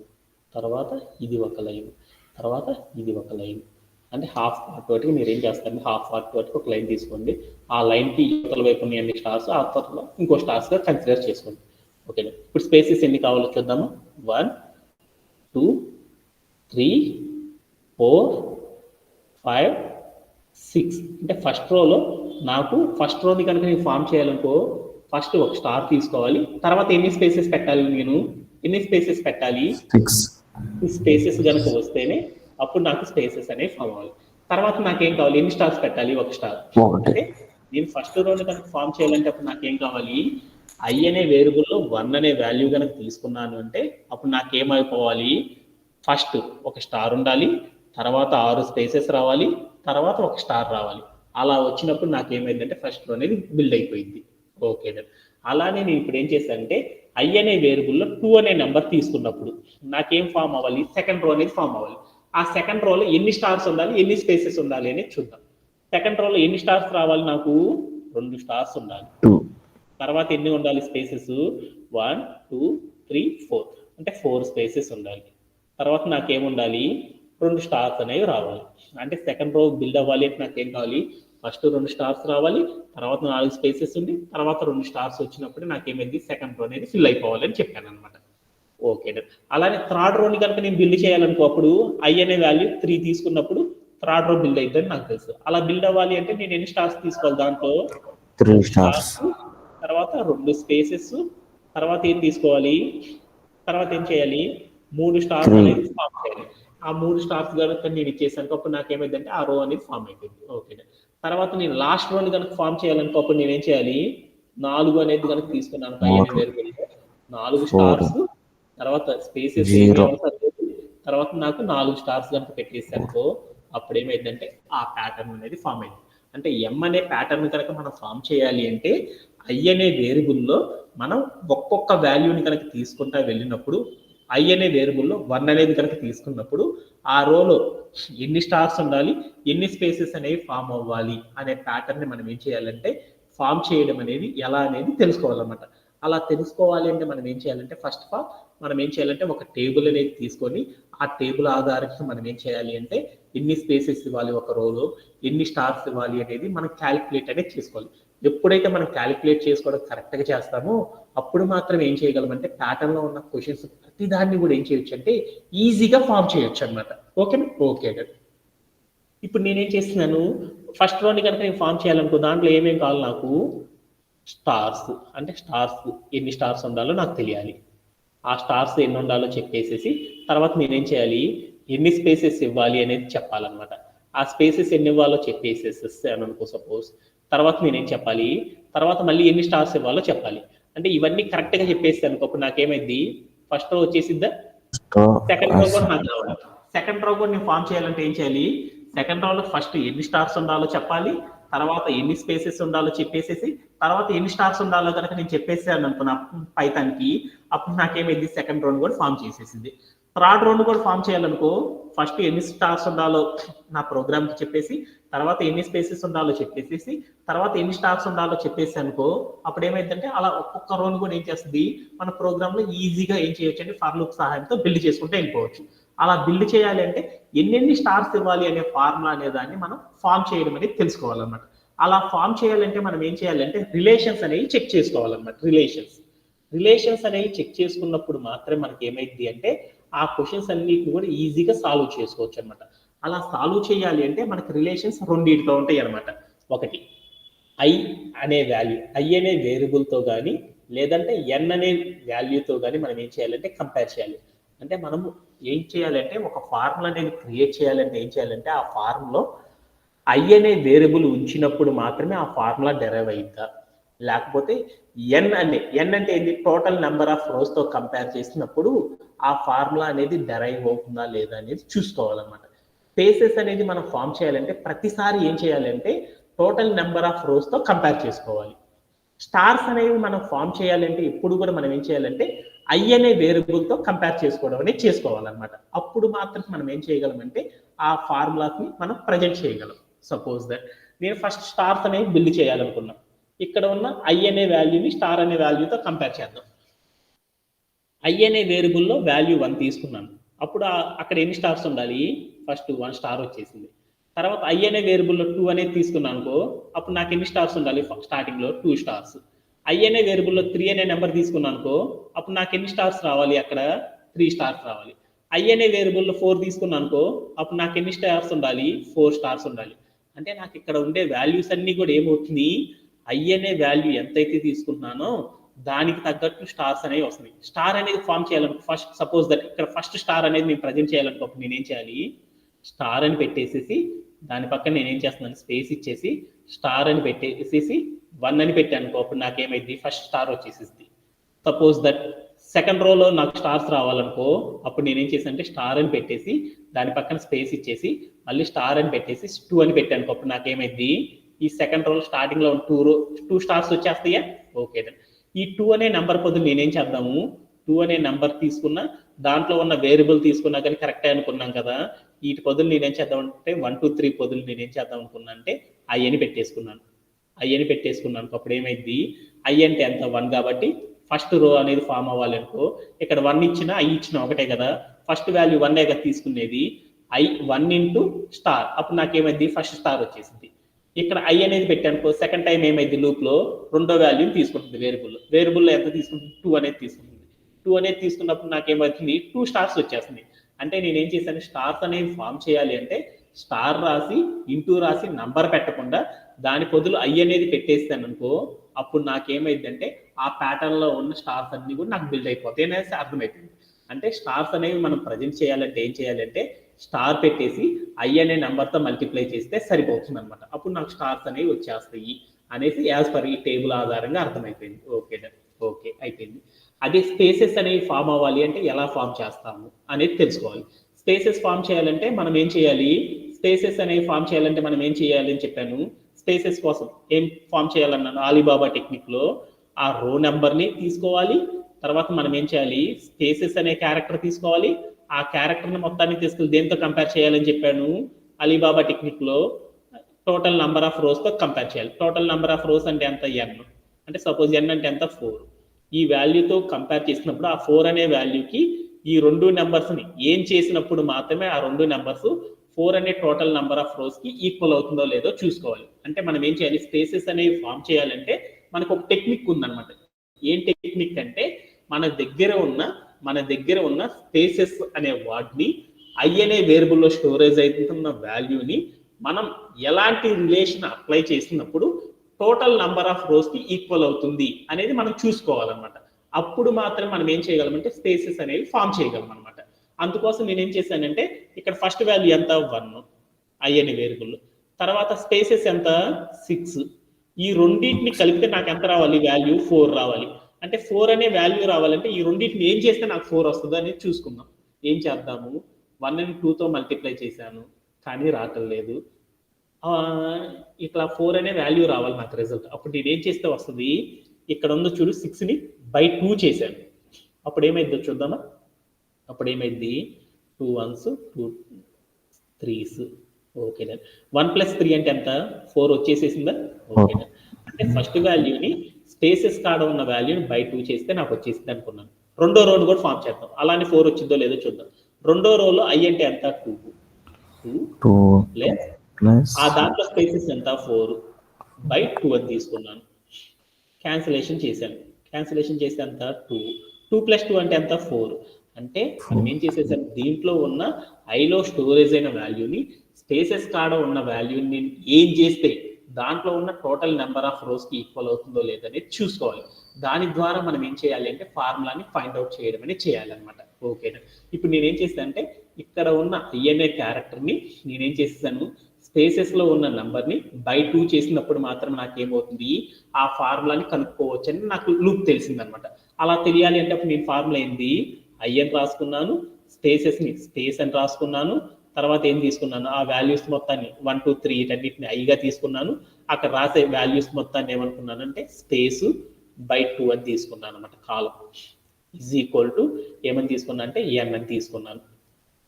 తర్వాత ఇది ఒక లైన్, తర్వాత ఇది ఒక లైన్. అంటే హాఫ్ పార్ట్ వాటికి మీరు ఏం చేస్తారంటే హాఫ్ పార్ట్ వాటికి ఒక లైన్ తీసుకోండి. ఆ లైన్కి ఇవతల వైపు ఉన్న అన్ని స్టార్స్ ఆ తర్వాత ఇంకో స్టార్స్గా కన్సిడర్ చేసుకోండి. ఓకేనా? ఇప్పుడు స్పేసెస్ ఎన్ని కావాలో చూద్దాము. 1 2 3 4 5 6. అంటే ఫస్ట్ రోలో నాకు ఫస్ట్ రోని కనుక నేను ఫామ్ చేయాలనుకో ఫస్ట్ ఒక స్టార్ తీసుకోవాలి. తర్వాత ఎన్ని స్పేసెస్ పెట్టాలి? ఎన్ని స్పేసెస్ పెట్టాలి? 6. ఈ స్పేసెస్ కనుక వస్తేనే అప్పుడు నాకు స్పేసెస్ అనేవి ఫామ్ అవ్వాలి. తర్వాత నాకేం కావాలి? ఎన్ని స్టార్స్ పెట్టాలి? ఒక స్టార్. అంటే నేను ఫస్ట్ రోని కనుక ఫామ్ చేయాలంటే అప్పుడు నాకేం కావాలి? ఐ అనే వేరియబుల్లో 1 అనే వాల్యూ కనుక తీసుకున్నాను అంటే అప్పుడు నాకేమైపోవాలి? ఫస్ట్ ఒక స్టార్ ఉండాలి, తర్వాత 6 స్పేసెస్ రావాలి, తర్వాత ఒక స్టార్ రావాలి. అలా వచ్చినప్పుడు నాకేమైందంటే ఫస్ట్ రో అనేది బిల్డ్ అయిపోయింది. ఓకే, అలానే నేను ఇప్పుడు ఏం చేశానంటే ఐ అనే వేరియబుల్లో 2 అనే నెంబర్ తీసుకున్నప్పుడు నాకేం ఫామ్ అవ్వాలి? సెకండ్ రో అనేది ఫామ్ అవ్వాలి. ఆ సెకండ్ రోలో ఎన్ని స్టార్స్ ఉండాలి, ఎన్ని స్పేసెస్ ఉండాలి అనేది చూద్దాం. సెకండ్ రోలో ఎన్ని స్టార్స్ రావాలి? నాకు 2 స్టార్స్ ఉండాలి. తర్వాత ఎన్ని ఉండాలి స్పేసెస్? 1 2 3 4. అంటే 4 స్పేసెస్ ఉండాలి. తర్వాత నాకేముండాలి? 2 స్టార్స్ అనేవి రావాలి. అంటే సెకండ్ రో బిల్డ్ అవ్వాలి అంటే నాకేం కావాలి? ఫస్ట్ 2 స్టార్స్ రావాలి, తర్వాత 4 స్పేసెస్ ఉంది, తర్వాత 2 స్టార్స్ వచ్చినప్పుడు నాకేమైంది? సెకండ్ రో అనేది ఫిల్ అయిపోవాలి అని చెప్పాను అనమాట. ఓకే, అలానే థర్డ్ రోని కనుక నేను బిల్డ్ చేయాలనుకో అప్పుడు ఐ అనే వాల్యూ 3 తీసుకున్నప్పుడు థర్డ్ రో బిల్డ్ అవుతుందని నాకు తెలుసు. అలా బిల్డ్ అవ్వాలి అంటే నేను ఎన్ని స్టార్స్ తీసుకోవాలి? దాంట్లో 3 స్టార్స్, తర్వాత 2 స్పేసెస్, తర్వాత ఏం తీసుకోవాలి? తర్వాత ఏం చేయాలి? 3 స్టార్స్ అనేది ఫామ్ చేయాలి. ఆ 3 స్టార్స్ కనుక నేను ఇచ్చేసాను అప్పుడు నాకేమైందంటే ఆ రో అనేది ఫామ్ అయిపోయింది. ఓకే, తర్వాత నేను లాస్ట్ రోని కనుక ఫామ్ చేయాలనుకో అప్పుడు నేనేం చేయాలి? 4 అనేది కనుక తీసుకున్నాను 4 స్టార్స్, తర్వాత స్పేసెస్ తర్వాత నాకు 4 స్టార్స్ కనుక పెట్టేసానుకో అప్పుడు ఏమైందంటే ఆ ప్యాటర్న్ అనేది ఫామ్ అయింది. అంటే ఎం అనే ప్యాటర్న్ కనుక మనం ఫామ్ చేయాలి అంటే ఐ అనే వేరియబుల్లో మనం ఒక్కొక్క వాల్యూని కనుక తీసుకుంటా వెళ్ళినప్పుడు ఐ అనే వేరియబుల్లో 1 అనేది కనుక తీసుకున్నప్పుడు ఆ రోలో ఎన్ని స్టార్స్ ఉండాలి, ఎన్ని స్పేసెస్ అనేవి ఫామ్ అవ్వాలి అనే ప్యాటర్న్ని మనం ఏం చేయాలంటే ఫామ్ చేయడం అనేది ఎలా అనేది తెలుసుకోవాలన్నమాట. అలా తెలుసుకోవాలి అంటే మనం ఏం చేయాలంటే ఫస్ట్ ఆఫ్ ఆల్ మనం ఏం చేయాలంటే ఒక టేబుల్ అనేది తీసుకొని ఆ టేబుల్ ఆధారంగా మనం ఏం చేయాలి అంటే ఎన్ని స్పేసెస్ ఇవ్వాలి ఒక రోలో, ఎన్ని స్టార్స్ ఇవ్వాలి అనేది మనం క్యాలిక్యులేట్ అనేది చేసుకోవాలి. ఎప్పుడైతే మనం క్యాలిక్యులేట్ చేసుకోవడం కరెక్ట్గా చేస్తామో అప్పుడు మాత్రం ఏం చేయగలమంటే ప్యాటర్న్లో ఉన్న క్వశ్చన్స్ ప్రతి దాన్ని కూడా ఏం చేయొచ్చు అంటే ఈజీగా ఫామ్ చేయొచ్చు అనమాట. ఓకేనా? ఓకే, ఇప్పుడు నేనేం చేస్తున్నాను? ఫస్ట్ రోని కనుక నేను ఫామ్ చేయాలనుకో దాంట్లో ఏమేమి కావాలి నాకు? స్టార్స్. అంటే స్టార్స్ ఎన్ని స్టార్స్ ఉండాలో నాకు తెలియాలి. ఆ స్టార్స్ ఎన్ని ఉండాలో చెప్పేసేసి తర్వాత నేనేం చేయాలి? ఎన్ని స్పేసెస్ ఇవ్వాలి అనేది చెప్పాలన్నమాట. ఆ స్పేసెస్ ఎన్ని ఇవ్వాలో చెప్పేసేసేసాను అనుకో సపోజ్. తర్వాత నేనేం చెప్పాలి? తర్వాత మళ్ళీ ఎన్ని స్టార్స్ ఇవ్వాలో చెప్పాలి. అంటే ఇవన్నీ కరెక్ట్గా చెప్పేసి అనుకో అప్పుడు నాకేమైంది? First row వచ్చేసిద్దా? సెకండ్ రో కూడా నాకు కావాలి. సెకండ్ రో కూడా నేను ఫామ్ చేయాలంటే ఏం చేయాలి? సెకండ్ రోలో ఫస్ట్ ఎన్ని స్టార్స్ ఉండాలో చెప్పాలి, తర్వాత ఎన్ని స్పేసెస్ ఉండాలో చెప్పేసేసి తర్వాత ఎన్ని స్టార్స్ ఉండాలో కనుక నేను చెప్పేసాను అనుకున్నా పైథాన్కి అప్పుడు నాకేమైంది? సెకండ్ రౌండ్ కూడా ఫామ్ చేసేసింది. థర్డ్ రౌండ్ కూడా ఫామ్ చేయాలనుకో ఫస్ట్ ఎన్ని స్టార్స్ ఉండాలో నా ప్రోగ్రామ్కి చెప్పేసి తర్వాత ఎన్ని స్పేసెస్ ఉండాలో చెప్పేసి తర్వాత ఎన్ని స్టార్స్ ఉండాలో చెప్పేసి అనుకో అప్పుడు ఏమైందంటే అలా ఒక్కొక్క రౌండ్ కూడా ఏం చేస్తుంది మన ప్రోగ్రామ్లో ఈజీగా ఏం చేయొచ్చు అంటే ఫర్ లూప్ సహాయంతో బిల్డ్ చేసుకుంటూ వెళ్ళిపోవచ్చు. అలా బిల్డ్ చేయాలి అంటే ఎన్నెన్ని స్టార్స్ ఇవ్వాలి అనే ఫార్ములా అనే దాన్ని మనం ఫామ్ చేయడం అనేది తెలుసుకోవాలన్నమాట. అలా ఫామ్ చేయాలంటే మనం ఏం చేయాలంటే రిలేషన్స్ అనేవి చెక్ చేసుకోవాలన్నమాట. రిలేషన్స్ అనేవి చెక్ చేసుకున్నప్పుడు మాత్రమే మనకి ఏమైంది అంటే ఆ క్వశ్చన్స్ అన్నిటిని కూడా ఈజీగా సాల్వ్ చేసుకోవచ్చు అనమాట. అలా సాల్వ్ చేయాలి అంటే మనకి రిలేషన్స్ రెండింటితో ఉంటాయి అనమాట. ఒకటి ఐ అనే వాల్యూ, ఐ అనే వేరియబుల్తో కానీ లేదంటే ఎన్ అనే వాల్యూతో కానీ మనం ఏం చేయాలంటే కంపేర్ చేయాలి. అంటే మనము ఏం చేయాలంటే ఒక ఫార్ములా అనేది క్రియేట్ చేయాలంటే ఏం చేయాలంటే ఆ ఫార్ములో ఐ అనే వేరియబుల్ ఉంచినప్పుడు మాత్రమే ఆ ఫార్ములా డెరైవ్ అయిందా, లేకపోతే ఎన్ అంటే ఏంటి, టోటల్ నెంబర్ ఆఫ్ రోస్తో కంపేర్ చేసినప్పుడు ఆ ఫార్ములా అనేది డెరైవ్ అవుతుందా లేదా అనేది చూసుకోవాలన్నమాట. స్పేసెస్ అనేది మనం ఫామ్ చేయాలంటే ప్రతిసారి ఏం చేయాలంటే టోటల్ నెంబర్ ఆఫ్ రోస్తో కంపేర్ చేసుకోవాలి. స్టార్స్ అనేవి మనం ఫామ్ చేయాలంటే ఎప్పుడు కూడా మనం ఏం చేయాలంటే ఐ అనే వేరియబుల్తో కంపేర్ చేసుకోవడం అనేది చేసుకోవాలన్నమాట. అప్పుడు మాత్రం మనం ఏం చేయగలమంటే ఆ ఫార్ములాస్ని మనం ప్రజెంట్ చేయగలం. సపోజ్ దట్ నేను ఫస్ట్ స్టార్స్ అనేవి బిల్డ్ చేయాలనుకున్నాం. ఇక్కడ ఉన్న ఐ అనే వాల్యూని స్టార్ అనే వాల్యూతో కంపేర్ చేద్దాం. ఐ అనే వేరియబుల్లో వాల్యూ 1 తీసుకున్నాను. అప్పుడు అక్కడ ఎన్ని స్టార్స్ ఉండాలి, ఫస్ట్ 1 స్టార్ వచ్చేసింది. తర్వాత ఐ అనే వేరియబుల్లో 2 అనేది తీసుకున్నాను అనుకో, అప్పుడు నాకు ఎన్ని స్టార్స్ ఉండాలి, స్టార్టింగ్లో 2 స్టార్స్. ఐ అనే వేరియబుల్లో 3 అనే నెంబర్ తీసుకున్నాను అనుకో, అప్పుడు నాకు ఎన్ని స్టార్స్ రావాలి, అక్కడ 3 స్టార్స్ రావాలి. ఐ అనే వేరియబుల్లో 4 తీసుకున్నాను అనుకో, అప్పుడు నాకు ఎన్ని స్టార్స్ ఉండాలి, 4 స్టార్స్ ఉండాలి. అంటే నాకు ఇక్కడ ఉండే వాల్యూస్ అన్ని కూడా ఏమవుతుంది, ఐ అనే వాల్యూ ఎంతైతే తీసుకుంటున్నానో దానికి తగ్గట్టు స్టార్స్ అనేవి వస్తున్నాయి. స్టార్ అనేది ఫామ్ చేయాలనుకో, ఫస్ట్ సపోజ్ దట్ ఇక్కడ ఫస్ట్ స్టార్ అనేది నేను ప్రజెంట్ చేయాలనుకో, నేనేం చేయాలి, స్టార్ అని పెట్టేసేసి దాని పక్కన నేనేం చేస్తున్నాను, స్పేస్ ఇచ్చేసి స్టార్ అని పెట్టేసేసి 1 అని పెట్టాను. అప్పుడు నాకేమైంది, ఫస్ట్ స్టార్ వచ్చేసింది. సపోజ్ దట్ సెకండ్ రోలో నాకు స్టార్స్ రావాలనుకో, అప్పుడు నేనేం చేశానంటే స్టార్ అని పెట్టేసి దాని పక్కన స్పేస్ ఇచ్చేసి మళ్ళీ స్టార్ అని పెట్టేసి 2 అని పెట్టాను. అప్పుడు నాకేమైంది, ఈ సెకండ్ రోలో స్టార్టింగ్లో 2 స్టార్స్ వచ్చేస్తాయా. ఓకే, ఈ 2 అనే నెంబర్ బదులు నేనేం చేద్దాము, 2 అనే నెంబర్ తీసుకున్నా దాంట్లో ఉన్న వేరియబుల్ తీసుకున్నా కానీ కరెక్టే అనుకున్నాం కదా. వీటి బదులు నేనేం చేద్దామంటే 1 2 3 బదులు నేనేం చేద్దాం అనుకున్నా అంటే ఐ అని పెట్టేసుకున్నాను. అప్పుడు ఏమైంది, ఐ అంటే ఎంత, 1 కాబట్టి ఫస్ట్ రో అనేది ఫామ్ అవ్వాలి అనుకో, ఇక్కడ 1 ఇచ్చినా ఐ ఇచ్చినా ఒకటే కదా, ఫస్ట్ వాల్యూ 1 కదా తీసుకునేది, ఐ 1 ఇంటూ స్టార్, అప్పుడు నాకేమైంది, ఫస్ట్ స్టార్ వచ్చేసింది. ఇక్కడ ఐ అనేది పెట్టానుకో, సెకండ్ టైం ఏమైంది, లూప్లో రెండో వాల్యూని తీసుకుంటుంది, వేరియబుల్లో ఎంత తీసుకుంటుంది, 2 అనేది తీసుకుంటుంది. 2 అనేది తీసుకున్నప్పుడు నాకేమవుతుంది, 2 స్టార్స్ వచ్చేస్తుంది. అంటే నేనేం చేశాను, స్టార్స్ అనేవి ఫామ్ చేయాలి అంటే స్టార్ రాసి ఇంటూ రాసి నంబర్ పెట్టకుండా దాని బదులు ఐ అనేది పెట్టేస్తాను అనుకో, అప్పుడు నాకేమైందంటే ఆ ప్యాటర్న్లో ఉన్న స్టార్స్ అన్ని కూడా నాకు బిల్డ్ అయిపోతాయి అనేసి అర్థమైపోయింది. అంటే స్టార్స్ అనేవి మనం ప్రజెంట్ చేయాలంటే ఏం చేయాలంటే స్టార్ పెట్టేసి ఐ అనే నెంబర్తో మల్టిప్లై చేస్తే సరిపోతుంది అనమాట. అప్పుడు నాకు స్టార్స్ అనేవి వచ్చేస్తాయి అనేసి యాజ్ పర్ ఈ టేబుల్ ఆధారంగా అర్థమైపోయింది. ఓకే అయిపోయింది. అదే స్పేసెస్ అనేవి ఫామ్ అవ్వాలి అంటే ఎలా ఫామ్ చేస్తాము అనేది తెలుసుకోవాలి. స్పేసెస్ ఫామ్ చేయాలంటే మనం ఏం చేయాలి, మనం ఏం చేయాలి అని చెప్పాను. స్పేసెస్ కోసం ఏం ఫామ్ చేయాలన్నాను, అలీబాబా టెక్నిక్లో ఆ రో నెంబర్ని తీసుకోవాలి. తర్వాత మనం ఏం చేయాలి, స్పేసెస్ అనే క్యారెక్టర్ తీసుకోవాలి. ఆ క్యారెక్టర్ని మొత్తాన్ని తీసుకెళ్ళి దేంతో కంపేర్ చేయాలని చెప్పాను, అలీబాబా టెక్నిక్లో టోటల్ నెంబర్ ఆఫ్ రోస్తో కంపేర్ చేయాలి. టోటల్ నెంబర్ ఆఫ్ రోస్ అంటే ఎంత, ఎన్. అంటే సపోజ్ ఎన్ అంటే ఎంత, 4. ఈ వాల్యూతో కంపేర్ చేసినప్పుడు ఆ 4 అనే వాల్యూకి ఈ 2 నెంబర్స్ని ఏం చేసినప్పుడు మాత్రమే ఆ 2 నెంబర్స్ 4 అనే టోటల్ నెంబర్ ఆఫ్ రోస్కి ఈక్వల్ అవుతుందో లేదో చూసుకోవాలి. అంటే మనం ఏం చేయాలి, స్పేసెస్ అనేవి ఫామ్ చేయాలంటే మనకు ఒక టెక్నిక్ ఉందన్నమాట. ఏం టెక్నిక్ అంటే మన దగ్గర ఉన్న స్పేసెస్ అనే వాటిని ఐ అనే వేరియబుల్లో స్టోరేజ్ అవుతున్న వాల్యూని మనం ఎలాంటి రిలేషన్ అప్లై చేసినప్పుడు టోటల్ నంబర్ ఆఫ్ రోస్కి ఈక్వల్ అవుతుంది అనేది మనం చూసుకోవాలన్నమాట. అప్పుడు మాత్రం మనం ఏం చేయగలమంటే స్పేసెస్ అనేవి ఫామ్ చేయగలం అనమాట. అందుకోసం నేనేం చేశానంటే ఇక్కడ ఫస్ట్ వాల్యూ ఎంత, 1 ఐ అనే వేరియబుల్, తర్వాత స్పేసెస్ ఎంత, 6. ఈ రెండింటిని కలిపితే నాకు ఎంత రావాలి, వాల్యూ 4 రావాలి. అంటే 4 అనే వాల్యూ రావాలంటే ఈ రెండింటిని ఏం చేస్తే నాకు 4 వస్తుందో అనేది చూసుకుందాం. ఏం చేద్దాము, 1 ని 2తో మల్టిప్లై చేశాను కానీ రావట్లేదు. ఇట్లా 4 అనే వాల్యూ రావాలి నాకు రిజల్ట్. అప్పుడు నేను ఏం చేస్తే వస్తుంది, ఇక్కడ ఉందో చూడు 6ని బై 2 చేశాను. అప్పుడు ఏమైందో చూద్దామా. అప్పుడు ఏమైంది, 2 1s 2 3s. ఓకేనా, 1 + 3 అంటే ఎంత, 4 వచ్చేసేసిందా. ఓకేనా, అంటే ఫస్ట్ వాల్యూని స్పేసెస్ కాడ ఉన్న వాల్యూని బై 2 చేస్తే నాకు వచ్చేసింది అనుకున్నాను. రెండో రోడ్ కూడా ఫామ్ చేద్దాం, అలానే 4 వచ్చిందో లేదో చూద్దాం. రెండో రోలో ఐ అంటే ఎంత 2 2 ప్లస్ ప్లస్ ఆ దాంట్లో స్పేసెస్ ఎంత 4/2 అని తీసుకున్నాను. క్యాన్సిలేషన్ చేశాను. క్యాన్సిలేషన్ చేస్తే ఎంత 2 ప్లస్ 2 అంటే ఎంత 4. అంటే మనం ఏం చేసేసాం, దీంట్లో ఉన్న ఐలో స్టోరేజ్ అయిన వాల్యూని స్పేసెస్ కాడ ఉన్న వాల్యూని ఏం చేస్తే దాంట్లో ఉన్న టోటల్ నెంబర్ ఆఫ్ రోస్కి ఈక్వల్ అవుతుందో లేదనేది చూసుకోవాలి. దాని ద్వారా మనం ఏం చేయాలి అంటే ఫార్ములాని ఫైండ్ అవుట్ చేయడం అనేది చేయాలన్నమాట. ఓకేనా. ఇప్పుడు నేనేం చేస్తాను అంటే ఇక్కడ ఉన్న ఐఎన్ఏ క్యారెక్టర్ని నేనేం చేసేసాను, స్పేసెస్లో ఉన్న నంబర్ని బై 2 చేసినప్పుడు మాత్రం నాకేమవుతుంది, ఆ ఫార్ములాని కనుక్కోవచ్చు అని నాకు లూప్ తెలిసిందనమాట. అలా తెలియాలి అంటే అప్పుడు నేను ఫార్ములా ఏంది, ఐఎన్ రాసుకున్నాను, స్పేసెస్ని స్పేస్ అని రాసుకున్నాను, తర్వాత ఏం తీసుకున్నాను, ఆ వాల్యూస్ మొత్తాన్ని 1 2 3 వీటన్నిటిని ఐగా తీసుకున్నాను. అక్కడ రాసే వాల్యూస్ మొత్తాన్ని ఏమనుకున్నాను అంటే స్పేసు బై 2 అని తీసుకున్నాను అనమాట. కాలం ఈజ్ ఈక్వల్ టు ఏమని తీసుకున్నా అంటే ఎన్ అని తీసుకున్నాను.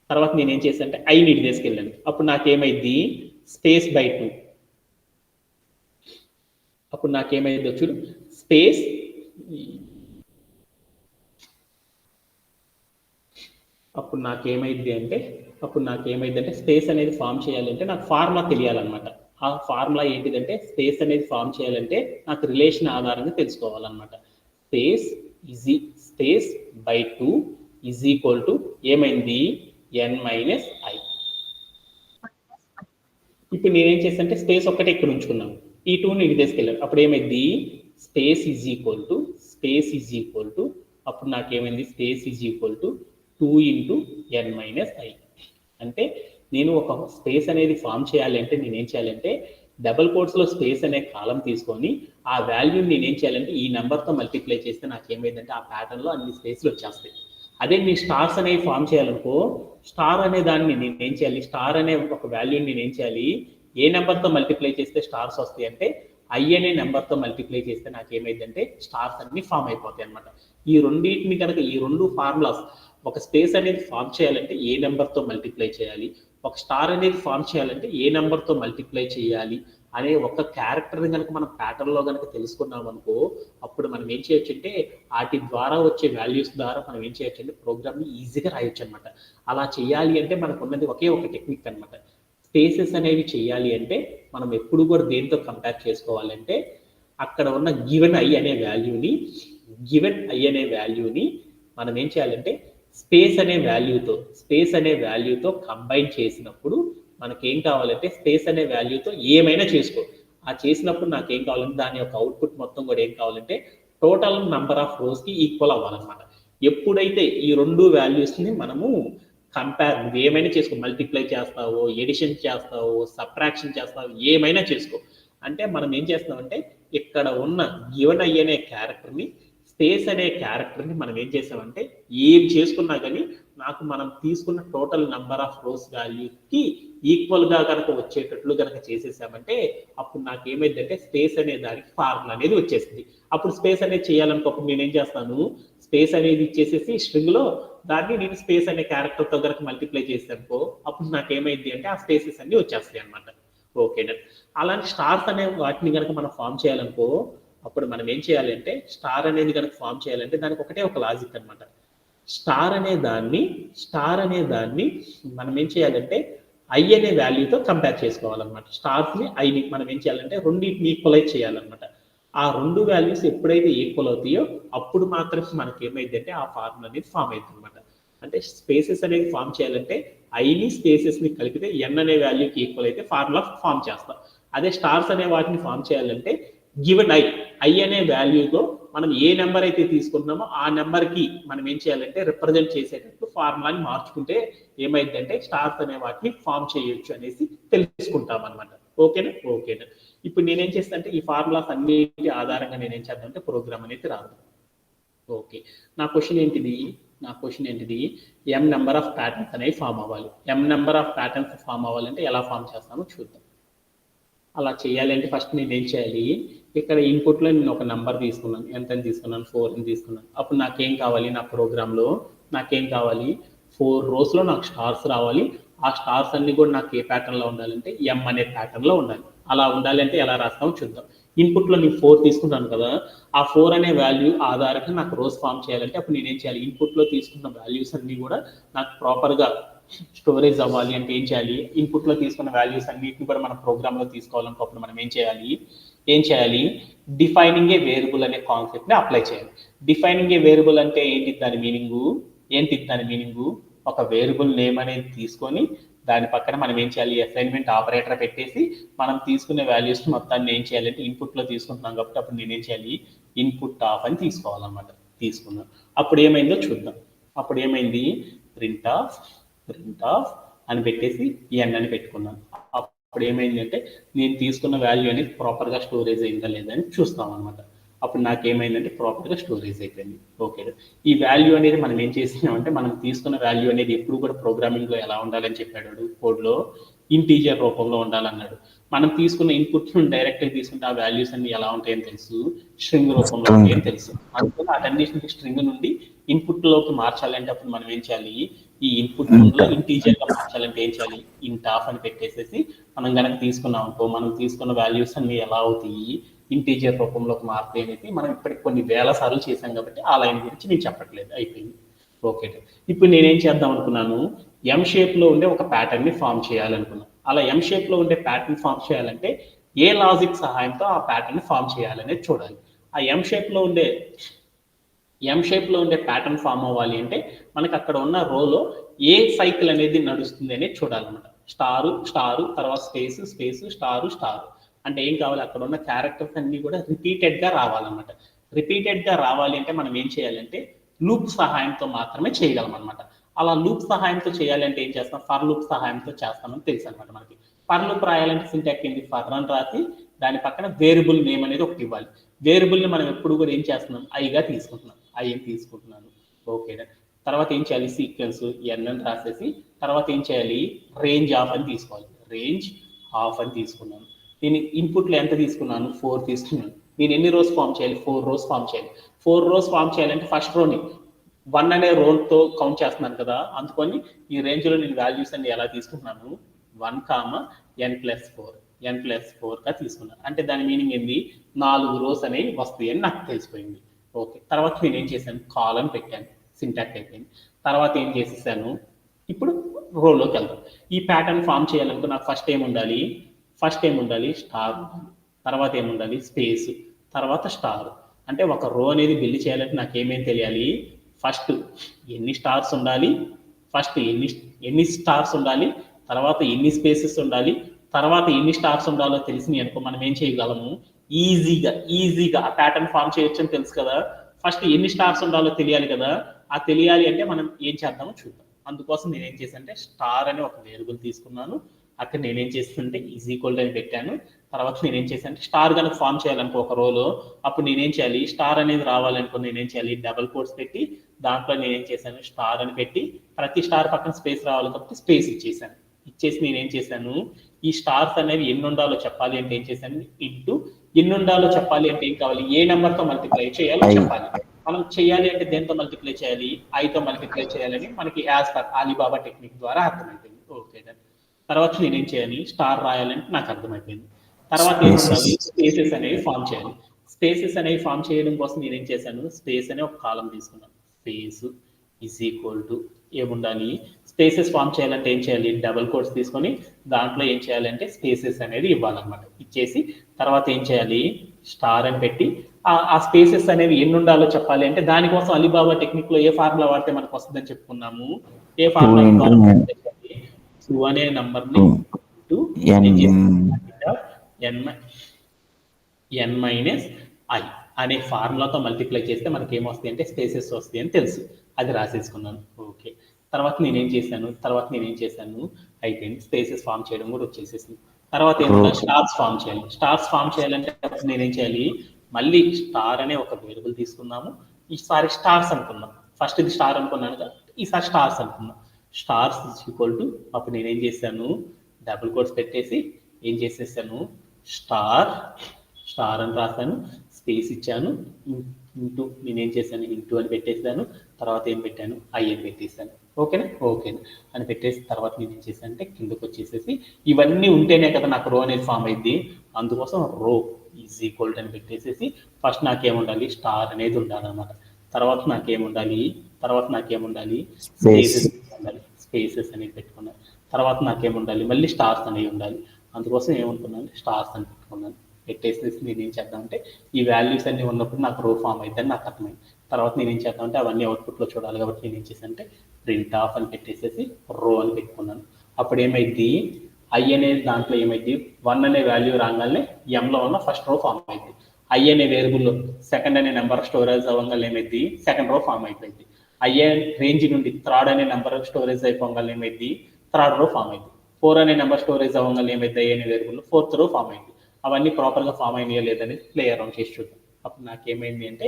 తర్వాత నేను ఏం చేశాను అంటే ఐని ఇటు తీసుకెళ్ళాను. అప్పుడు నాకేమైంది, స్పేస్ బై 2. అప్పుడు నాకేమైందో చూడు, స్పేస్ అప్పుడు నాకేమైంది అంటే స్పేస్ అనేది ఫామ్ చేయాలంటే నాకు ఫార్ములా తెలియాలన్నమాట. ఆ ఫార్ములా ఏంటిదంటే స్పేస్ అనేది ఫామ్ చేయాలంటే నాకు రిలేషన్ ఆధారంగా తెలుసుకోవాలన్నమాట. Space by 2 is equal to ఏమైంది, ఎన్ మైనస్ ఐ. ఇప్పుడు నేనేం చేస్తాను అంటే స్పేస్ ఒక్కటే ఇక్కడ ఉంచుకున్నాను, ఈ 2ని ఇటు తీసుకెళ్ళాను. అప్పుడు ఏమైంది, స్పేస్ ఈజ్ ఈక్వల్ టు అప్పుడు నాకేమైంది, space is equal to 2 into N minus I. అంటే నేను ఒక స్పేస్ అనేది ఫామ్ చేయాలి అంటే నేనేం చేయాలంటే డబుల్ కోట్స్లో స్పేస్ అనే కాలం తీసుకొని ఆ వాల్యూని నేనేం చేయాలంటే ఈ నెంబర్తో మల్టిప్లై చేస్తే నాకేమైందంటే ఆ ప్యాటర్న్లో అన్ని స్పేస్లు వచ్చేస్తాయి. అదే నేను స్టార్స్ అనేవి ఫామ్ చేయాలనుకో, స్టార్ అనే దాన్ని నేను ఏం చేయాలి, స్టార్ అనే ఒక వాల్యూని నేను ఏం చేయాలి, ఏ నెంబర్తో మల్టిప్లై చేస్తే స్టార్స్ వస్తాయి అంటే ఐ అనే నెంబర్తో మల్టిప్లై చేస్తే నాకేమైందంటే స్టార్స్ అన్ని ఫామ్ అయిపోతాయి అనమాట. ఈ రెండింటిని కనుక, ఈ రెండు ఫార్ములాస్, ఒక స్పేస్ అనేది ఫామ్ చేయాలంటే ఏ నెంబర్తో మల్టిప్లై చేయాలి, ఒక స్టార్ అనేది ఫామ్ చేయాలంటే ఏ నెంబర్తో మల్టిప్లై చేయాలి అనే ఒక క్యారెక్టర్ని కనుక మనం ప్యాటర్న్లో కనుక తెలుసుకున్నాం అనుకో, అప్పుడు మనం ఏం చేయొచ్చు అంటే వాటి ద్వారా వచ్చే వాల్యూస్ ద్వారా మనం ఏం చేయొచ్చు అంటే ప్రోగ్రామ్ని ఈజీగా రాయొచ్చు అనమాట. అలా చేయాలి అంటే మనకు ఉన్నది ఒకే ఒక టెక్నిక్ అనమాట. స్పేసెస్ అనేవి చేయాలి అంటే మనం ఎప్పుడు కూడా దేంతో కంపేర్ చేసుకోవాలంటే అక్కడ ఉన్న గివెన్ ఐ అనే వాల్యూని మనం ఏం చేయాలంటే స్పేస్ అనే వాల్యూతో కంబైన్ చేసినప్పుడు మనకేం కావాలంటే స్పేస్ అనే వాల్యూతో ఏమైనా చేసుకో. ఆ చేసినప్పుడు నాకేం కావాలంటే దాని యొక్క అవుట్పుట్ మొత్తం కూడా ఏం కావాలంటే టోటల్ నంబర్ ఆఫ్ రోస్కి ఈక్వల్ అవ్వాలన్నమాట. ఎప్పుడైతే ఈ రెండు వాల్యూస్ని మనము కంపేర్ ఏమైనా చేసుకో, మల్టిప్లై చేస్తావో, ఎడిషన్ చేస్తావో, సబ్ట్రాక్షన్ చేస్తావో, ఏమైనా చేసుకో. అంటే మనం ఏం చేస్తామంటే ఇక్కడ ఉన్న గివెన్ ఐ అనే క్యారెక్టర్ని, స్పేస్ అనే క్యారెక్టర్ని మనం ఏం చేసామంటే ఏం చేసుకున్నా కానీ నాకు మనం తీసుకున్న టోటల్ నెంబర్ ఆఫ్ రోస్ వాల్యూకి ఈక్వల్గా కనుక వచ్చేటట్లు కనుక చేసేసామంటే అప్పుడు నాకు ఏమైందంటే స్పేస్ అనే దానికి ఫార్ములా అనేది వచ్చేస్తుంది. అప్పుడు స్పేస్ అనేది చేయాలనుకోప్పుడు నేను ఏం చేస్తాను, స్పేస్ అనేది ఇచ్చేసేసి స్ట్రింగ్లో దాన్ని నేను స్పేస్ అనే క్యారెక్టర్తో కనుక మల్టిప్లై చేసానుకో అప్పుడు నాకు ఏమైంది అంటే ఆ స్పేసెస్ అన్ని వచ్చేస్తాయి అనమాట. ఓకేనా. అలాంటి స్టార్స్ అనే వాటిని కనుక మనం ఫామ్ చేయాలనుకో అప్పుడు మనం ఏం చేయాలి అంటే స్టార్ అనేది కనుక ఫామ్ చేయాలంటే దానికి ఒకటే ఒక లాజిక్ అనమాట. స్టార్ అనే దాన్ని మనం ఏం చేయాలంటే ఐ అనే వాల్యూతో కంపేర్ చేసుకోవాలన్నమాట. స్టార్స్ని ఐని మనం ఏం చేయాలంటే రెండింటిని ఈక్వలైజ్ చేయాలన్నమాట. ఆ రెండు వాల్యూస్ ఎప్పుడైతే ఈక్వల్ అవుతాయో అప్పుడు మాత్రమే మనకి ఏమైందంటే ఆ ఫార్ములా అనేది ఫామ్ అవుతుంది అనమాట. అంటే స్పేసెస్ అనేది ఫామ్ చేయాలంటే ఐని స్పేసెస్ని కలిపితే ఎన్ అనే వాల్యూకి ఈక్వల్ అయితే ఫార్ములా ఫామ్ చేస్తాం. అదే స్టార్స్ అనే వాటిని ఫామ్ చేయాలంటే గివెన్ ఐ అనే వాల్యూతో మనం ఏ నెంబర్ అయితే తీసుకుంటున్నామో ఆ నెంబర్కి మనం ఏం చేయాలంటే రిప్రజెంట్ చేసేటట్టు ఫార్ములాని మార్చుకుంటే ఏమైందంటే స్టార్స్ అనే వాటిని ఫామ్ చేయొచ్చు అనేసి తెలుసుకుంటాం అనమాట. ఓకేనా. ఇప్పుడు నేనేం చేస్తాను అంటే ఈ ఫార్ములాస్ అన్నిటి ఆధారంగా నేనేం చేద్దామంటే ప్రోగ్రామ్ అనేది రాద్దాం. ఓకే. నా క్వశ్చన్ ఏంటిది, ఎం నెంబర్ ఆఫ్ ప్యాటర్న్స్ అనేవి ఫామ్ అవ్వాలి. ఎం నెంబర్ ఆఫ్ ప్యాటర్న్స్ ఫామ్ అవ్వాలంటే ఎలా ఫామ్ చేస్తామో చూద్దాం. అలా చేయాలంటే ఫస్ట్ నేను ఏం చేయాలి, ఇక్కడ ఇన్పుట్లో నేను ఒక నెంబర్ తీసుకున్నాను. ఎంత అని తీసుకున్నాను, 4 అని తీసుకున్నాను. అప్పుడు నాకేం కావాలి, నా ప్రోగ్రాంలో నాకేం కావాలి, 4 రోస్లో నాకు స్టార్స్ రావాలి. ఆ స్టార్స్ అన్ని కూడా నాకు ఏ ప్యాటర్న్లో ఉండాలంటే ఎం అనే ప్యాటర్న్లో ఉండాలి. అలా ఉండాలంటే ఎలా రాస్తామో చూద్దాం. ఇన్పుట్లో నేను 4 తీసుకుంటాను కదా, ఆ 4 అనే వాల్యూ ఆధారంగా నాకు రోస్ ఫామ్ చేయాలంటే అప్పుడు నేనేం చేయాలి, ఇన్పుట్లో తీసుకున్న వాల్యూస్ అన్ని కూడా నాకు ప్రాపర్గా స్టోరేజ్ అవ్వాలి అంటే ఏం చేయాలి, ఇన్పుట్లో తీసుకున్న వాల్యూస్ అన్నిటిని కూడా మనం ప్రోగ్రామ్లో తీసుకోవాలనుకున్నప్పుడు మనం ఏం చేయాలి, డిఫైనింగ్ ఏ వేరియబుల్ అనే కాన్సెప్ట్ని అప్లై చేయాలి. డిఫైనింగ్ ఏ వేరియబుల్ అంటే ఏంటి దాని మీనింగు, ఒక వేరియబుల్ నేమ్ అనేది తీసుకొని దాని పక్కన మనం ఏం చేయాలి, అసైన్మెంట్ ఆపరేటర్ పెట్టేసి మనం తీసుకునే వాల్యూస్ మొత్తాన్ని ఏం చేయాలంటే ఇన్పుట్లో తీసుకుంటున్నాం కాబట్టి అప్పుడు నేనేం చేయాలి, ఇన్పుట్ ఆఫ్ అని తీసుకోవాలన్నమాట. తీసుకున్నాం. అప్పుడు ఏమైందో చూద్దాం. అప్పుడు ఏమైంది, ప్రింట్ ఆఫ్ అని పెట్టేసి ఎన్ అని పెట్టుకున్నాను. అప్పుడు ఏమైంది అంటే నేను తీసుకున్న వాల్యూ అనేది ప్రాపర్గా స్టోరేజ్ అయిందా లేదా అని చూస్తాం అనమాట. అప్పుడు నాకేమైందంటే ప్రాపర్గా స్టోరేజ్ అయిపోయింది. ఓకే, ఈ వాల్యూ అనేది మనం ఏం చేసినామంటే మనం తీసుకున్న వాల్యూ అనేది ఎప్పుడు కూడా ప్రోగ్రామింగ్లో ఎలా ఉండాలని చెప్పాడు, కోడ్లో ఇంటీజర్ రూపంలో ఉండాలన్నాడు. మనం తీసుకున్న ఇన్పుట్ డైరెక్ట్గా తీసుకుంటే ఆ వాల్యూస్ అన్ని ఎలా ఉంటాయని తెలుసు, స్ట్రింగ్ రూపంలో ఉంటాయని తెలుసు. అందుకని అటన్నిటిని స్ట్రింగ్ నుండి ఇన్పుట్లోకి మార్చాలంటే అప్పుడు మనం ఏం చేయాలి, ఈ ఇన్పుట్ ముందులో ఇంటీజర్గా మార్చాలంటే ఏం చేయాలి, ఇంట్ ఆఫ్ అని పెట్టేసేసి మనం కనుక తీసుకున్నాం అనుకో, మనం తీసుకున్న వాల్యూస్ అన్ని ఎలా అవుతాయి, ఇంటీజర్ రూపంలోకి మారుతాయి అనేది మనం ఇప్పటికి కొన్ని వేల సార్లు చేశాం కాబట్టి ఆ లైన్ గురించి నేను చెప్పట్లేదు, అయిపోయింది. ఓకే, ఇప్పుడు నేనేం చేద్దాం అనుకున్నాను, ఎం షేప్లో ఉండే ఒక ప్యాటర్న్ని ఫామ్ చేయాలనుకున్నాను. అలా ఎం షేప్లో ఉండే ప్యాటర్న్ ఫామ్ చేయాలంటే ఏ లాజిక్ సహాయంతో ఆ ప్యాటర్న్ ఫామ్ చేయాలనేది చూడాలి. ఆ ఎం షేప్లో ఉండే ప్యాటర్న్ ఫామ్ అవ్వాలి అంటే మనకి అక్కడ ఉన్న రోలో ఏ సైకిల్ అనేది నడుస్తుంది అనేది చూడాలన్నమాట. స్టారు తర్వాత స్పేస్ స్టారు అంటే ఏం కావాలి, అక్కడ ఉన్న క్యారెక్టర్స్ అన్ని కూడా రిపీటెడ్గా రావాలన్నమాట. రిపీటెడ్గా రావాలి అంటే మనం ఏం చేయాలంటే లూప్ సహాయంతో మాత్రమే చేయగలం అనమాట. అలా లూప్ సహాయంతో చేయాలంటే ఏం చేస్తాం, ఫర్ లూప్ సహాయంతో చేస్తామని తెలుసు అనమాట. మనకి ఫర్ లూప్ రాయాలంటే సింటాక్స్ ఏంటి, ఫర్ అని రాసి దాని పక్కన వేరియబుల్ నేమ్ అనేది ఒకటి ఇవ్వాలి. వేరియబుల్ని మనం ఎప్పుడు కూడా ఏం చేస్తున్నాం, ఐగా తీసుకుంటున్నాం, ఐ అని తీసుకుంటున్నాను. ఓకే, తర్వాత ఏం చేయాలి, సీక్వెన్స్ ఎన్ అని రాసేసి తర్వాత ఏం చేయాలి, రేంజ్ ఆఫ్ అని తీసుకోవాలి. రేంజ్ ఆఫ్ అని తీసుకున్నాను. నేను ఇన్పుట్లో ఎంత తీసుకున్నాను, 4 తీసుకున్నాను. నేను ఎన్ని రోస్ ఫామ్ చేయాలి, 4 రోస్ ఫామ్ చేయాలి. 4 రోస్ ఫామ్ చేయాలంటే ఫస్ట్ రోని 1 అనే రోతో కౌంట్ చేస్తున్నాను కదా, అందుకని ఈ రేంజ్లో నేను వాల్యూస్ అన్ని ఎలా తీసుకుంటున్నాను, 1, n+4గా తీసుకున్నాను. అంటే దాని మీనింగ్ ఏంది, 4 రోస్ అనేవి వస్తాయి అని నాకు తెలిసిపోయింది. ఓకే, తర్వాత నేను ఏం చేశాను, కాలమ్ పెట్టాను, సింటాక్స్ అయిపోయింది. తర్వాత ఏం చేసేసాను, ఇప్పుడు రోలోకి వెళ్తాం. ఈ ప్యాటర్న్ ఫామ్ చేయాలనుకో నాకు ఫస్ట్ ఏముండాలి, స్టార్, తర్వాత ఏముండాలి, స్పేస్, తర్వాత స్టార్. అంటే ఒక రో అనేది బిల్డ్ చేయాలంటే నాకు ఏమేమి తెలియాలి, ఫస్ట్ ఎన్ని స్టార్స్ ఉండాలి, తర్వాత ఎన్ని స్పేసెస్ ఉండాలి, తర్వాత ఎన్ని స్టార్స్ ఉండాలో తెలిసినాయి అనుకో మనం ఏం చేయగలము, ఈజీగా ఆ ప్యాటర్న్ ఫామ్ చేయొచ్చు అని తెలుసు కదా. ఫస్ట్ ఎన్ని స్టార్స్ ఉండాలో తెలియాలి కదా, ఆ తెలియాలి అంటే మనం ఏం చేద్దామో చూద్దాం. అందుకోసం నేను ఏం చేశానంటే స్టార్ అనే ఒక వేరియబుల్ తీసుకున్నాను. అక్కడ నేనేం చేస్తుంటే ఈజ్ ఈక్వల్ అని పెట్టాను. తర్వాత నేనేం చేశాను, స్టార్ కనుక ఫామ్ చేయాలనుకో ఒక రోలో, అప్పుడు నేనేం చేయాలి, స్టార్ అనేది రావాలనుకో నేనేం చేయాలి, డబుల్ కోట్స్ పెట్టి దాంట్లో నేనేం చేశాను, స్టార్ అని పెట్టి ప్రతి స్టార్ పక్కన స్పేస్ రావాలి కాబట్టి స్పేస్ ఇచ్చేసి నేనేం చేశాను, ఈ స్టార్స్ అనేవి ఎన్ని ఉండాలో చెప్పాలి అంటే ఏం చేశాను, ఇంటూ ఎన్ని ఉండాలో చెప్పాలి అంటే ఏం కావాలి, ఏ నెంబర్తో మల్టిప్లై చేయాలో చెప్పాలి. మనం చేయాలి అంటే దేంతో మల్టిప్లై చేయాలి, ఐతో మల్టిప్లై చేయాలని మనకి యాజ్ పర్ అలీబాబా టెక్నిక్ ద్వారా అర్థమైపోయింది. ఓకే, తర్వాత నేనేం చేయాలి, స్టార్ రాయాలంటే నాకు అర్థమైపోయింది. తర్వాత ఏం ఉండాలి, స్పేసెస్ అనేవి ఫామ్ చేయాలి. స్పేసెస్ అనేవి ఫామ్ చేయడం కోసం నేనేం చేశాను, స్పేస్ అనే ఒక కాలం తీసుకున్నాను. స్పేస్ ఈజ్ ఈక్వల్ టు ఏముండాలి, స్పేసెస్ ఫామ్ చేయాలంటే ఏం చేయాలి, డబుల్ కోట్స్ తీసుకొని దాంట్లో ఏం చేయాలంటే స్పేసెస్ అనేది ఇవ్వాలన్నమాట. ఇచ్చేసి తర్వాత ఏం చేయాలి, స్టార్ అని పెట్టి ఆ స్పేసెస్ అనేవి ఎన్ని ఉండాలో చెప్పాలి అంటే దానికోసం అలీబాబా టెక్నిక్ లో ఏ ఫార్ములా వాడితే మనకు వస్తుందని చెప్పుకున్నాము, ఏ ఫార్ములా 2 అనే నంబర్ని n-i అనే ఫార్ములాతో మల్టిప్లై చేస్తే మనకి ఏమొస్తాయి అంటే స్పేసెస్ వస్తాయి అని తెలుసు, అది రాసేసుకున్నాను. ఓకే, తర్వాత నేనేం చేశాను అయిపోయింది, స్పేసెస్ ఫామ్ చేయడం కూడా వచ్చేసేసింది. తర్వాత ఏమన్నా స్టార్స్ ఫామ్ చేయాలంటే నేనేం చేయాలి, మళ్ళీ స్టార్ అనే ఒక వేరియబుల్ తీసుకున్నాము. ఈసారి స్టార్స్ అనుకున్నాం, ఫస్ట్ ఇది స్టార్ అనుకున్నాను కదా, ఈసారి స్టార్స్ అనుకున్నాం. స్టార్స్ ఈక్వల్ టు అప్పుడు నేనేం చేశాను, డబుల్ కోట్స్ పెట్టేసి ఏం చేసేసాను, స్టార్ అని రాశాను, స్పేస్ ఇచ్చాను, నేనేం చేశాను, ఇంటూ అని పెట్టేసాను. తర్వాత ఏం పెట్టాను, ఐ అని పెట్టేశాను. ఓకేనా అని పెట్టేసి తర్వాత నేను ఏం చేశాను అంటే కిందకు వచ్చేసేసి ఇవన్నీ ఉంటేనే కదా నాకు రో అనేది ఫామ్ అయింది. అందుకోసం రో ఈజ్ ఈక్వల్ టు అని పెట్టేసేసి ఫస్ట్ నాకేముండాలి స్టార్ అనేది ఉండాలన్నమాట. తర్వాత నాకేముండాలి Space. స్పేసెస్ అనేవి పెట్టుకున్నాను. తర్వాత నాకేముండాలి మళ్ళీ స్టార్స్ అనేవి ఉండాలి. అందుకోసం ఏమనుకున్నాను స్టార్స్ అని పెట్టుకున్నాను. పెట్టేసేసి నేను ఏం చేద్దామంటే ఈ వాల్యూస్ అన్ని ఉన్నప్పుడు నాకు రో ఫామ్ అయిద్దని నాకు అర్థమైంది. తర్వాత నేను ఏం చేద్దామంటే అవన్నీ అవుట్పుట్లో చూడాలి కాబట్టి నేను ఏం చేశానంటే ప్రింట్ ఆఫ్ అని పెట్టేసేసి రో అని పెట్టుకున్నాను. అప్పుడు ఏమైంది ఐ అనేది దాంట్లో ఏమైంది 1 అనే వాల్యూ రాగానే ఎంలో ఉన్న ఫస్ట్ రో ఫామ్ అయింది. ఐ అనే వేరియబుల్లో సెకండ్ అనే నెంబర్ స్టోరేజ్ అవ్వగానే ఏమైంది సెకండ్ రో ఫామ్ అయిపోయింది. ఐఏ రేంజ్ నుండి థర్డ్ అనే నెంబర్ స్టోరేజ్ అయిపోగానే ఏమైంది థర్డ్ రో ఫామ్ అయింది. 4 అనే నెంబర్ స్టోరేజ్ అవ్వగానే ఏమైంది ఐ అనే వేరియబుల్లో ఫోర్త్ రో ఫామ్ అయింది. అవన్నీ ప్రాపర్గా ఫామ్ అయినాయా లేదని ప్లే అరౌండ్ చేసి చూద్దాం. అప్పుడు నాకేమైంది అంటే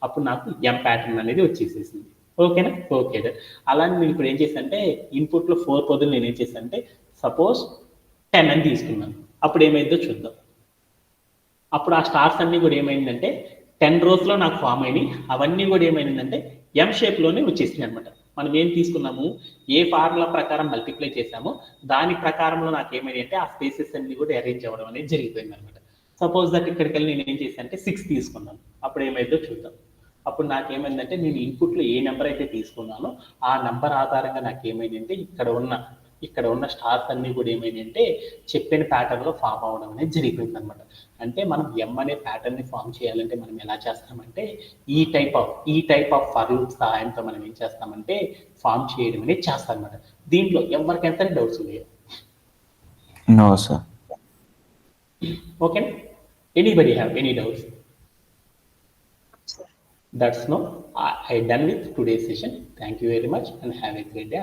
అప్పుడు నాకు ఎం ప్యాటర్న్ అనేది వచ్చేసేసింది. ఓకేనా? ఓకే. అలానే నేను ఇప్పుడు ఏం చేశానంటే ఇన్పుట్లో 4 పొద్దులు నేను ఏం చేశానంటే సపోజ్ 10 అని తీసుకున్నాను. అప్పుడు ఏమైందో చూద్దాం. అప్పుడు ఆ స్టార్స్ అన్నీ కూడా ఏమైందంటే 10 రోస్లో నాకు ఫామ్ అయినాయి. అవన్నీ కూడా ఏమైందంటే ఎం షేప్లోనే వచ్చేసినాయి అనమాట. మనం ఏం తీసుకున్నాము ఏ ఫార్ములా ప్రకారం మల్టిప్లై చేసామో దాని ప్రకారంలో నాకు ఏమైంది అంటే ఆ స్పేసెస్ అన్ని కూడా అరేంజ్ అవ్వడం అనేది జరిగిపోయింది అనమాట. సపోజ్ దట్ ఇక్కడికి వెళ్ళి నేను ఏం చేశాను అంటే 6 తీసుకున్నాను. అప్పుడు ఏమైందో చూద్దాం. అప్పుడు నాకేమైందంటే నేను ఇన్పుట్లో ఏ నెంబర్ అయితే తీసుకున్నానో ఆ నెంబర్ ఆధారంగా నాకు ఏమైందంటే ఇక్కడ ఉన్న స్టార్స్ అన్ని కూడా ఏమైందంటే చెప్పిన ప్యాటర్న్లో ఫామ్ అవ్వడం అనేది జరిగిపోయింది అనమాట. అంటే మనం ఎం అనే ప్యాటర్న్ని ఫామ్ చేయాలంటే మనం ఎలా చేస్తామంటే ఈ టైప్ ఆఫ్ ఫర్ లూప్ సహాయంతో మనం ఏం చేస్తామంటే ఫామ్ చేయడం అనేది చేస్తాం అనమాట. దీంట్లో ఎవరికైనా డౌట్స్ ఉన్నాయా? No, sir. Okay. Anybody have any doubts? That's no. I done with today's session. Thank you very much and have a great day.